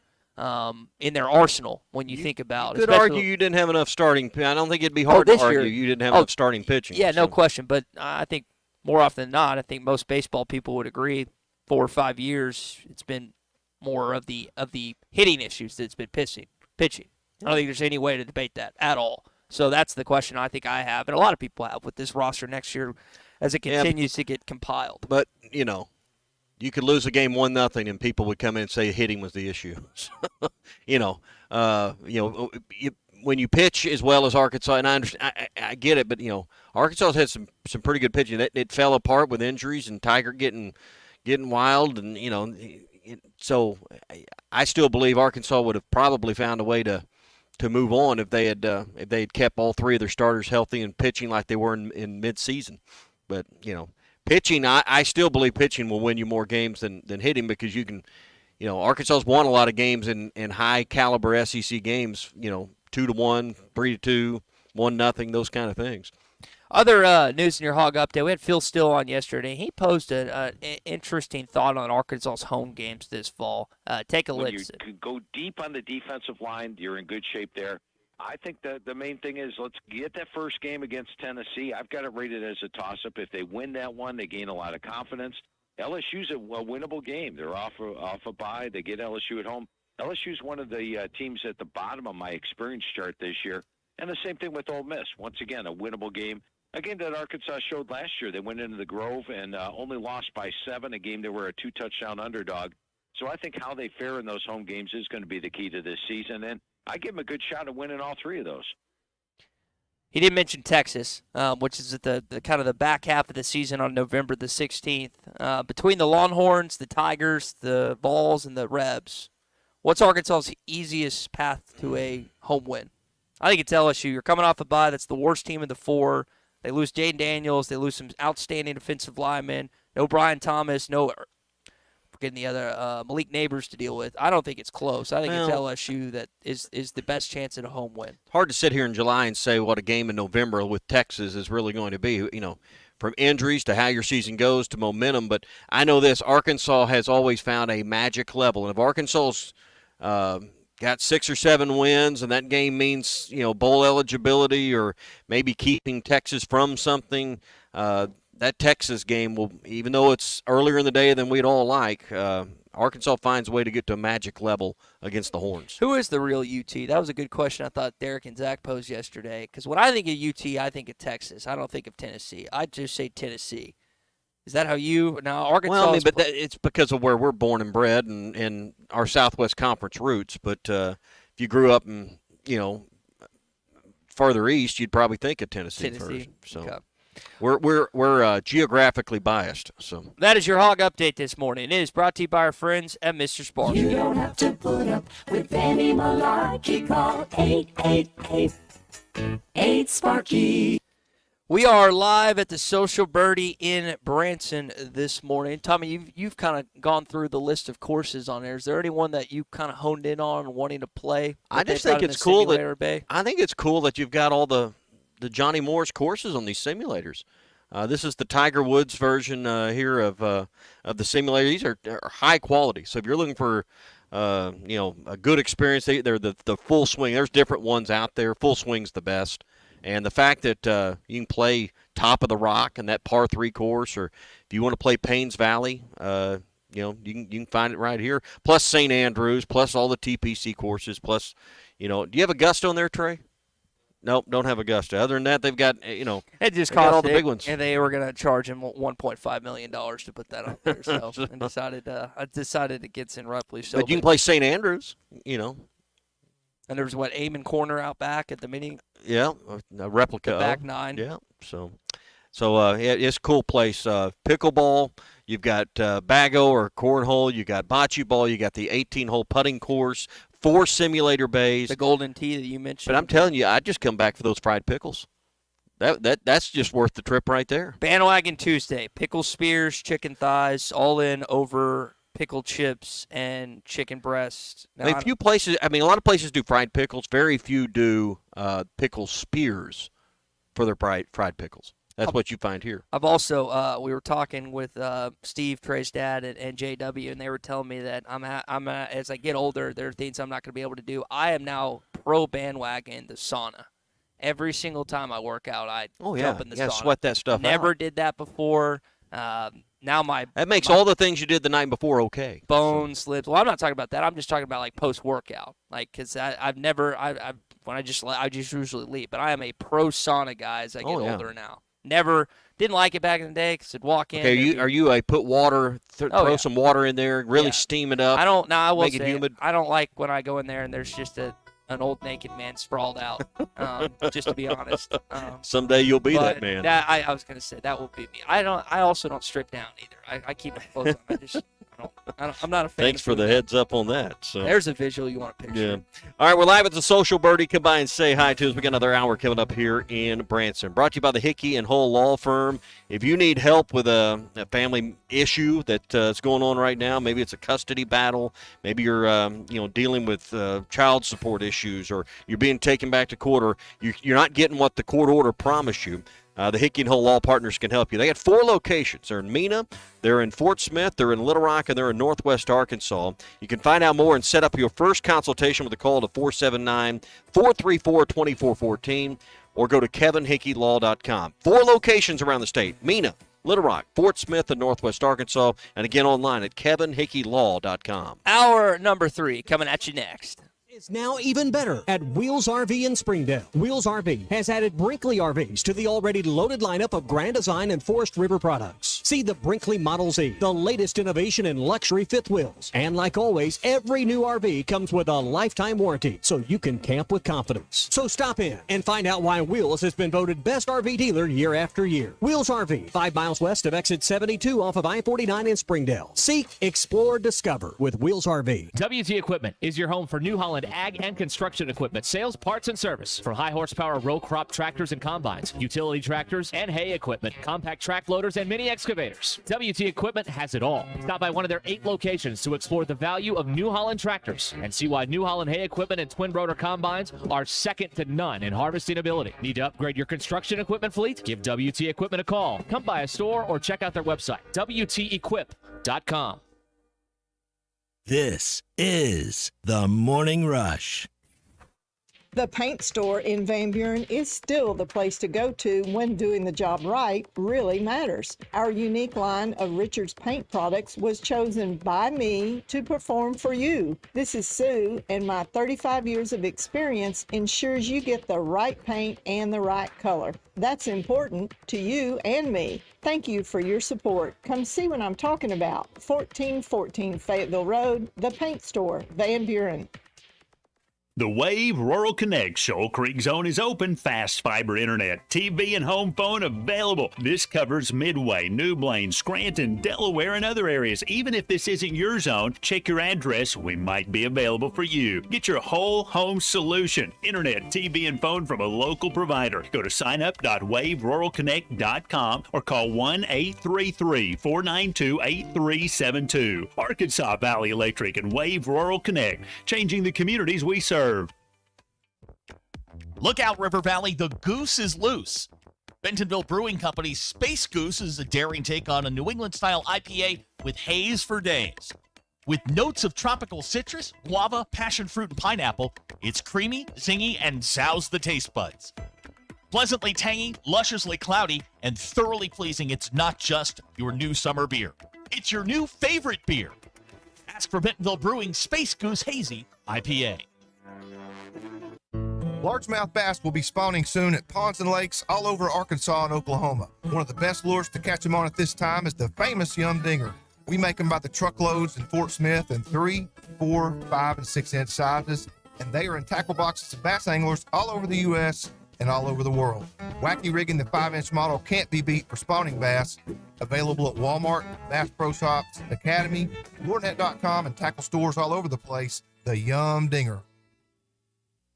in their arsenal when you think about. You could argue you didn't have enough starting. I don't think it'd be hard to argue you didn't have enough starting pitching. Yeah, no question. But I think more often than not, I think most baseball people would agree 4 or 5 years, it's been more of the hitting issues that's been pitching. I don't think there's any way to debate that at all. So that's the question I think I have, and a lot of people have with this roster next year as it continues to get compiled. But, you could lose a game 1-0, and people would come in and say hitting was the issue. When you pitch as well as Arkansas, and I understand, I get it, but Arkansas has had some pretty good pitching. It fell apart with injuries and Tiger getting wild, and so I still believe Arkansas would have probably found a way to move on if they had kept all 3 of their starters healthy and pitching like they were in midseason. But pitching, I still believe pitching will win you more games than hitting, because you can, Arkansas's won a lot of games in high caliber SEC games, 2-1, 3-2, 1-0, those kind of things. Other news in your Hog Update, we had Phil Still on yesterday. He posed an interesting thought on Arkansas's home games this fall. Take a listen. When you go deep on the defensive line, you're in good shape there. I think the main thing is let's get that first game against Tennessee. I've got it rated as a toss-up. If they win that one, they gain a lot of confidence. LSU's a winnable game. They're off a bye. They get LSU at home. LSU's one of the teams at the bottom of my experience chart this year. And the same thing with Ole Miss. Once again, a winnable game. A game that Arkansas showed last year. They went into the Grove and only lost by 7, a game they were a 2-touchdown underdog. So I think how they fare in those home games is going to be the key to this season. And I give them a good shot at winning all 3 of those. He did mention Texas, which is at the kind of the back half of the season on November the 16th. Between the Longhorns, the Tigers, the Vols, and the Rebs, what's Arkansas's easiest path to a home win? I think it's LSU. You're coming off a bye. That's the worst team of the 4. They lose Jaden Daniels. They lose some outstanding defensive linemen. No Brian Thomas. No, forgetting the other Malik Neighbors to deal with. I don't think it's close. I think it's LSU that is the best chance at a home win. Hard to sit here in July and say what a game in November with Texas is really going to be. From injuries to how your season goes to momentum. But I know this: Arkansas has always found a magic level, and if Arkansas's got 6 or 7 wins, and that game means, bowl eligibility or maybe keeping Texas from something. That Texas game will, even though it's earlier in the day than we'd all like, Arkansas finds a way to get to a magic level against the Horns. Who is the real UT? That was a good question I thought Derek and Zach posed yesterday. Because when I think of UT, I think of Texas. I don't think of Tennessee. I just say Tennessee. Is that how you now Arkansas? Well, but it's because of where we're born and bred and our Southwest Conference roots. But if you grew up in further east, you'd probably think of Tennessee. First. So okay. we're geographically biased. So that is your Hog Update this morning. It is brought to you by our friends at Mr. Sparky. You don't have to put up with any malarkey. Call 888-8-SPARKY. We are live at the Social Birdie in Branson this morning. Tommy, you've kind of gone through the list of courses on there. Is there anyone that you kind of honed in on wanting to play? I just think it's cool that you've got all the Johnny Moore's courses on these simulators. This is the Tiger Woods version here of the simulator. These are high quality. So if you're looking for a good experience, they're the full swing. There's different ones out there. Full swing's the best. And the fact that you can play top of the rock in that par 3 course, or if you want to play Paynes Valley, you can find it right here. Plus St. Andrews, plus all the TPC courses, plus, do you have Augusta on there, Trey? Nope, don't have Augusta. Other than that, they've got, it just cost all the big ones. And they were going to charge him $1.5 million to put that on there. So I decided against it roughly. So, but you can play St. Andrews, And there was Amon Corner out back at the mini. Yeah, a replica. The back 9. Yeah, so it's a cool place. Pickleball, you've got Bago or Cornhole, you got Bocce Ball, you got the 18-hole putting course, 4 simulator bays. The Golden Tee that you mentioned. But I'm telling you, I'd just come back for those fried pickles. That's just worth the trip right there. Bandwagon Tuesday, pickle spears, chicken thighs, all in over pickled chips and chicken breast. Now, a few places, a lot of places do fried pickles. Very few do pickle spears for their fried pickles. That's what you find here. I've also we were talking with Steve, Trey's dad, and JW, and they were telling me that as I get older, there are things I'm not going to be able to do. I am now pro bandwagon the sauna. Every single time I work out, I jump in the sauna. Sweat that stuff Never out. did that before. Now that makes all the things you did the night before okay. Bone slips. Well, I'm not talking about that. I'm just talking about like post workout, like because I just usually leave. But I am a pro sauna guy as I get older now. Never didn't like it back in the day because I'd walk in. Okay, are you a put water, throw some water in there, really steam it up? I don't. No, I will make say it humid. I don't like when I go in there and there's just an old naked man sprawled out. Just to be honest. Someday you'll be that man. I was gonna say that will be me. I also don't strip down either. I keep my clothes on. I'm not a fan. Thanks for the heads up on that. So there's a visual you want to picture. Yeah. All right, we're live at the Social Birdie. Come by and say hi to us. We got another hour coming up here in Branson. Brought to you by the Hickey and Hull Law Firm. If you need help with a family issue that's going on right now, maybe it's a custody battle, maybe you're dealing with child support issues, or you're being taken back to court, or you're not getting what the court order promised you. The Hickey and Hull Law Partners can help you. They got 4 locations. They're in Mena, they're in Fort Smith, they're in Little Rock, and they're in Northwest Arkansas. You can find out more and set up your first consultation with a call to 479-434-2414 or go to kevinhickeylaw.com. 4 locations around the state: Mena, Little Rock, Fort Smith, and Northwest Arkansas. And again, online at kevinhickeylaw.com. Hour number 3 coming at you next. Is now even better at Wheels RV in Springdale. Wheels RV has added Brinkley RVs to the already loaded lineup of Grand Design and Forest River products. See the Brinkley Model Z, the latest innovation in luxury fifth wheels. And like always, every new RV comes with a lifetime warranty, so you can camp with confidence. So stop in and find out why Wheels has been voted best RV dealer year after year. Wheels RV, 5 miles west of exit 72 off of I-49 in Springdale. Seek, explore, discover with Wheels RV. WT Equipment is your home for New Holland ag and construction equipment, sales, parts, and service. For high horsepower row crop tractors and combines, utility tractors and hay equipment, compact track loaders, and mini excavators. WT Equipment has it all. Stop by one of their 8 locations to explore the value of New Holland tractors and see why New Holland hay equipment and twin rotor combines are second to none in harvesting ability. Need to upgrade your construction equipment fleet? Give WT Equipment a call. Come by a store or check out their website, WTEquip.com. This is The Morning Rush. The paint store in Van Buren is still the place to go to when doing the job right really matters. Our unique line of Richards paint products was chosen by me to perform for you. This is Sue, and my 35 years of experience ensures you get the right paint and the right color. That's important to you and me. Thank you for your support. Come see what I'm talking about. 1414 Fayetteville Road, the paint store, Van Buren. The Wave Rural Connect Shoal Creek Zone is open. Fast fiber internet, TV, and home phone available. This covers Midway, New Blaine, Scranton, Delaware, and other areas. Even if this isn't your zone, check your address. We might be available for you. Get your whole home solution. Internet, TV, and phone from a local provider. Go to signup.waveruralconnect.com or call 1-833-492-8372. Arkansas Valley Electric and Wave Rural Connect, changing the communities we serve. Look out, River Valley, the goose is loose. Bentonville Brewing Company's Space Goose is a daring take on a New England-style IPA with haze for days. With notes of tropical citrus, guava, passion fruit, and pineapple, it's creamy, zingy, and zows the taste buds. Pleasantly tangy, lusciously cloudy, and thoroughly pleasing, it's not just your new summer beer. It's your new favorite beer. Ask for Bentonville Brewing Space Goose Hazy IPA. Largemouth bass will be spawning soon at ponds and lakes all over Arkansas and Oklahoma. One of the best lures to catch them on at this time is the famous Yum Dinger. We make them by the truckloads in Fort Smith in 3, 4, 5, and 6-inch sizes, and they are in tackle boxes of bass anglers all over the U.S. and all over the world. Wacky rigging the 5-inch model can't be beat for spawning bass. Available at Walmart, Bass Pro Shops, Academy, LureNet.com, and tackle stores all over the place. The Yum Dinger.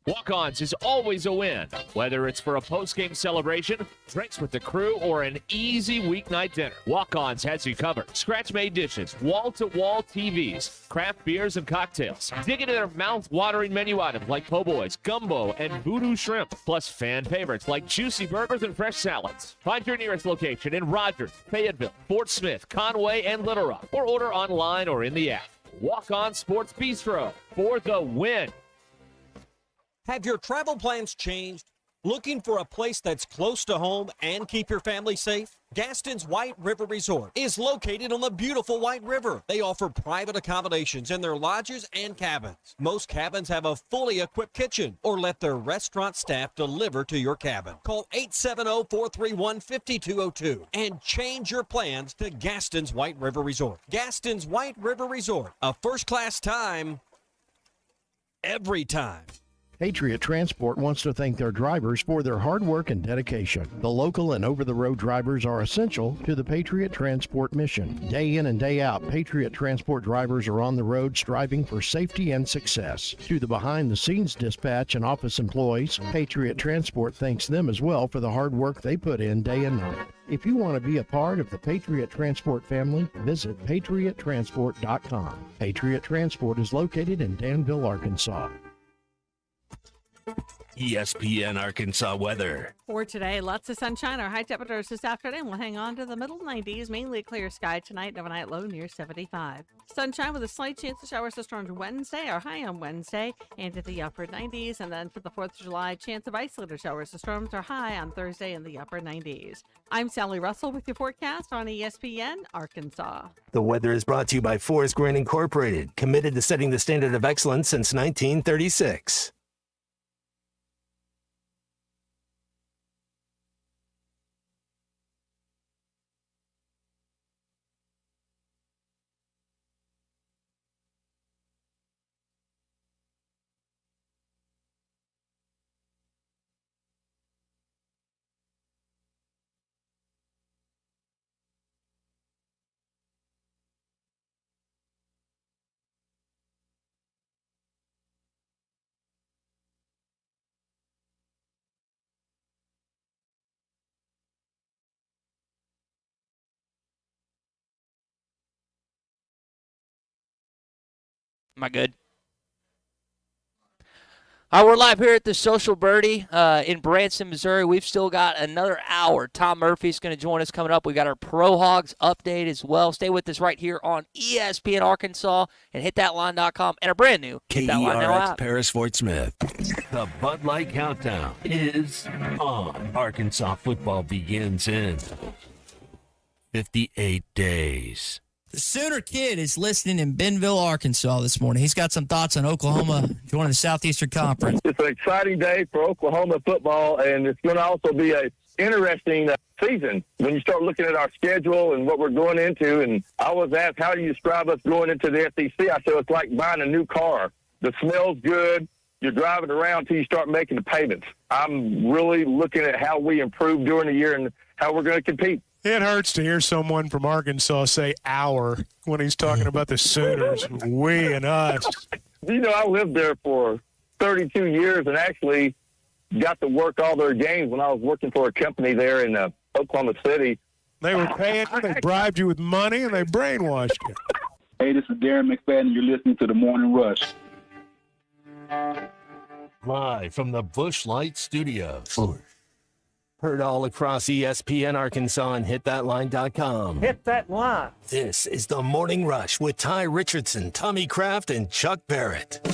Walk-Ons is always a win. Whether it's for a post-game celebration, drinks with the crew, or an easy weeknight dinner, Walk-Ons has you covered. Scratch-made dishes, wall-to-wall TVs, craft beers and cocktails. Dig into their mouth-watering menu items like po' boys, gumbo, and voodoo shrimp, plus fan favorites like juicy burgers and fresh salads. Find your nearest location in Rogers, Fayetteville, Fort Smith, Conway, and Little Rock, or order online or in the app. Walk-On Sports Bistro for the win. Have your travel plans changed? Looking for a place that's close to home and keep your family safe? Gaston's White River Resort is located on the beautiful White River. They offer private accommodations in their lodges and cabins. Most cabins have a fully equipped kitchen or let their restaurant staff deliver to your cabin. Call 870-431-5202 and change your plans to Gaston's White River Resort. Gaston's White River Resort, a first-class time, every time. Patriot Transport wants to thank their drivers for their hard work and dedication. The local and over-the-road drivers are essential to the Patriot Transport mission. Day in and day out, Patriot Transport drivers are on the road striving for safety and success. To the behind-the-scenes dispatch and office employees, Patriot Transport thanks them as well for the hard work they put in day and night. If you want to be a part of the Patriot Transport family, visit patriottransport.com. Patriot Transport is located in Danville, Arkansas. ESPN Arkansas weather. For today, lots of sunshine. Our high temperatures this afternoon will hang on to the middle 90s, mainly clear sky tonight, overnight low near 75. Sunshine with a slight chance of showers or storms Wednesday, our high on Wednesday, into the upper 90s. And then for the 4th of July, chance of isolated showers or storms are high on Thursday in the upper 90s. I'm Sally Russell with your forecast on ESPN Arkansas. The weather is brought to you by Forest Green Incorporated, committed to setting the standard of excellence since 1936. Am I good? All right, we're live here at the Social Birdie in Branson, Missouri. We've still got another hour. Tom Murphy's going to join us coming up. We got our Pro Hogs update as well. Stay with us right here on ESPN Arkansas and hitthatline.com and our brand new Hit That Line Now KERX app. Paris Fort Smith. The Bud Light Countdown is on. Arkansas football begins in 58 days. The Sooner Kid is listening in Bentonville, Arkansas this morning. He's got some thoughts on Oklahoma joining the Southeastern Conference. It's an exciting day for Oklahoma football, and it's going to also be an interesting season when you start looking at our schedule and what we're going into. And I was asked, how do you describe us going into the SEC? I said, it's like buying a new car. The smell's good. You're driving around until you start making the payments. I'm really looking at how we improve during the year and how we're going to compete. It hurts to hear someone from Arkansas say "our" when he's talking about the Sooners. We and us. You know, I lived there for 32 years and actually got to work all their games when I was working for a company there in Oklahoma City. They were paying you, they bribed you with money, and they brainwashed you. Hey, this is Darren McFadden. You're listening to The Morning Rush. Live from the Busch Light Studios. Heard all across ESPN Arkansas and hitthatline.com. Hit that line. This is The Morning Rush with Ty Richardson, Tommy Kraft, and Chuck Barrett.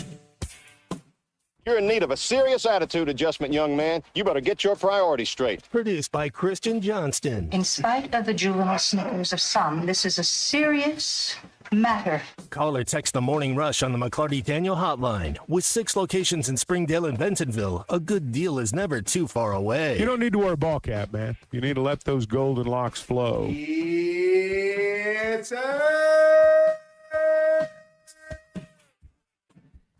You're in need of a serious attitude adjustment, young man. You better get your priorities straight. Produced by Christian Johnston. In spite of the juvenile snickers of some, this is a serious matter. Call or text The Morning Rush on the McLarty Daniel hotline. With 6 locations in Springdale and Bentonville, a good deal is never too far away. You don't need to wear a ball cap, man. You need to let those golden locks flow. It's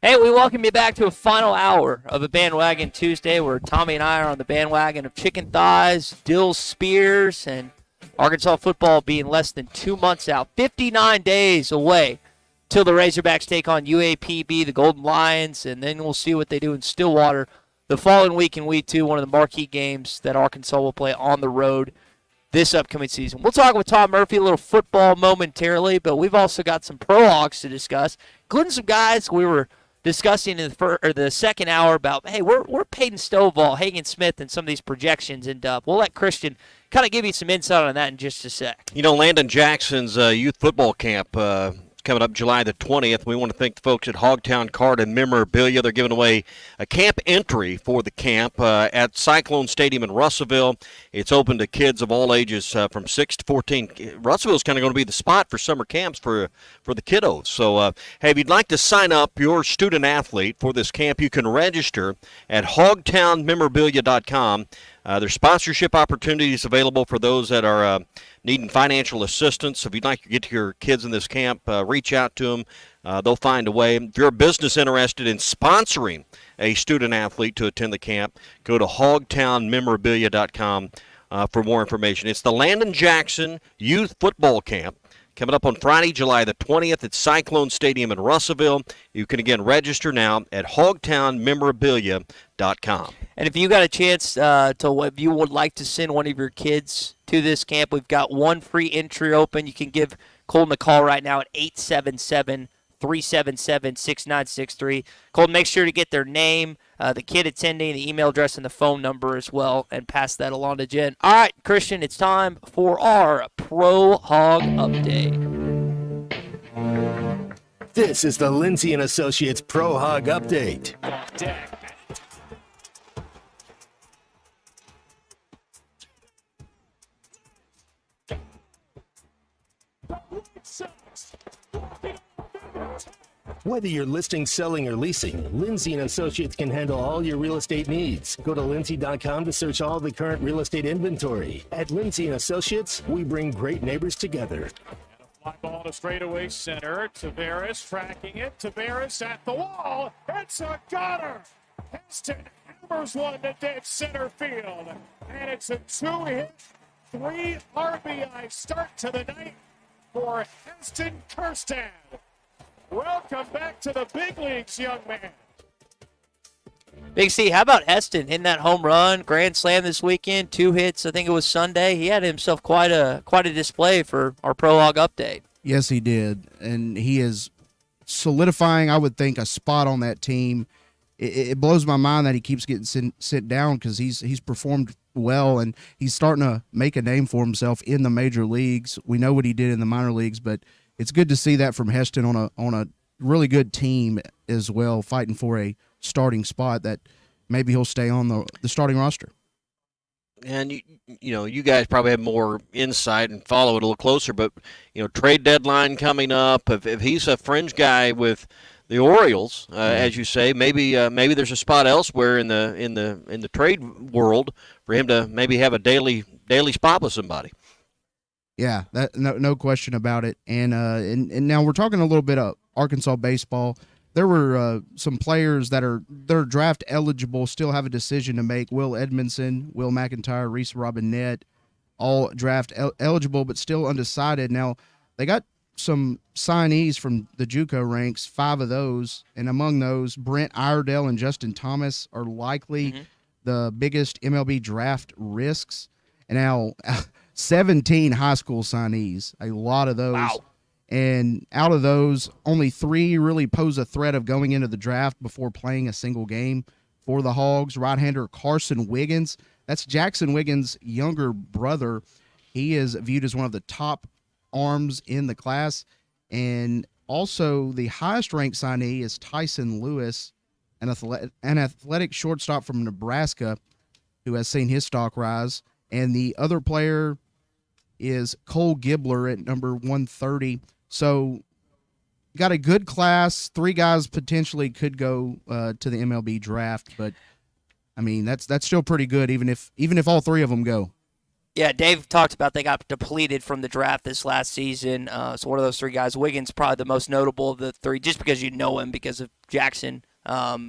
Hey, we welcome you back to a final hour of a Bandwagon Tuesday where Tommy and I are on the bandwagon of chicken thighs, dill spears, and Arkansas football being less than 2 months out. 59 days away till the Razorbacks take on UAPB, the Golden Lions, and then we'll see what they do in Stillwater the following week in Week 2, one of the marquee games that Arkansas will play on the road this upcoming season. We'll talk with Tom Murphy a little football momentarily, but we've also got some Pro Hogs to discuss, including some guys we were discussing in the second hour about, hey, we're Peyton Stovall, Hagen Smith, and some of these projections, and we'll let Christian kind of give you some insight on that in just a sec. You know, Landon Jackson's youth football camp coming up July the 20th. We want to thank the folks at Hogtown Card and Memorabilia. They're giving away a camp entry for the camp at Cyclone Stadium in Russellville. It's open to kids of all ages from 6 to 14. Russellville's kind of going to be the spot for summer camps for the kiddos. So, hey, if you'd like to sign up your student athlete for this camp, you can register at hogtownmemorabilia.com. There's sponsorship opportunities available for those that are needing financial assistance. So if you'd like to get to your kids in this camp, reach out to them. They'll find a way. If you're a business interested in sponsoring a student athlete to attend the camp, go to hogtownmemorabilia.com for more information. It's the Landon Jackson Youth Football Camp coming up on Friday, July the 20th at Cyclone Stadium in Russellville. You can, again, register now at hogtownmemorabilia.com. And if you got a chance if you would like to send one of your kids to this camp, we've got one free entry open. You can give Colton a call right now at 877-377-6963. Colton, make sure to get their name, the kid attending, the email address, and the phone number as well, and pass that along to Jen. All right, Christian, it's time for our Pro Hog Update. This is the Lindsay & Associates Pro Hog Update. Whether you're listing, selling, or leasing, Lindsay & Associates can handle all your real estate needs. Go to lindsay.com to search all the current real estate inventory. At Lindsay & Associates, we bring great neighbors together. Fly ball to straightaway center. Tavares tracking it. Tavares at the wall. It's a gutter. Heston hammers one to dead center field. And it's a 2-hit, 3 RBI start to the night for Heston Kirstad. Welcome back to the big leagues, young man. Big C, how about Heston hitting that home run, grand slam this weekend, 2 hits, I think it was Sunday. He had himself quite a display for our Pro Hog Update. Yes, he did, and he is solidifying, I would think, a spot on that team. It blows my mind that he keeps getting sent down because he's performed well, and he's starting to make a name for himself in the major leagues. We know what he did in the minor leagues, but it's good to see that from Heston on a really good team as well, fighting for a starting spot that maybe he'll stay on the starting roster. And you guys probably have more insight and follow it a little closer, but trade deadline coming up. If he's a fringe guy with the Orioles, as you say, maybe there's a spot elsewhere in the trade world for him to maybe have a daily spot with somebody. Yeah, no question about it. And now we're talking a little bit of Arkansas baseball. There were some players that are draft eligible, still have a decision to make. Will Edmondson, Will McIntyre, Reese Robinette, all draft eligible, but still undecided. Now, they got some signees from the JUCO ranks, 5 of those, and among those, Brent Iredale and Justin Thomas are likely the biggest MLB draft risks. And now 17 high school signees, a lot of those. Wow. And out of those, only 3 really pose a threat of going into the draft before playing a single game for the Hogs. Right-hander Carson Wiggins, that's Jackson Wiggins' younger brother. He is viewed as one of the top arms in the class. And also the highest-ranked signee is Tyson Lewis, an athletic shortstop from Nebraska who has seen his stock rise. And the other player is Cole Gibbler at number 130. So got a good class. 3 guys potentially could go to the MLB draft, but I mean that's still pretty good, even if all 3 of them go. Yeah, Dave talked about they got depleted from the draft this last season. So one of those 3 guys, Wiggins, probably the most notable of the 3, just because you know him because of Jackson,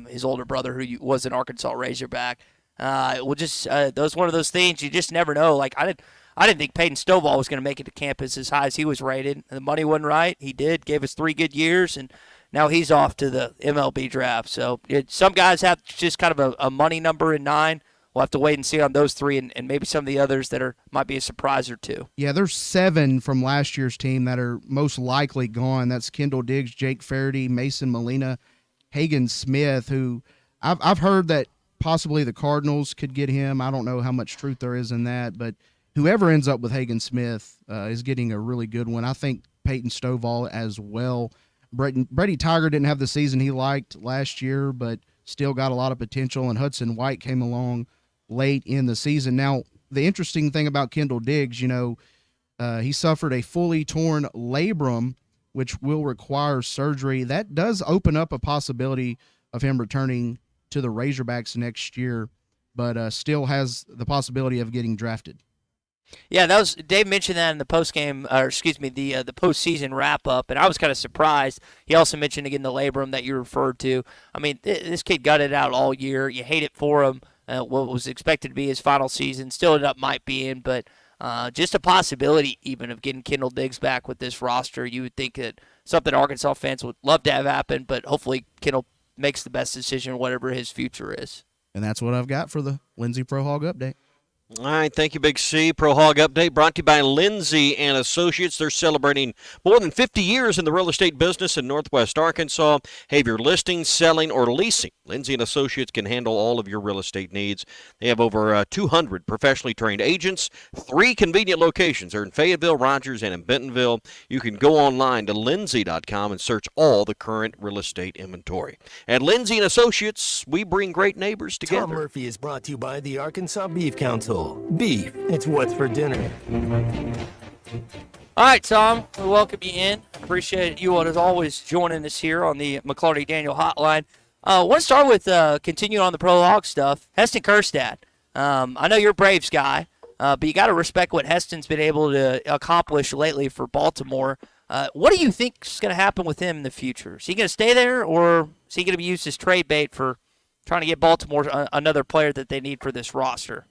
his older brother who was an Arkansas Razorback. That's one of those things you just never know. Like I I didn't think Peyton Stovall was going to make it to campus as high as he was rated. And the money wasn't right. He did, gave us 3 good years, and now he's off to the MLB draft. So some guys have just kind of a money number in 9. We'll have to wait and see on those 3 and maybe some of the others that might be a surprise or 2. Yeah, there's 7 from last year's team that are most likely gone. That's Kendall Diggs, Jake Faraday, Mason Molina, Hagen Smith, who I've heard that possibly the Cardinals could get him. I don't know how much truth there is in that, but whoever ends up with Hagen Smith is getting a really good one. I think Peyton Stovall as well. Brady Tiger didn't have the season he liked last year, but still got a lot of potential, and Hudson White came along late in the season. Now, the interesting thing about Kendall Diggs, he suffered a fully torn labrum, which will require surgery. That does open up a possibility of him returning to the Razorbacks next year, but still has the possibility of getting drafted. Yeah, Dave mentioned that in the the postseason wrap up, and I was kind of surprised. He also mentioned again the labrum that you referred to. I mean, this kid gutted it out all year. You hate it for him. What was expected to be his final season still ended up might be in, but just a possibility even of getting Kendall Diggs back with this roster. You would think that something Arkansas fans would love to have happen, but hopefully Kendall makes the best decision whatever his future is. And that's what I've got for the Lindsay Pro Hog Update. All right, thank you, Big C. Pro Hog Update brought to you by Lindsay and Associates. They're celebrating more than 50 years in the real estate business in Northwest Arkansas. Hey, if you're listing, selling, or leasing, Lindsay and Associates can handle all of your real estate needs. They have over 200 professionally trained agents, 3 convenient locations. They're in Fayetteville, Rogers, and in Bentonville. You can go online to lindsay.com and search all the current real estate inventory. At Lindsay and Associates, we bring great neighbors together. Tom Murphy is brought to you by the Arkansas Beef Council. Beef, it's what's for dinner. All right, Tom, we welcome you in. Appreciate you, as always, joining us here on the McLarty Daniel Hotline. I want to start with continuing on the Pro Hog stuff. Heston Kjerstad. I know you're a Braves guy, but you got to respect what Heston's been able to accomplish lately for Baltimore. What do you think is going to happen with him in the future? Is he going to stay there, or is he going to be used as trade bait for trying to get Baltimore another player that they need for this roster?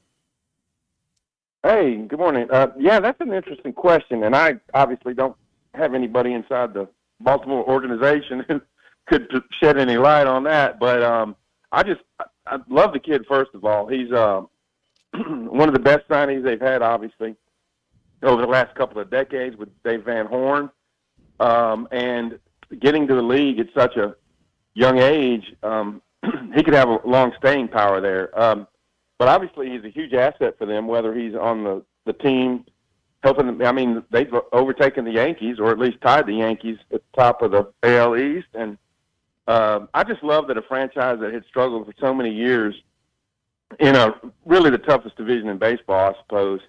Hey, good morning. Yeah, that's an interesting question, and I obviously don't have anybody inside the Baltimore organization who could shed any light on that. But I love the kid, first of all. He's one of the best signings they've had, obviously, over the last couple of decades with Dave Van Horn. And getting to the league at such a young age, he could have a long staying power there. But obviously he's a huge asset for them, whether he's on the team helping them. I mean, they've overtaken the Yankees, or at least tied the Yankees at the top of the AL East. And I just love that a franchise that had struggled for so many years in really the toughest division in baseball, I suppose,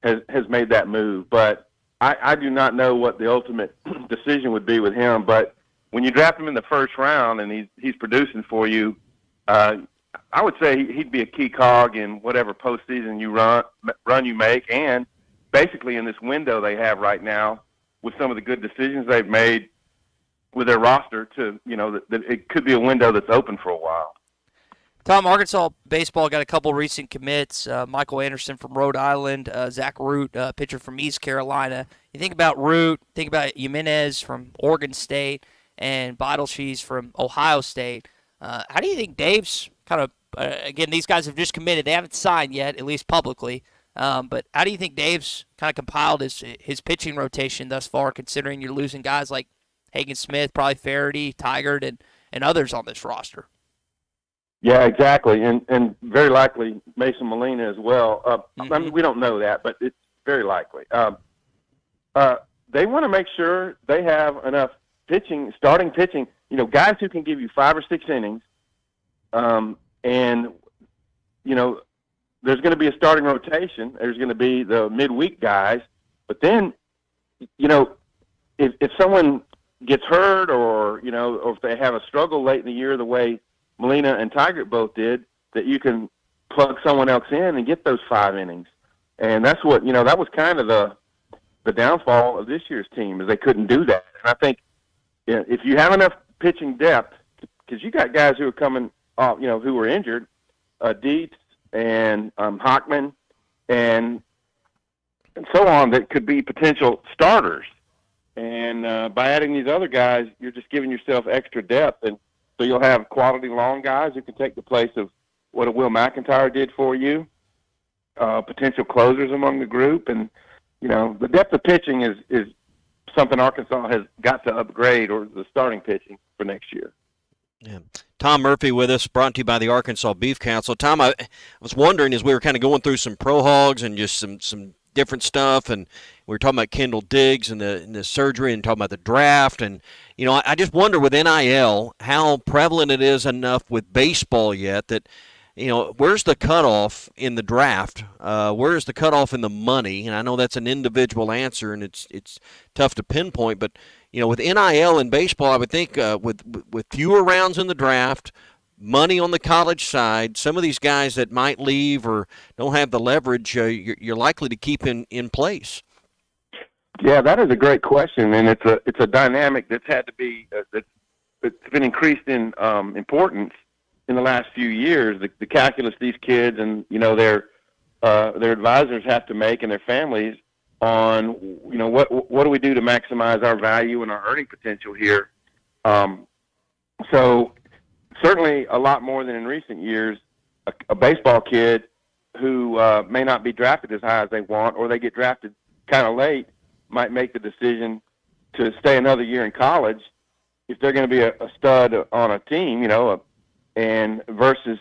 has made that move. But I do not know what the ultimate decision would be with him. But when you draft him in the first round and he's producing for you, I would say he'd be a key cog in whatever postseason you run you make, and basically in this window they have right now with some of the good decisions they've made with their roster to, that it could be a window that's open for a while. Tom, Arkansas baseball got a couple recent commits. Michael Anderson from Rhode Island, Zach Root, pitcher from East Carolina. You think about Root, think about Jimenez from Oregon State, and Beitelscheiss from Ohio State. How do you think Dave's kind of, again, these guys have just committed. They haven't signed yet, at least publicly. But how do you think Dave's kind of compiled his pitching rotation thus far, considering you're losing guys like Hagen Smith, probably Faraday, Tigard, and others on this roster? Yeah, exactly. And very likely Mason Molina as well. I mean, we don't know that, but it's very likely. They want to make sure they have enough pitching, starting pitching, guys who can give you 5 or 6 innings. And, there's going to be a starting rotation. There's going to be the midweek guys. But then, if someone gets hurt or if they have a struggle late in the year the way Molina and Tigard both did, that you can plug someone else in and get those 5 innings. And that's what, that was kind of the downfall of this year's team, is they couldn't do that. And I think if you have enough pitching depth, because you got guys who are coming off, who were injured, Dietz and Hockman, and and so on that could be potential starters. And by adding these other guys, you're just giving yourself extra depth. And so you'll have quality long guys who can take the place of what a Will McIntyre did for you, potential closers among the group. And, the depth of pitching is something Arkansas has got to upgrade, or the starting pitching for next year. Yeah. Tom Murphy with us, brought to you by the Arkansas Beef Council. Tom, I was wondering, as we were kind of going through some pro hogs and just some different stuff, and we were talking about Kendall Diggs and the surgery and talking about the draft, and I just wonder with NIL how prevalent it is enough with baseball yet that where's the cutoff in the draft? Where's the cutoff in the money? And I know that's an individual answer, and it's tough to pinpoint, but with NIL in baseball, I would think with fewer rounds in the draft, money on the college side, some of these guys that might leave or don't have the leverage, you're likely to keep in place. Yeah, that is a great question, and it's a dynamic that's had to be that's been increased in importance in the last few years. The calculus these kids and their advisors have to make, and their families, on what do we do to maximize our value and our earning potential here. So certainly a lot more than in recent years. A baseball kid who may not be drafted as high as they want, or they get drafted kind of late, might make the decision to stay another year in college if they're going to be a stud on a team, and versus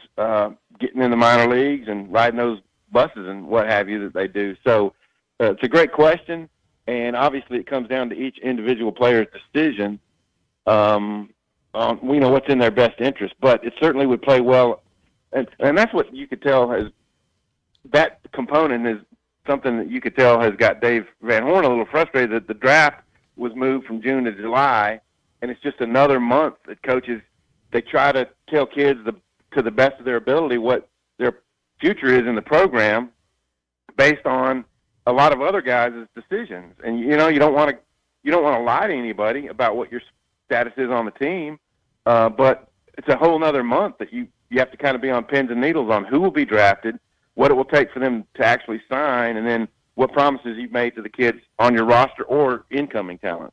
getting in the minor leagues and riding those buses and what have you that they do. So it's a great question, and obviously it comes down to each individual player's decision on what's in their best interest. But it certainly would play well, and that's what you could tell that component is something that you could tell has got Dave Van Horn a little frustrated that the draft was moved from June to July, and it's just another month that coaches, they try to tell kids to the best of their ability what their future is in the program based on a lot of other guys' decisions. And you don't want to lie to anybody about what your status is on the team, but it's a whole nother month that you have to kind of be on pins and needles on who will be drafted, what it will take for them to actually sign, and then what promises you've made to the kids on your roster or incoming talent.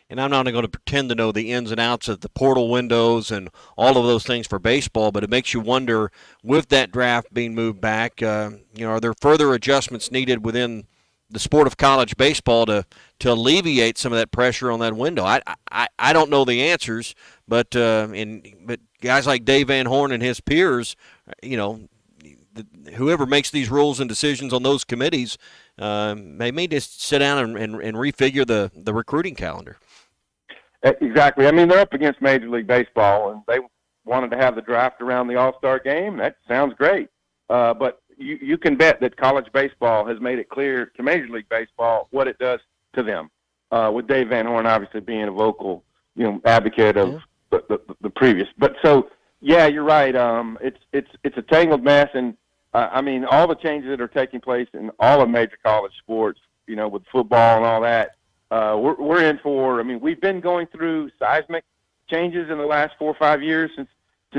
And I'm not going to pretend to know the ins and outs of the portal windows and all of those things for baseball, but it makes you wonder, with that draft being moved back, are there further adjustments needed within the sport of college baseball to alleviate some of that pressure on that window? I don't know the answers, but guys like Dave Van Horn and his peers, whoever makes these rules and decisions on those committees, may just sit down and refigure the recruiting calendar. Exactly. I mean, they're up against Major League Baseball, and they wanted to have the draft around the All-Star game. That sounds great. But you can bet that college baseball has made it clear to Major League Baseball what it does to them, with Dave Van Horn obviously being a vocal advocate of the previous. But so, yeah, you're right. It's a tangled mess, and all the changes that are taking place in all of major college sports, with football and all that, we're in for. We've been going through seismic changes in the last 4 or 5 years since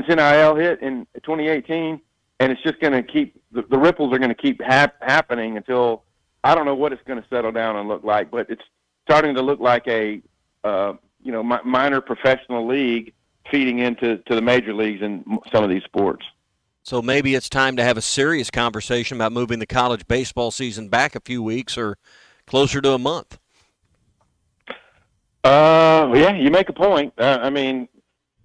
NIL hit in 2018, and it's just going to keep. The ripples are going to keep happening until I don't know what it's going to settle down and look like, but it's starting to look like a minor professional league feeding into the major leagues in some of these sports. So maybe it's time to have a serious conversation about moving the college baseball season back a few weeks or closer to a month. Yeah, you make a point.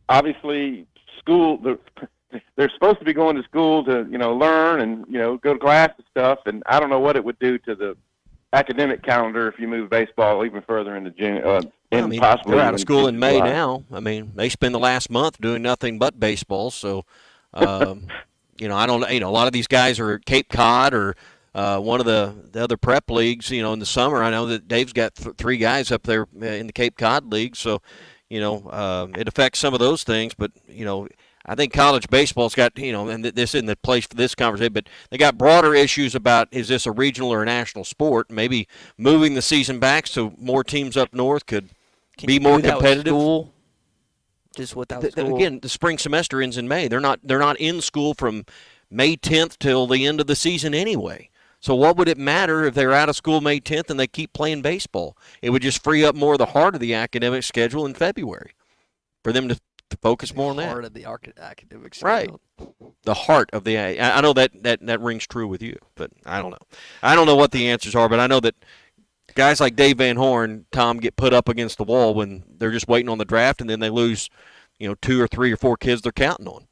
Obviously, they're supposed to be going to school to, learn and, go to class and stuff. And I don't know what it would do to the academic calendar if you move baseball even further into June. Possibly they're out of school in May now. They spend the last month doing nothing but baseball. So, I don't. A lot of these guys are at Cape Cod or one of the other prep leagues. In the summer, I know that Dave's got 3 guys up there in the Cape Cod League. So, it affects some of those things. But I think college baseball's got and this isn't the place for this conversation, but they got broader issues about, is this a regional or a national sport? Maybe moving the season back so more teams up north could be more competitive. Just without school. Again, the spring semester ends in May. They're not in school from May 10th till the end of the season anyway. So what would it matter if they're out of school May 10th and they keep playing baseball? It would just free up more of the heart of the academic schedule in February for them to focus more on that. Part of the academic schedule. Right. The heart of the – I know that rings true with you, but I don't know. I don't know what the answers are, but I know that guys like Dave Van Horn, Tom, get put up against the wall when they're just waiting on the draft, and then they lose, 2 or 3 or 4 kids they're counting on.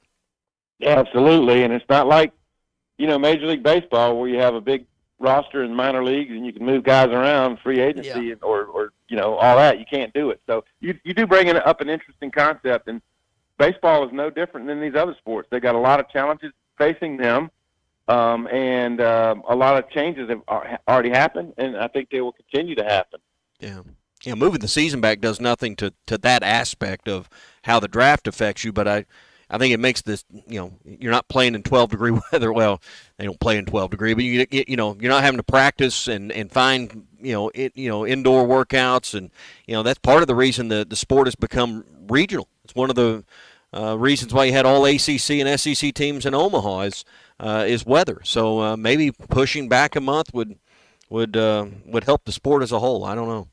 Yeah, absolutely. And it's not like, Major League Baseball where you have a big roster in minor leagues and you can move guys around, free agency, or all that. You can't do it. So you do bring up an interesting concept, and baseball is no different than these other sports. They got a lot of challenges facing them, and a lot of changes have already happened, and I think they will continue to happen. Yeah. Yeah, moving the season back does nothing to that aspect of how the draft affects you, but I think it makes this, you're not playing in 12-degree weather. Well, they don't play in 12-degree, but you're not having to practice and find, indoor workouts, and that's part of the reason the sport has become regional. It's one of the reasons why you had all ACC and SEC teams in Omaha is weather. So maybe pushing back a month would help the sport as a whole. I don't know.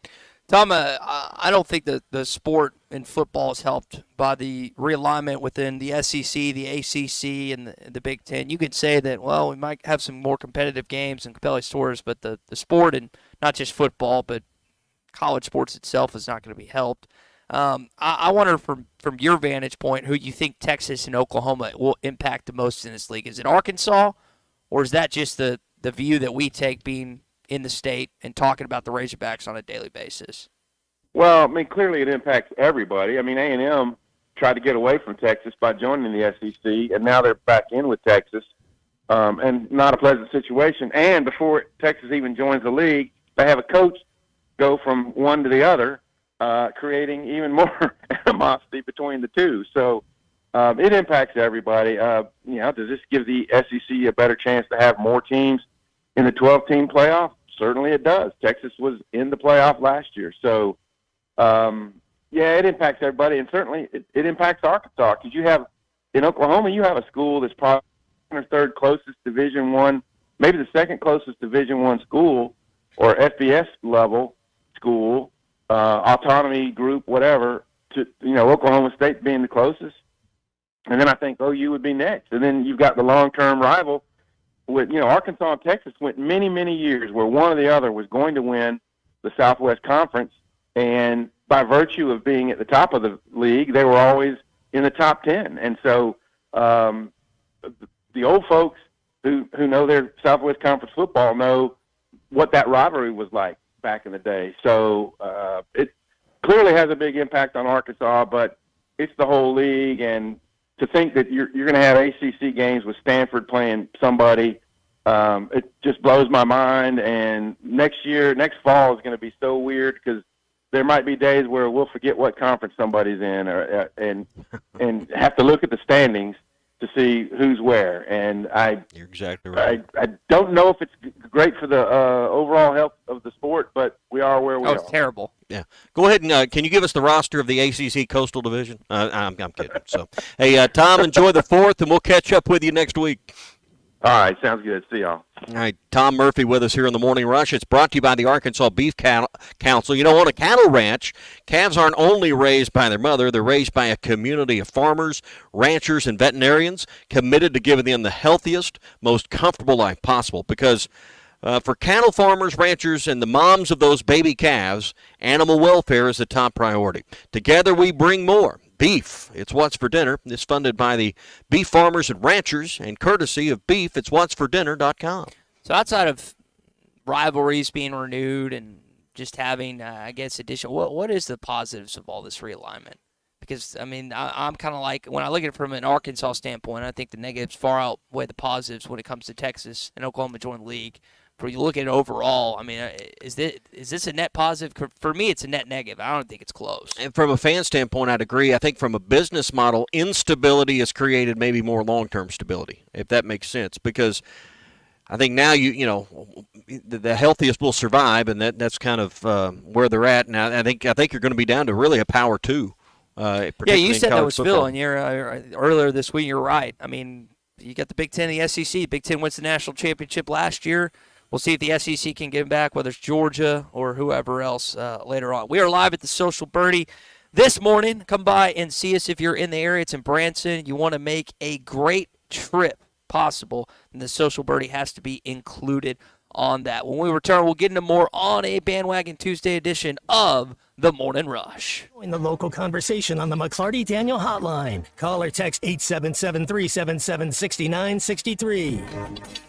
Tom, I don't think that the sport in football is helped by the realignment within the SEC, the ACC, and the Big Ten. You could say that, well, we might have some more competitive games and compelling stories, but the sport, and not just football, but college sports itself, is not going to be helped. I wonder from your vantage point who you think Texas and Oklahoma will impact the most in this league. Is it Arkansas, or is that just the view that we take being in the state and talking about the Razorbacks on a daily basis? Well, clearly it impacts everybody. A&M tried to get away from Texas by joining the SEC, and now they're back in with Texas, and not a pleasant situation. And before Texas even joins the league, they have a coach go from one to the other, creating even more animosity between the two. So it impacts everybody. Does this give the SEC a better chance to have more teams in the 12-team playoff? Certainly it does. Texas was in the playoff last year. So, it impacts everybody, and certainly it impacts Arkansas, because in Oklahoma, you have a school that's probably the third closest Division I, maybe the second closest Division I school or FBS level school, autonomy group, whatever, to Oklahoma State being the closest. And then I think OU would be next. And then you've got the long-term rival with, Arkansas and Texas went many, many years where one or the other was going to win the Southwest Conference, and by virtue of being at the top of the league, they were always in the top 10. And so the old folks who know their Southwest Conference football know what that rivalry was like back in the day. So it clearly has a big impact on Arkansas, but it's the whole league, and to think that you're going to have ACC games with Stanford playing somebody, it just blows my mind. And next fall is going to be so weird, because there might be days where we'll forget what conference somebody's in, and have to look at the standings to see who's where. And you're exactly right. I don't know if it's great for the overall health of the sport, but we are where we are. It's terrible. Yeah. Go ahead and can you give us the roster of the ACC Coastal Division? I'm kidding. So, hey, Tom, enjoy the 4th, and we'll catch up with you next week. All right, sounds good. See y'all. All right, Tom Murphy with us here in the Morning Rush. It's brought to you by the Arkansas Beef Council. On a cattle ranch, calves aren't only raised by their mother, they're raised by a community of farmers, ranchers, and veterinarians committed to giving them the healthiest, most comfortable life possible. Because for cattle farmers, ranchers, and the moms of those baby calves, animal welfare is the top priority. Together we bring more. Beef, it's what's for dinner. It's funded by the beef farmers and ranchers, and courtesy of beef, it's what'sfordinner.com. So outside of rivalries being renewed and just having, additional, what is the positives of all this realignment? Because, I'm kind of like, when I look at it from an Arkansas standpoint, I think the negatives far outweigh the positives when it comes to Texas and Oklahoma joining the league. But you look at it overall, is this a net positive? For me, it's a net negative. I don't think it's close. And from a fan standpoint, I'd agree. I think from a business model, instability has created maybe more long-term stability, if that makes sense. Because I think now the healthiest will survive, and that's kind of where they're at. Now I think you're going to be down to really a power 2. Yeah, you said that was Phil, and you're earlier this week. You're right. You got the Big Ten and the SEC. Big Ten wins the national championship last year. We'll see if the SEC can get him back, whether it's Georgia or whoever else later on. We are live at the Social Birdie this morning. Come by and see us if you're in the area. It's in Branson. You want to make a great trip possible, and the Social Birdie has to be included on that. When we return, we'll get into more on a Bandwagon Tuesday edition of The Morning Rush. In the local conversation on the McLarty Daniel Hotline. Call or text 877-377-6963.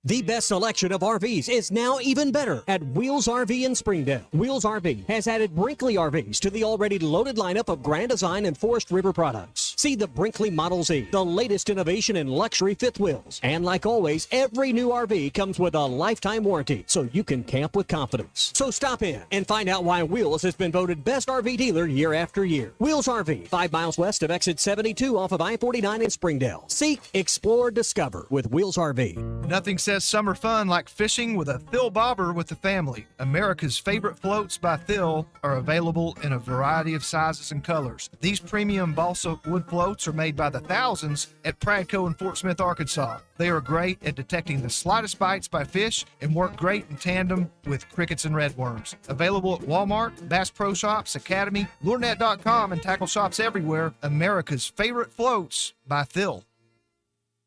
The best selection of RVs is now even better at Wheels RV in Springdale. Wheels RV has added Brinkley RVs to the already loaded lineup of Grand Design and Forest River products. See the Brinkley Model Z, the latest innovation in luxury fifth wheels. And like always, every new RV comes with a lifetime warranty, so you can camp with confidence. So stop in and find out why Wheels has been voted best RV dealer year after year. Wheels RV, 5 miles west of exit 72 off of I-49 in Springdale. Seek, explore, discover with Wheels RV. Nothing says summer fun like fishing with a Thill Bobber with the family. America's favorite floats by Thill are available in a variety of sizes and colors. These premium balsa wood floats are made by the thousands at Pradco in Fort Smith, Arkansas. They are great at detecting the slightest bites by fish and work great in tandem with crickets and redworms. Available at Walmart, Bass Pro Shops, Academy, LureNet.com, and tackle shops everywhere. America's favorite floats by Thill.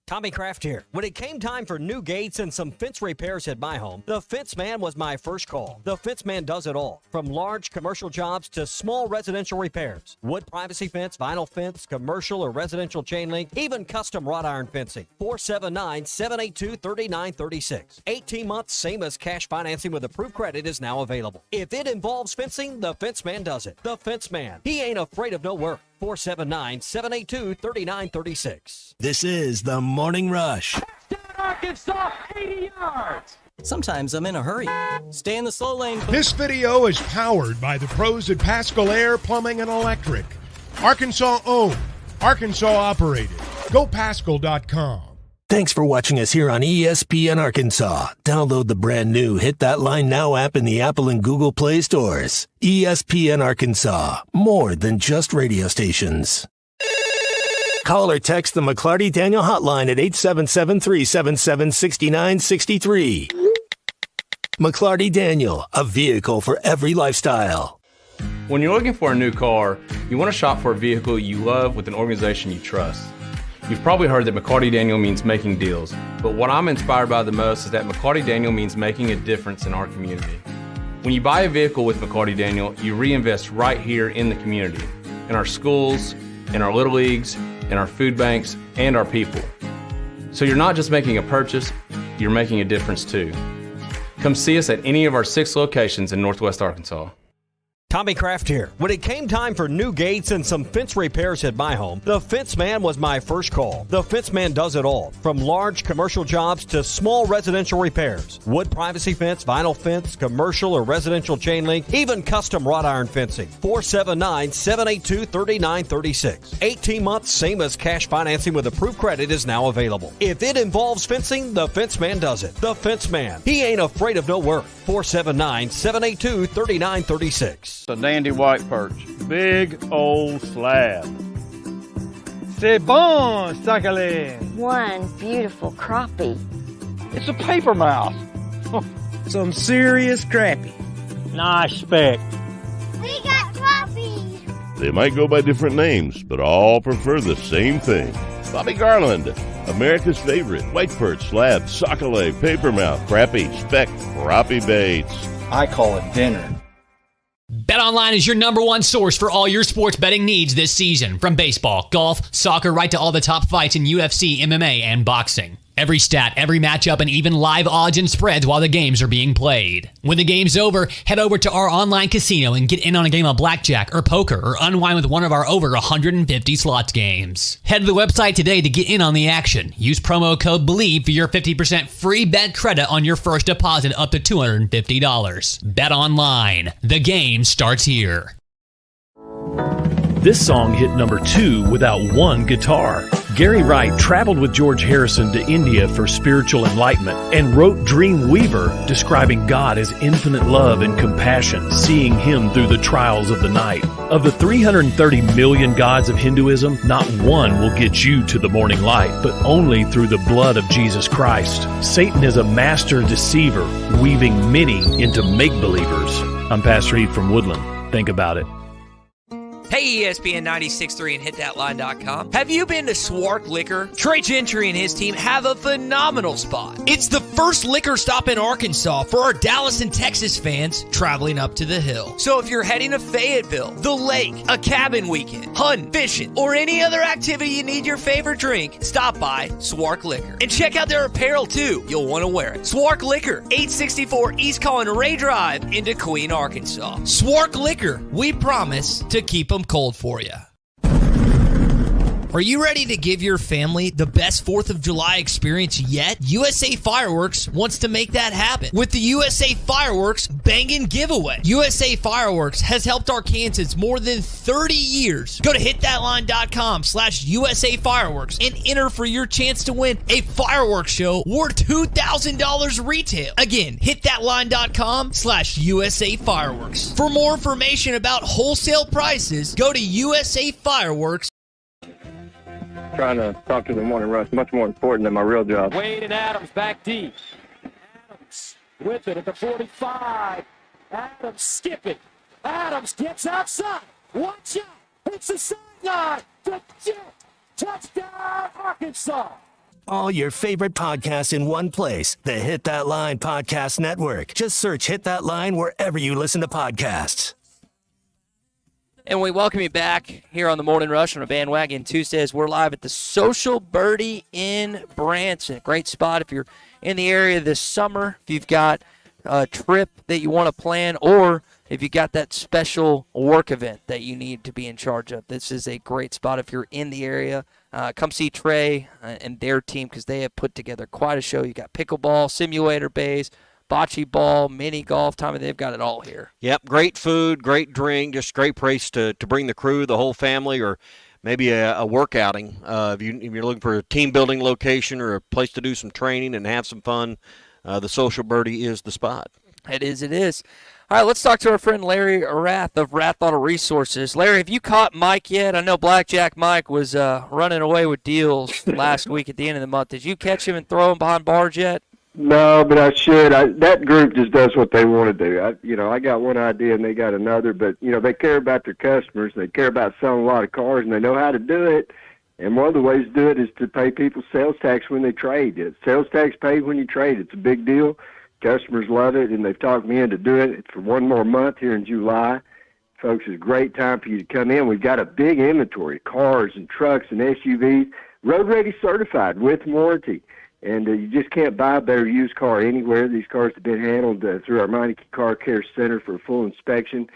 Tommy Kraft here. When it came time for new gates and some fence repairs at my home, the Fence Man was my first call. The Fence Man does it all, from large commercial jobs to small residential repairs. Wood privacy fence, vinyl fence, commercial or residential chain link, even custom wrought iron fencing. 479-782-3936. 18 months, same as cash financing with approved credit is now available. If it involves fencing, the Fence Man does it. The Fence Man. He ain't afraid of no work. 479-782-3936. This is the Morning Rush. Arkansas, 80 yards. Sometimes I'm in a hurry. Stay in the slow lane. This video is powered by the pros at Pascal Air Plumbing and Electric. Arkansas owned, Arkansas operated. GoPascal.com. Thanks for watching us here on ESPN Arkansas. Download the brand new Hit That Line Now app in the Apple and Google Play stores. ESPN Arkansas, more than just radio stations. Call or text the McLarty Daniel Hotline at 877-377-6963. McLarty Daniel, a vehicle for every lifestyle. When you're looking for a new car, you want to shop for a vehicle you love with an organization you trust. You've probably heard that McLarty Daniel means making deals, but what I'm inspired by the most is that McLarty Daniel means making a difference in our community. When you buy a vehicle with McLarty Daniel, you reinvest right here in the community, in our schools, in our little leagues, in our food banks, and our people. So you're not just making a purchase, you're making a difference too. Come see us at any of our 6 locations in Northwest Arkansas. Tommy Kraft here. When it came time for new gates and some fence repairs at my home, the Fence Man was my first call. The Fence Man does it all, from large commercial jobs to small residential repairs. Wood privacy fence, vinyl fence, commercial or residential chain link, even custom wrought iron fencing. 479-782-3936. 18 months, same as cash financing with approved credit is now available. If it involves fencing, the Fence Man does it. The Fence Man. He ain't afraid of no work. 479-782-3936. A dandy white perch. Big old slab. C'est bon, sacalé. One beautiful crappie. It's a paper mouse. Some serious crappie. Nice speck. We got crappies. They might go by different names, but all prefer the same thing. Bobby Garland, America's favorite white perch, slab, sockeye, papermouth, crappie, speck, crappie baits. I call it dinner. BetOnline is your number one source for all your sports betting needs this season. From baseball, golf, soccer, right to all the top fights in UFC, MMA, and boxing. Every stat, every matchup, and even live odds and spreads while the games are being played. When the game's over, head over to our online casino and get in on a game of blackjack or poker or unwind with one of our over 150 slots games. Head to the website today to get in on the action. Use promo code BELIEVE for your 50% free bet credit on your first deposit up to $250. Bet online. The game starts here. This song hit number 2 without one guitar. Gary Wright traveled with George Harrison to India for spiritual enlightenment and wrote Dream Weaver, describing God as infinite love and compassion, seeing him through the trials of the night. Of the 330 million gods of Hinduism, not one will get you to the morning light, but only through the blood of Jesus Christ. Satan is a master deceiver, weaving many into make-believers. I'm Pastor Eve from Woodland. Think about it. Hey, ESPN 96.3 and hitthatline.com. Have you been to Swark Liquor? Trey Gentry and his team have a phenomenal spot. It's the first liquor stop in Arkansas for our Dallas and Texas fans traveling up to the hill. So if you're heading to Fayetteville, the lake, a cabin weekend, hunting, fishing, or any other activity you need your favorite drink, stop by Swark Liquor. And check out their apparel too. You'll want to wear it. Swark Liquor, 864 East Collin Ray Drive into Queen, Arkansas. Swark Liquor, we promise to keep them cold for you. Are you ready to give your family the best 4th of July experience yet? USA Fireworks wants to make that happen with the USA Fireworks Bangin' Giveaway. USA Fireworks has helped Arkansans more than 30 years. Go to hitthatline.com/USA Fireworks and enter for your chance to win a fireworks show worth $2,000 retail. Again, hitthatline.com/USA Fireworks. For more information about wholesale prices, go to USA Fireworks. Trying to talk to the morning rush, much more important than my real job. Wade and Adams back deep. Adams with it at the 45. Adams skipping. Adams gets outside. Watch out. Hits the sideline. Touchdown, Arkansas. All your favorite podcasts in one place. The Hit That Line Podcast Network. Just search Hit That Line wherever you listen to podcasts. And we welcome you back here on the Morning Rush on a Bandwagon Tuesday as we're live at the Social Birdie in Branson. Great spot if you're in the area this summer, if you've got a trip that you want to plan, or if you got that special work event that you need to be in charge of. This is a great spot if you're in the area. Come see Trey and their team because they have put together quite a show. You got pickleball, simulator bays, bocce ball, mini golf time, and they've got it all here. Yep, great food, great drink, just great place to bring the crew, the whole family, or maybe a work outing. If you're looking for a team-building location or a place to do some training and have some fun, the Social Birdie is the spot. It is. All right, let's talk to our friend Larry Rath of Rath Auto Resources. Larry, have you caught Mike yet? I know Blackjack Mike was running away with deals last week at the end of the month. Did you catch him and throw him behind bars yet? No, but I should. That group just does what they want to do. I got one idea and they got another, but, they care about their customers. They care about selling a lot of cars, and they know how to do it. And one of the ways to do it is to pay people sales tax when they trade. Sales tax paid when you trade. It's a big deal. Customers love it, and they've talked me into doing it for one more month here in July. Folks, it's a great time for you to come in. We've got a big inventory, cars and trucks and SUVs, road-ready certified with warranty. And you just can't buy a better used car anywhere. These cars have been handled through our Meineke Car Care Center for a full inspection.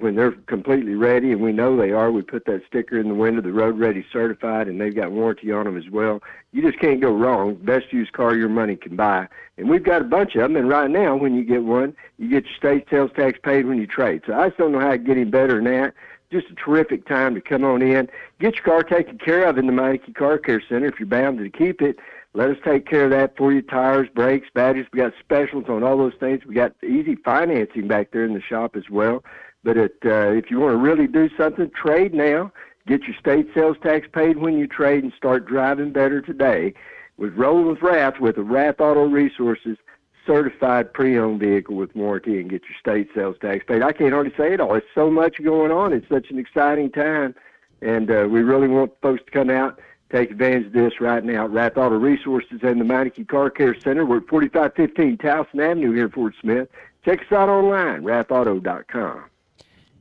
When they're completely ready, and we know they are, we put that sticker in the window, the Road Ready Certified, and they've got warranty on them as well. You just can't go wrong. Best used car your money can buy. And we've got a bunch of them, and right now when you get one, you get your state sales tax paid when you trade. So I just don't know how to get any better than that. Just a terrific time to come on in. Get your car taken care of in the Meineke Car Care Center if you're bound to keep it. Let us take care of that for you. Tires, brakes, batteries. We got specials on all those things. We got easy financing back there in the shop as well. But if you want to really do something, trade now. Get your state sales tax paid when you trade and start driving better today. With Rolling with Rath with a Rath Auto Resources certified pre-owned vehicle with warranty, and get your state sales tax paid. I can't hardly say it all. It's so much going on. It's such an exciting time. And we really want folks to come out, take advantage of this right now. Rath Auto Resources and the Meineke Car Care Center. We're at 4515 Towson Avenue here in Fort Smith. Check us out online, rathauto.com.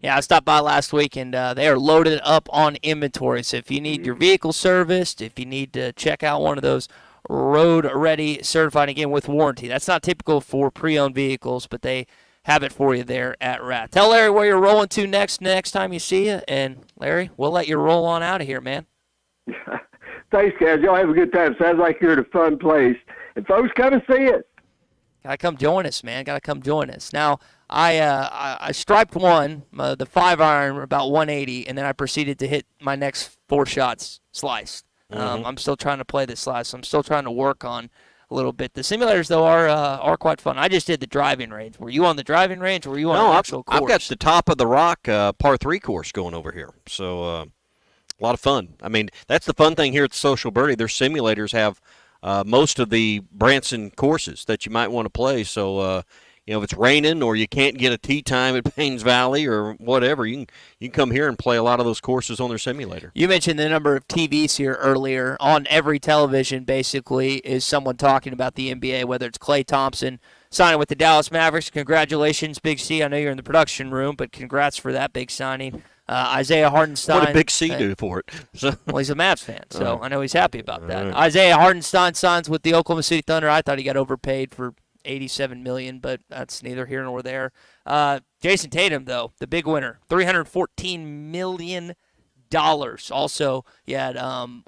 Yeah, I stopped by last week, and they are loaded up on inventory. So if you need your vehicle serviced, if you need to check out one of those road-ready certified, again, with warranty. That's not typical for pre-owned vehicles, but they have it for you there at Rath. Tell Larry where you're rolling to next time you see you, and, Larry, we'll let you roll on out of here, man. Thanks, guys. Y'all have a good time. Sounds like you're at a fun place. And folks, come and see us. Gotta come join us, man. Gotta come join us. Now, I striped one, the 5-iron, about 180, and then I proceeded to hit my next 4 shots sliced. I'm still trying to play this slide, so I'm still trying to work on a little bit. The simulators, though, are quite fun. I just did the driving range. Were you on the driving range, or were you on the actual course? I've got the top of the rock par 3 course going over here. So a lot of fun. I mean, that's the fun thing here at Social Birdie. Their simulators have most of the Branson courses that you might want to play. So, if it's raining or you can't get a tee time at Paynes Valley or whatever, you can come here and play a lot of those courses on their simulator. You mentioned the number of TVs here earlier. On every television, basically, is someone talking about the NBA, whether it's Klay Thompson signing with the Dallas Mavericks. Congratulations, Big C. I know you're in the production room, but congrats for that big signing. Isaiah Hartenstein. What did Big C do for it? Well, he's a Mavs fan, so I know he's happy about that. Isaiah Hartenstein signs with the Oklahoma City Thunder. I thought he got overpaid for $87 million, but that's neither here nor there. Jason Tatum, though, the big winner, $314 million. Also, you had I'm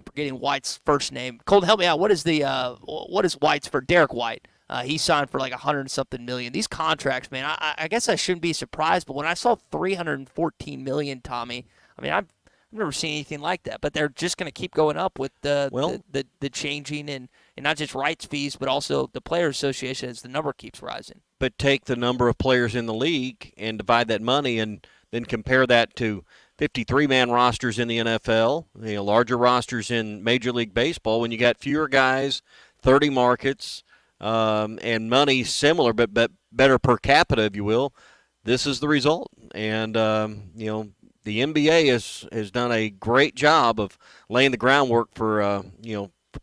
forgetting White's first name. Colton, help me out. What is White's for? Derek White. He signed for like $100-something million. These contracts, man, I guess I shouldn't be surprised, but when I saw $314 million, Tommy, I mean, I've never seen anything like that. But they're just going to keep going up with the changing and not just rights fees, but also the Players Association as the number keeps rising. But take the number of players in the league and divide that money and then compare that to 53-man rosters in the NFL, larger rosters in Major League Baseball. When you got fewer guys, 30 markets, and money similar but better per capita, if you will, this is the result. And, the NBA has done a great job of laying the groundwork for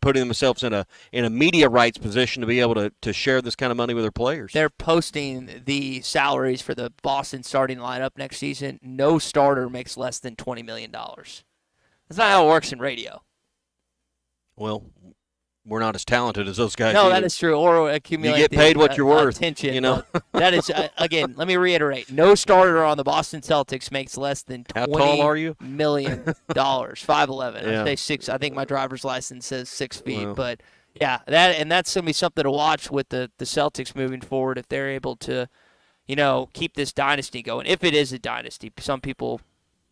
putting themselves in a media rights position to be able to share this kind of money with their players. They're posting the salaries for the Boston starting lineup next season. No starter makes less than $20 million. That's not how it works in radio. Well, we're not as talented as those guys. No, that is true. Or accumulate. You get paid what you're worth. Attention, that is again. Let me reiterate: no starter on the Boston Celtics makes less than $20 How tall are you? million. 5'11". Yeah. I say 6. I think my driver's license says 6 feet. Well. But yeah, that's gonna be something to watch with the Celtics moving forward if they're able to, keep this dynasty going. If it is a dynasty, some people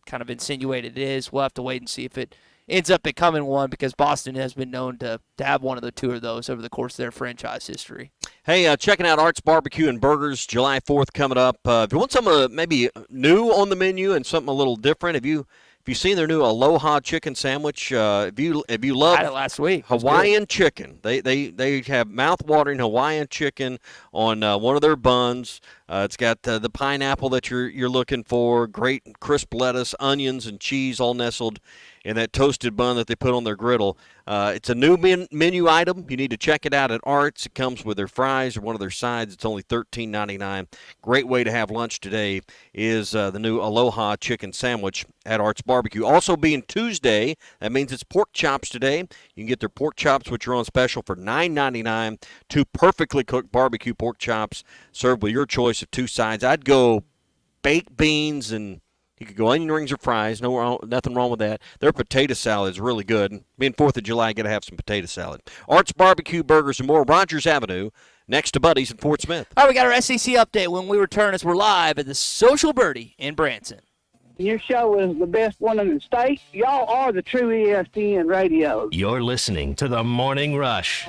kind of insinuated it is. We'll have to wait and see if it ends up becoming one, because Boston has been known to have one of the two of those over the course of their franchise history. Hey, checking out Art's Barbecue and Burgers, July 4th coming up. If you want something maybe new on the menu and something a little different, have you seen their new Aloha chicken sandwich? If you love I had it last week. Hawaiian chicken, they have mouth-watering Hawaiian chicken on one of their buns. It's got the pineapple that you're looking for, great crisp lettuce, onions, and cheese all nestled in that toasted bun that they put on their griddle. It's a new menu item. You need to check it out at Art's. It comes with their fries or one of their sides. It's only $13.99. Great way to have lunch today is the new Aloha chicken sandwich at Art's Barbecue. Also being Tuesday, that means it's pork chops today. You can get their pork chops, which are on special for $9.99. 2 perfectly cooked barbecue pork chops served with your choice of 2 sides. I'd go baked beans, and you could go onion rings or fries. Nothing wrong with that. Their potato salad is really good. And being 4th of July, got to have some potato salad. Art's Barbecue, Burgers, and more. Rogers Avenue, next to Buddy's in Fort Smith. All right, we got our SEC update when we return, as we're live at the Social Birdie in Branson. Your show is the best one in the state. Y'all are the true ESPN radio. You're listening to The Morning Rush.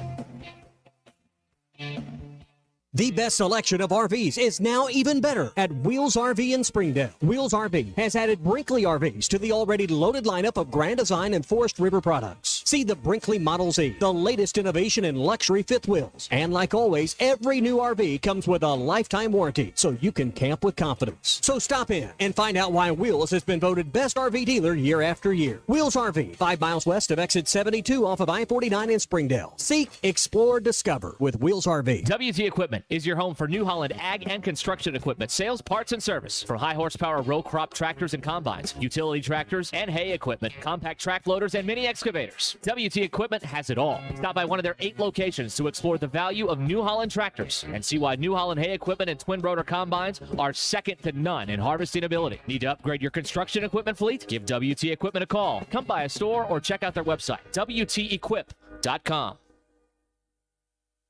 The best selection of RVs is now even better at Wheels RV in Springdale. Wheels RV has added Brinkley RVs to the already loaded lineup of Grand Design and Forest River products. See the Brinkley Model Z, the latest innovation in luxury fifth wheels. And like always, every new RV comes with a lifetime warranty, so you can camp with confidence. So stop in and find out why Wheels has been voted best RV dealer year after year. Wheels RV, 5 miles west of exit 72 off of I-49 in Springdale. Seek, explore, discover with Wheels RV. WT Equipment is your home for New Holland ag and construction equipment, sales, parts, and service for high horsepower row crop tractors and combines, utility tractors and hay equipment, compact track loaders, and mini excavators. WT Equipment has it all. Stop by one of their 8 locations to explore the value of New Holland tractors and see why New Holland hay equipment and twin rotor combines are second to none in harvesting ability. Need to upgrade your construction equipment fleet? Give WT Equipment a call. Come by a store or check out their website, WTEquip.com.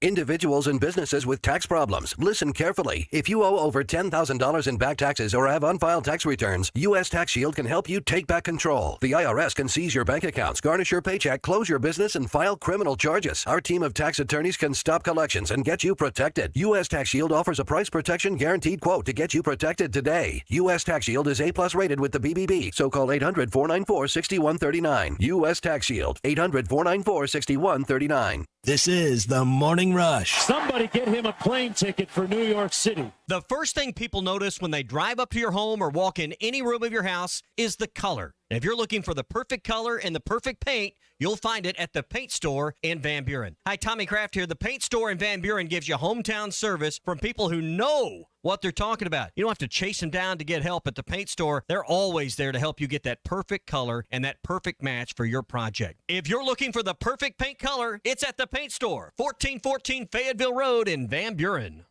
Individuals and businesses with tax problems. Listen carefully. If you owe over $10,000 in back taxes or have unfiled tax returns, U.S. Tax Shield can help you take back control. The IRS can seize your bank accounts, garnish your paycheck, close your business, and file criminal charges. Our team of tax attorneys can stop collections and get you protected. U.S. Tax Shield offers a price protection guaranteed quote to get you protected today. U.S. Tax Shield is A+ rated with the BBB, so call 800-494-6139. U.S. Tax Shield, 800-494-6139. This is the Morning Rush. Somebody get him a plane ticket for New York City. The first thing people notice when they drive up to your home or walk in any room of your house is the color. And if you're looking for the perfect color and the perfect paint, you'll find it at the Paint Store in Van Buren. Hi, Tommy Kraft here. The Paint Store in Van Buren gives you hometown service from people who know what they're talking about. You don't have to chase them down to get help at the Paint Store. They're always there to help you get that perfect color and that perfect match for your project. If you're looking for the perfect paint color, it's at the Paint Store, 1414 Fayetteville Road in Van Buren.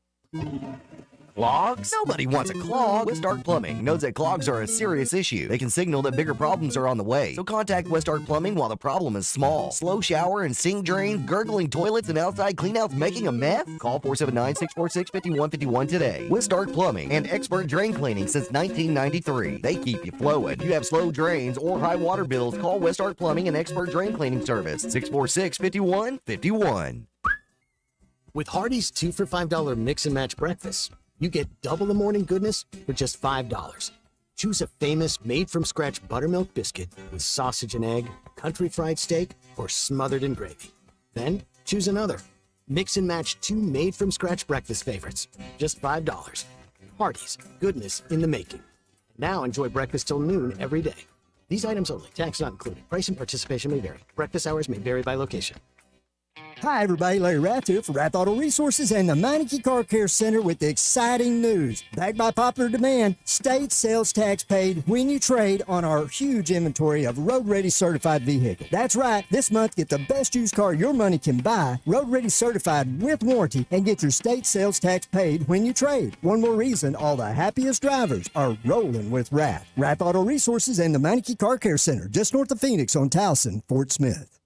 Clogs? Nobody wants a clog. West Arc Plumbing knows that clogs are a serious issue. They can signal that bigger problems are on the way. So contact West Arc Plumbing while the problem is small. Slow shower and sink drains, gurgling toilets, and outside cleanouts making a mess? Call 479-646-5151 today. West Arc Plumbing and expert drain cleaning since 1993. They keep you flowing. If you have slow drains or high water bills, call West Arc Plumbing and expert drain cleaning service. 646-5151. With Hardee's 2 for $5 mix and match breakfast, you get double the morning goodness for just $5. Choose a famous made-from-scratch buttermilk biscuit with sausage and egg, country fried steak, or smothered in gravy. Then choose another. Mix and match 2 made-from-scratch breakfast favorites, just $5. Hardee's, goodness in the making. Now enjoy breakfast till noon every day. These items only, tax not included. Price and participation may vary. Breakfast hours may vary by location. Hi, everybody. Larry Rath here for Rath Auto Resources and the Meineke Car Care Center with the exciting news. Backed by popular demand, state sales tax paid when you trade on our huge inventory of road-ready certified vehicles. That's right. This month, get the best used car your money can buy, road-ready certified with warranty, and get your state sales tax paid when you trade. One more reason all the happiest drivers are rolling with Rath. Rath Auto Resources and the Meineke Car Care Center, just north of Phoenix on Towson, Fort Smith.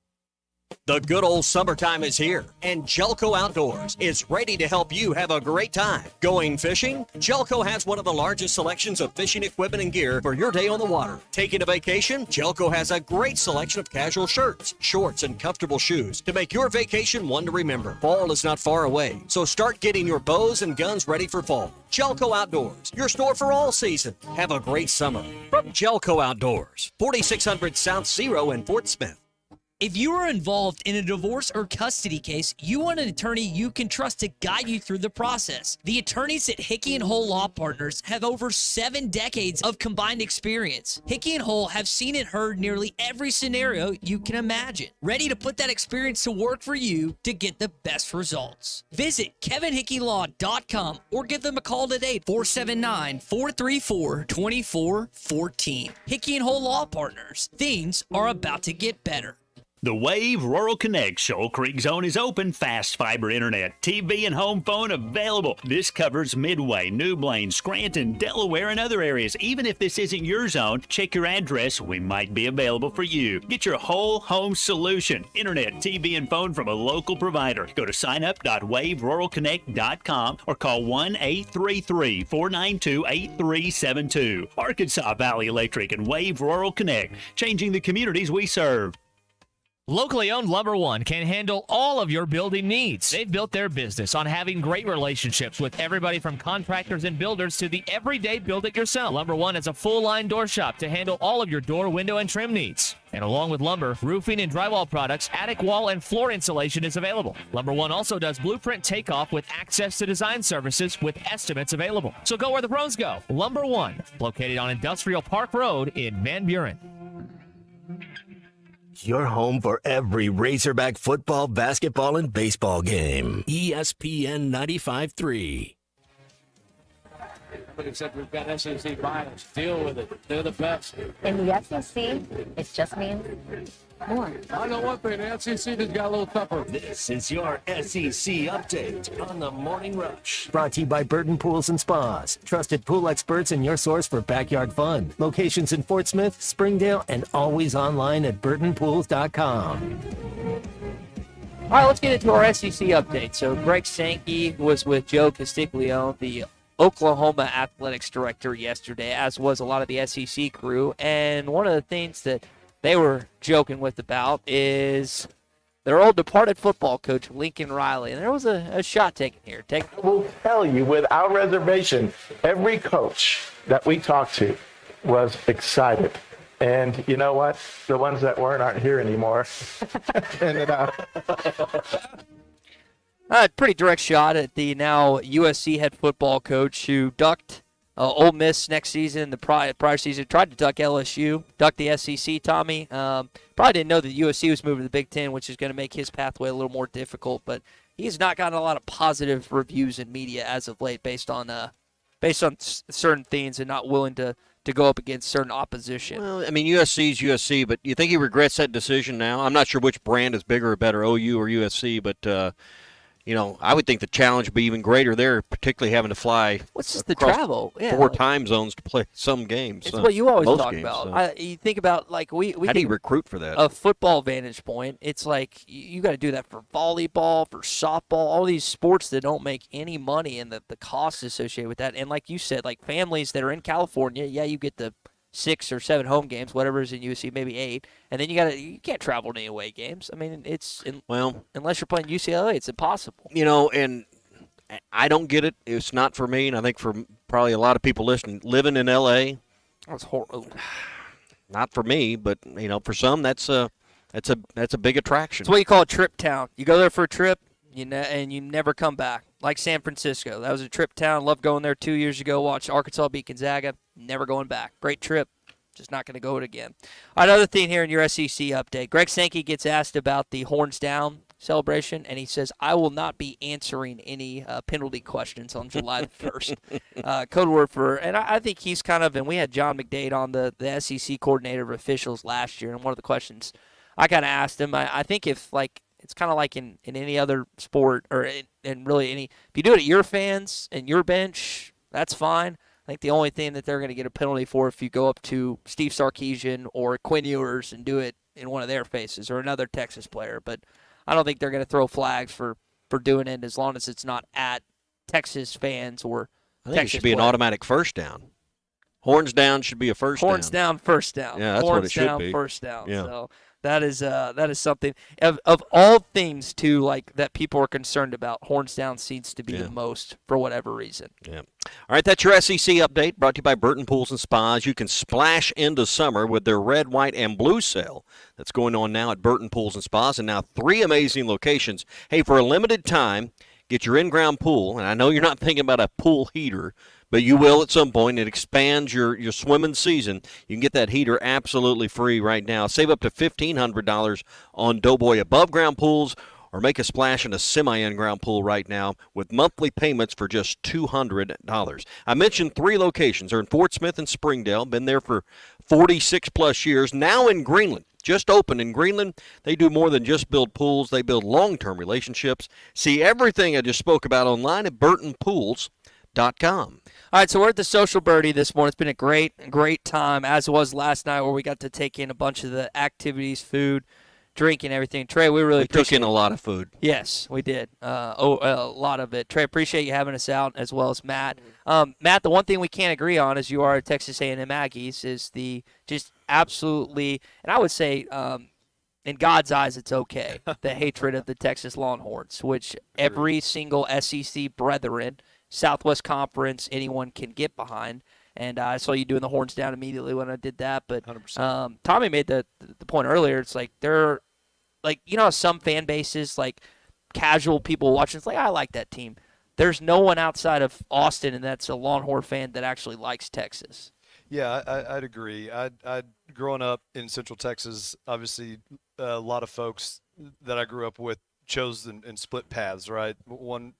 The good old summertime is here, and Jelco Outdoors is ready to help you have a great time. Going fishing? Jelco has one of the largest selections of fishing equipment and gear for your day on the water. Taking a vacation? Jelco has a great selection of casual shirts, shorts, and comfortable shoes to make your vacation one to remember. Fall is not far away, so start getting your bows and guns ready for fall. Jelco Outdoors, your store for all season. Have a great summer from Jelco Outdoors, 4600 South Zero in Fort Smith. If you are involved in a divorce or custody case, you want an attorney you can trust to guide you through the process. The attorneys at Hickey and Hole Law Partners have over 7 decades of combined experience. Hickey and Hole have seen and heard nearly every scenario you can imagine, ready to put that experience to work for you to get the best results. Visit kevinhickeylaw.com or give them a call today, 479-434-2414. Hickey and Hole Law Partners. Things are about to get better. The Wave Rural Connect Shoal Creek Zone is open. Fast fiber internet, TV, and home phone available. This covers Midway, New Blaine, Scranton, Delaware, and other areas. Even if this isn't your zone, check your address. We might be available for you. Get your whole home solution. Internet, TV, and phone from a local provider. Go to signup.waveruralconnect.com or call 1-833-492-8372. Arkansas Valley Electric and Wave Rural Connect, changing the communities we serve. Locally owned Lumber One can handle all of your building needs. They've built their business on having great relationships with everybody from contractors and builders to the everyday build-it-yourself. Lumber One is a full-line door shop to handle all of your door, window, and trim needs. And along with lumber, roofing and drywall products, attic wall and floor insulation is available. Lumber One also does blueprint takeoff with access to design services with estimates available. So go where the pros go. Lumber One, located on Industrial Park Road in Van Buren. Your home for every Razorback football, basketball, and baseball game. ESPN 95.3. Except we've got SEC bias. Deal with it. They're the best. In the SEC, it just means more. I know one thing. The SEC just got a little tougher. This is your SEC update on the Morning Rush. Brought to you by Burton Pools and Spas. Trusted pool experts and your source for backyard fun. Locations in Fort Smith, Springdale, and always online at burtonpools.com. All right, let's get into our SEC update. So Greg Sankey was with Joe Castiglione, the Oklahoma athletics director, yesterday, as was a lot of the SEC crew. And one of the things that they were joking with about is their old departed football coach, Lincoln Riley. And there was a shot taken here. I will tell you, without reservation, every coach that we talked to was excited. And you know what? The ones that weren't aren't here anymore. Pretty direct shot at the now USC head football coach who ducked Ole Miss next season, the prior season, tried to duck LSU, ducked the SEC, Tommy. Probably didn't know that USC was moving to the Big Ten, which is going to make his pathway a little more difficult. But he's not gotten a lot of positive reviews in media as of late based on certain things and not willing to go up against certain opposition. Well, I mean, USC's USC, but you think he regrets that decision now? I'm not sure which brand is bigger or better, OU or USC, but I would think the challenge would be even greater there, particularly having to fly. What's just the travel? Yeah. 4 time zones to play some games. It's what you always most talk games, about. so. You think about, like, we How do you recruit for that? A football vantage point. It's like you got to do that for volleyball, for softball, all these sports that don't make any money and the costs associated with that. And like you said, like families that are in California, yeah, you get the 6 or 7 home games, whatever is in USC, maybe 8, and then you can't travel to any away games. I mean, unless you're playing UCLA, it's impossible. And I don't get it. It's not for me, and I think for probably a lot of people listening, living in LA, that's horrible. Not for me, but for some, that's a big attraction. It's what you call a trip town. You go there for a trip, and you never come back. Like San Francisco, that was a trip town. Loved going there 2 years ago. Watched Arkansas beat Gonzaga. Never going back. Great trip. Just not going to go it again. Another thing here in your SEC update. Greg Sankey gets asked about the horns down celebration, and he says, I will not be answering any penalty questions on July the 1st. Code word for, and I think he's kind of, and we had John McDade on the SEC coordinator of officials last year, and one of the questions I kind of asked him, I think if, like, it's kind of like in any other sport or in really any, if you do it at your fans and your bench, that's fine. I think the only thing that they're going to get a penalty for if you go up to Steve Sarkisian or Quinn Ewers and do it in one of their faces or another Texas player. But I don't think they're going to throw flags for doing it as long as it's not at Texas fans or I think Texas it should be an automatic first down. Horns down should be a first down. Horns down, first down. Yeah, that's Horns what it should down, be. First down. Yeah. So that is something of all things too, like that people are concerned about. Horns down seems to be the most for whatever reason. Yeah. All right, that's your SEC update brought to you by Burton Pools and Spas. You can splash into summer with their red, white, and blue sale that's going on now at Burton Pools and Spas, and now 3 amazing locations. Hey, for a limited time, get your in-ground pool, and I know you're not thinking about a pool heater, but you will at some point. It expands your swimming season. You can get that heater absolutely free right now. Save up to $1,500 on Doughboy above-ground pools, or make a splash in a semi-in-ground pool right now with monthly payments for just $200. I mentioned 3 locations. They're in Fort Smith and Springdale. Been there for 46-plus years. Now in Greenland. Just opened in Greenland. They do more than just build pools. They build long-term relationships. See everything I just spoke about online at BurtonPools.com. All right, so we're at the Social Birdie this morning. It's been a great time, as it was last night, where we got to take in a bunch of the activities, food, drink, and everything. Trey, we really took in a lot of food. Yes, we did. A lot of it. Trey, appreciate you having us out, as well as Matt. Matt, the one thing we can't agree on, as you are at Texas A&M Aggies, is the just absolutely, and I would say, in God's eyes, it's okay, the hatred of the Texas Longhorns, which every single SEC brethren, Southwest Conference, anyone can get behind. And I saw you doing the horns down immediately when I did that. But 100%. Tommy made the point earlier. It's like they're like, how some fan bases, like casual people watching, it's like, I like that team. There's no one outside of Austin, and that's a Longhorn fan, that actually likes Texas. Yeah, I'd agree. I'd growing up in Central Texas, obviously a lot of folks that I grew up with chose and split paths, right? One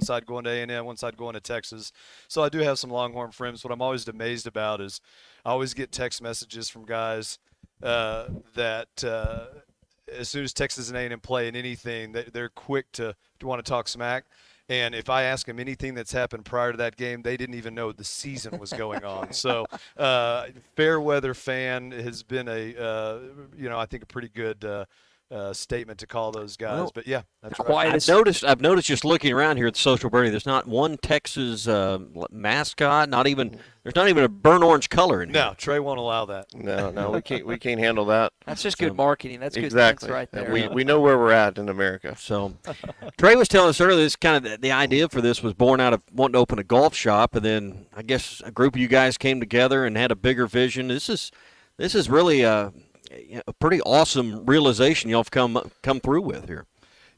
side going to A&M, one side going to Texas. So I do have some Longhorn friends. What I'm always amazed about is I always get text messages from guys that as soon as Texas and A&M play in anything, they're quick to want to talk smack. And if I ask them anything that's happened prior to that game, they didn't even know the season was going on. So fair weather fan has been I think a pretty good statement to call those guys. Well, but yeah, that's right. I've noticed just looking around here at the Social Birdie, there's not one Texas mascot. There's not even a burnt orange color in here. No, Trey won't allow that. No, we can't handle that. That's just good marketing. That's good exactly. That's right there. We know where we're at in America. So, Trey was telling us earlier, this kind of the idea for this was born out of wanting to open a golf shop, and then I guess a group of you guys came together and had a bigger vision. This is really a pretty awesome realization y'all have come through with here.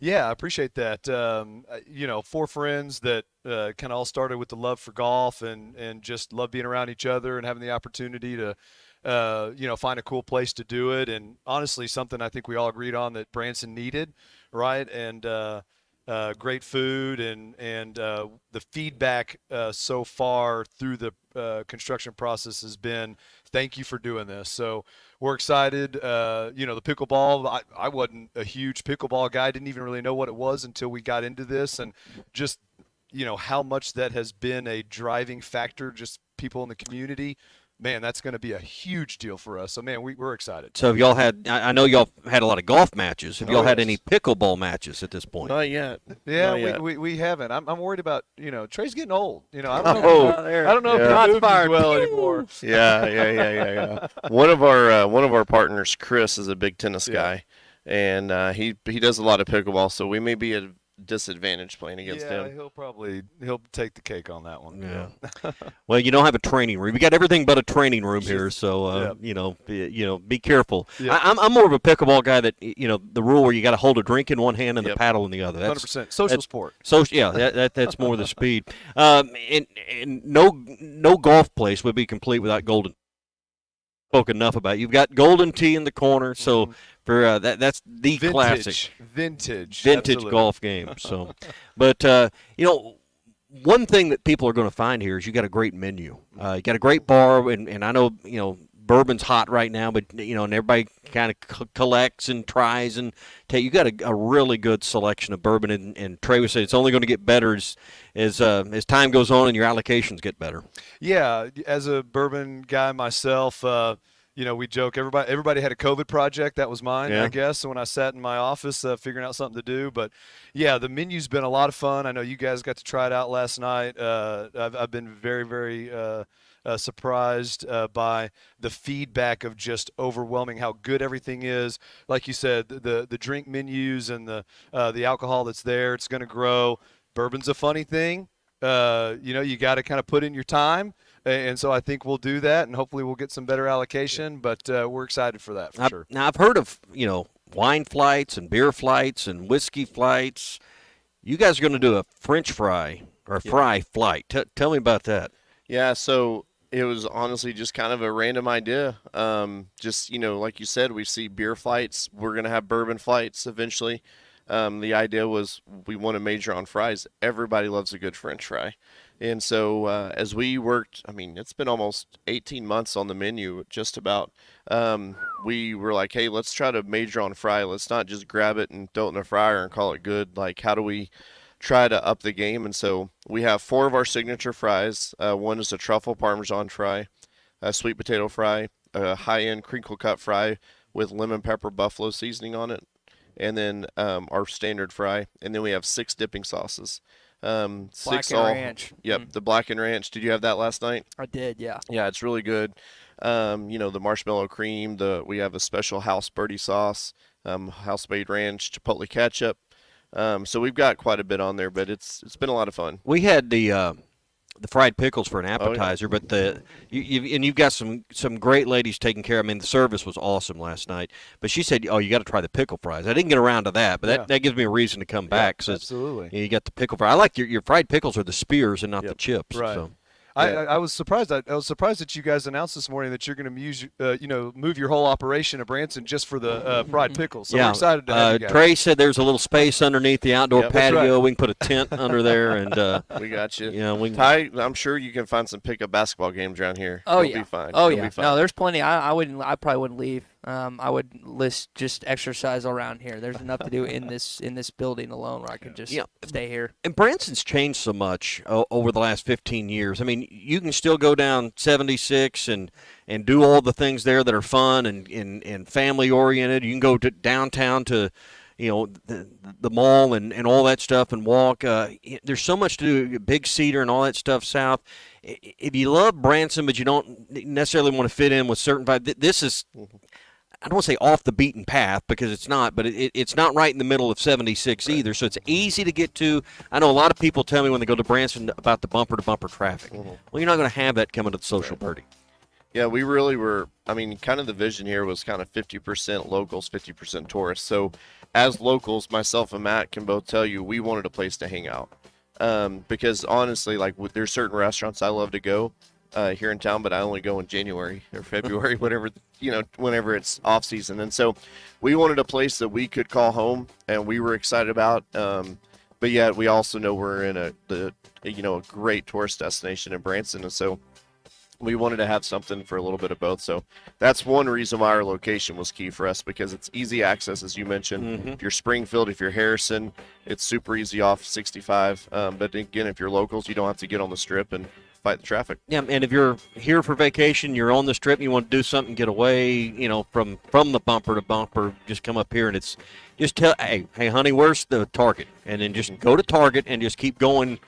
Yeah, I appreciate that. 4 friends that kind of all started with the love for golf and just love being around each other and having the opportunity to, find a cool place to do it. And honestly, something I think we all agreed on that Branson needed, right? And great food and the feedback so far through the construction process has been, thank you for doing this. So we're excited. The pickleball, I wasn't a huge pickleball guy. Didn't even really know what it was until we got into this, and just, how much that has been a driving factor, just people in the community. Man, that's going to be a huge deal for us. So, man, we're excited. So, have y'all had – I know y'all had a lot of golf matches. Have y'all had any pickleball matches at this point? Not yet. Yeah, Not yet. We haven't. I'm worried about – Trey's getting old. I don't know Yeah. if he moves as well anymore. Yeah. One of our partners, Chris, is a big tennis guy, and he does a lot of pickleball. So we may be at a disadvantage playing against him. He'll take the cake on that one. Yeah. Well, you don't have a training room. You got everything but a training room here, so be careful. Yeah. I'm more of a pickleball guy that the rule where you got to hold a drink in one hand and the paddle in the other. That's 100% social sport. That's more the speed. And no golf place would be complete without Golden. Spoke enough about it. You've got Golden Tee in the corner, so for that's the classic vintage absolutely. Golf game. So, but one thing that people are going to find here is you got a great menu. You got a great bar, and I know bourbon's hot right now, but and everybody kind of collects and tries and you got a really good selection of bourbon, and Trey would say it's only going to get better as time goes on and your allocations get better. Yeah, as a bourbon guy myself, we joke everybody had a COVID project. That was mine, I guess. So when I sat in my office figuring out something to do, but yeah, the menu's been a lot of fun. I know you guys got to try it out last night. I've been very, very surprised by the feedback of just overwhelming how good everything is. Like you said, the drink menus and the alcohol that's there, it's going to grow. Bourbon's a funny thing. You got to kind of put in your time. And so I think we'll do that, and hopefully we'll get some better allocation. But we're excited for that for sure. Now I've heard of wine flights and beer flights and whiskey flights. You guys are going to do a French fry or fry flight. Tell me about that. Yeah, so it was honestly just kind of a random idea. Like you said, we see beer flights. We're going to have bourbon flights eventually. The idea was we want to major on fries. Everybody loves a good French fry. And so as we worked, it's been almost 18 months on the menu, just about. We were like, hey, let's try to major on fry. Let's not just grab it and throw it in the fryer and call it good. Like, how do we try to up the game? And so we have 4 of our signature fries. One is a truffle parmesan fry, a sweet potato fry, a high-end crinkle cut fry with lemon pepper buffalo seasoning on it, and then our standard fry. And then we have 6 dipping sauces. Black and ranch. Yep, the black and ranch. Did you have that last night? I did, yeah. Yeah, it's really good. The marshmallow cream. We have a special house birdie sauce, house-made ranch, chipotle ketchup. So we've got quite a bit on there, but it's been a lot of fun. We had the fried pickles for an appetizer, but you've got some great ladies taking care. The service was awesome last night. But she said, "Oh, you got to try the pickle fries." I didn't get around to that, but that gives me a reason to come back. So absolutely, you got the pickle fry. I like your fried pickles are the spears and not the chips. Right. So. I was surprised. I was surprised that you guys announced this morning that you're going to move your whole operation to Branson just for the fried pickles. So we're excited to have you guys. Trey said there's a little space underneath the outdoor patio. Right. We can put a tent under there, and we got you. Ty, I'm sure you can find some pickup basketball games around here. Oh, It'll be fine. Oh, It'll be fine. No, there's plenty. I probably wouldn't leave I would list just exercise around here. There's enough to do in this building alone where I could just stay here. And Branson's changed so much over the last 15 years. I mean, you can still go down 76 and do all the things there that are fun and family oriented. You can go to downtown to, the mall and all that stuff and walk. There's so much to do. Big Cedar and all that stuff south. If you love Branson, but you don't necessarily want to fit in with certain vibe, this is. I don't want to say off the beaten path because it's not, but it's not right in the middle of 76 either, so it's easy to get to. I know a lot of people tell me when they go to Branson about the bumper-to-bumper traffic. Well, you're not going to have that coming to the Social Birdie. Yeah, we really were. I mean, kind of the vision here was kind of 50% locals, 50% tourists. So as locals, myself and Matt can both tell you we wanted a place to hang out because honestly, like there's certain restaurants I love to go here in town, but I only go in January or February, whenever it's off season. And so we wanted a place that we could call home and we were excited about. But yet we also know we're in a great tourist destination in Branson. And so we wanted to have something for a little bit of both. So that's one reason why our location was key for us, because it's easy access, as you mentioned. If you're Springfield, if you're Harrison, it's super easy off 65. But again, if you're locals, you don't have to get on the Strip and fight the traffic. Yeah, and if you're here for vacation, you're on the Strip, and you want to do something, get away, from the bumper to bumper, just come up here and it's just tell, hey, honey, where's the Target? And then just go to Target and just keep going.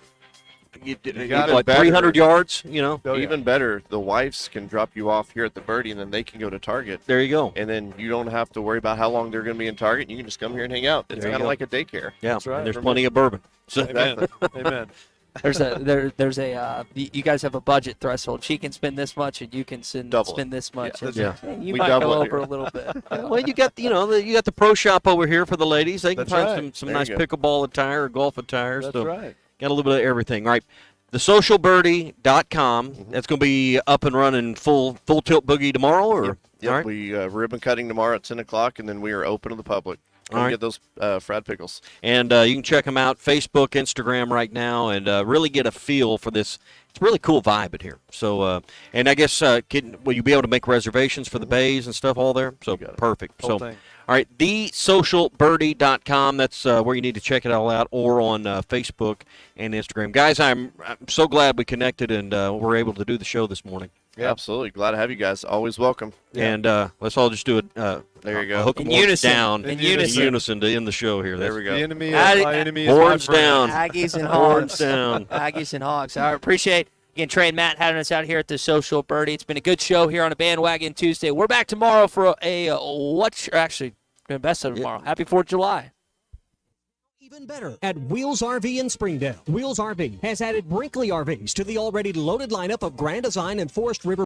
You got like 300 yards, Even better, the wives can drop you off here at the Birdie, and then they can go to Target. There you go. And then you don't have to worry about how long they're going to be in Target. You can just come here and hang out. It's kind of like a daycare. Yeah, that's right. And there's plenty of bourbon. So. Amen. Amen. There's a you guys have a budget threshold. She can spend this much, and you can spend this much. Yeah. You might go over a little bit. Well, you got you got the pro shop over here for the ladies. They can That's find right. some There nice you go. pickleball attire or golf attire. That's so right. Got a little bit of everything. All right. TheSocialBirdie.com. That's going to be up and running full tilt boogie tomorrow, or Yep. all right? We ribbon cutting tomorrow at 10 o'clock, and then we are open to the public. All Come right. get those fried pickles. And you can check them out, Facebook, Instagram right now, and really get a feel for this. It's a really cool vibe in here. So, and I guess, will you be able to make reservations for the bays and stuff all there? So, perfect. Whole So, thing. all right, TheSocialBirdie.com. That's where you need to check it all out, or on Facebook and Instagram. Guys, I'm so glad we connected and we're able to do the show this morning. Yeah, absolutely. Glad to have you guys. Always welcome. And let's all just do it. There you go. Hook 'em In unison. down In unison to end the show here. There we go. The enemy is my enemy is my Horns friend. down. Aggies and Horns Hogs. down. Aggies and Hogs. All right, appreciate again Trey and Matt having us out here at the Social Birdie. It's been a good show here on a Bandwagon Tuesday. We're back tomorrow for best of tomorrow. Happy 4th of July. Even better at Wheels RV in Springdale. Wheels RV has added Brinkley RVs to the already loaded lineup of Grand Design and Forest River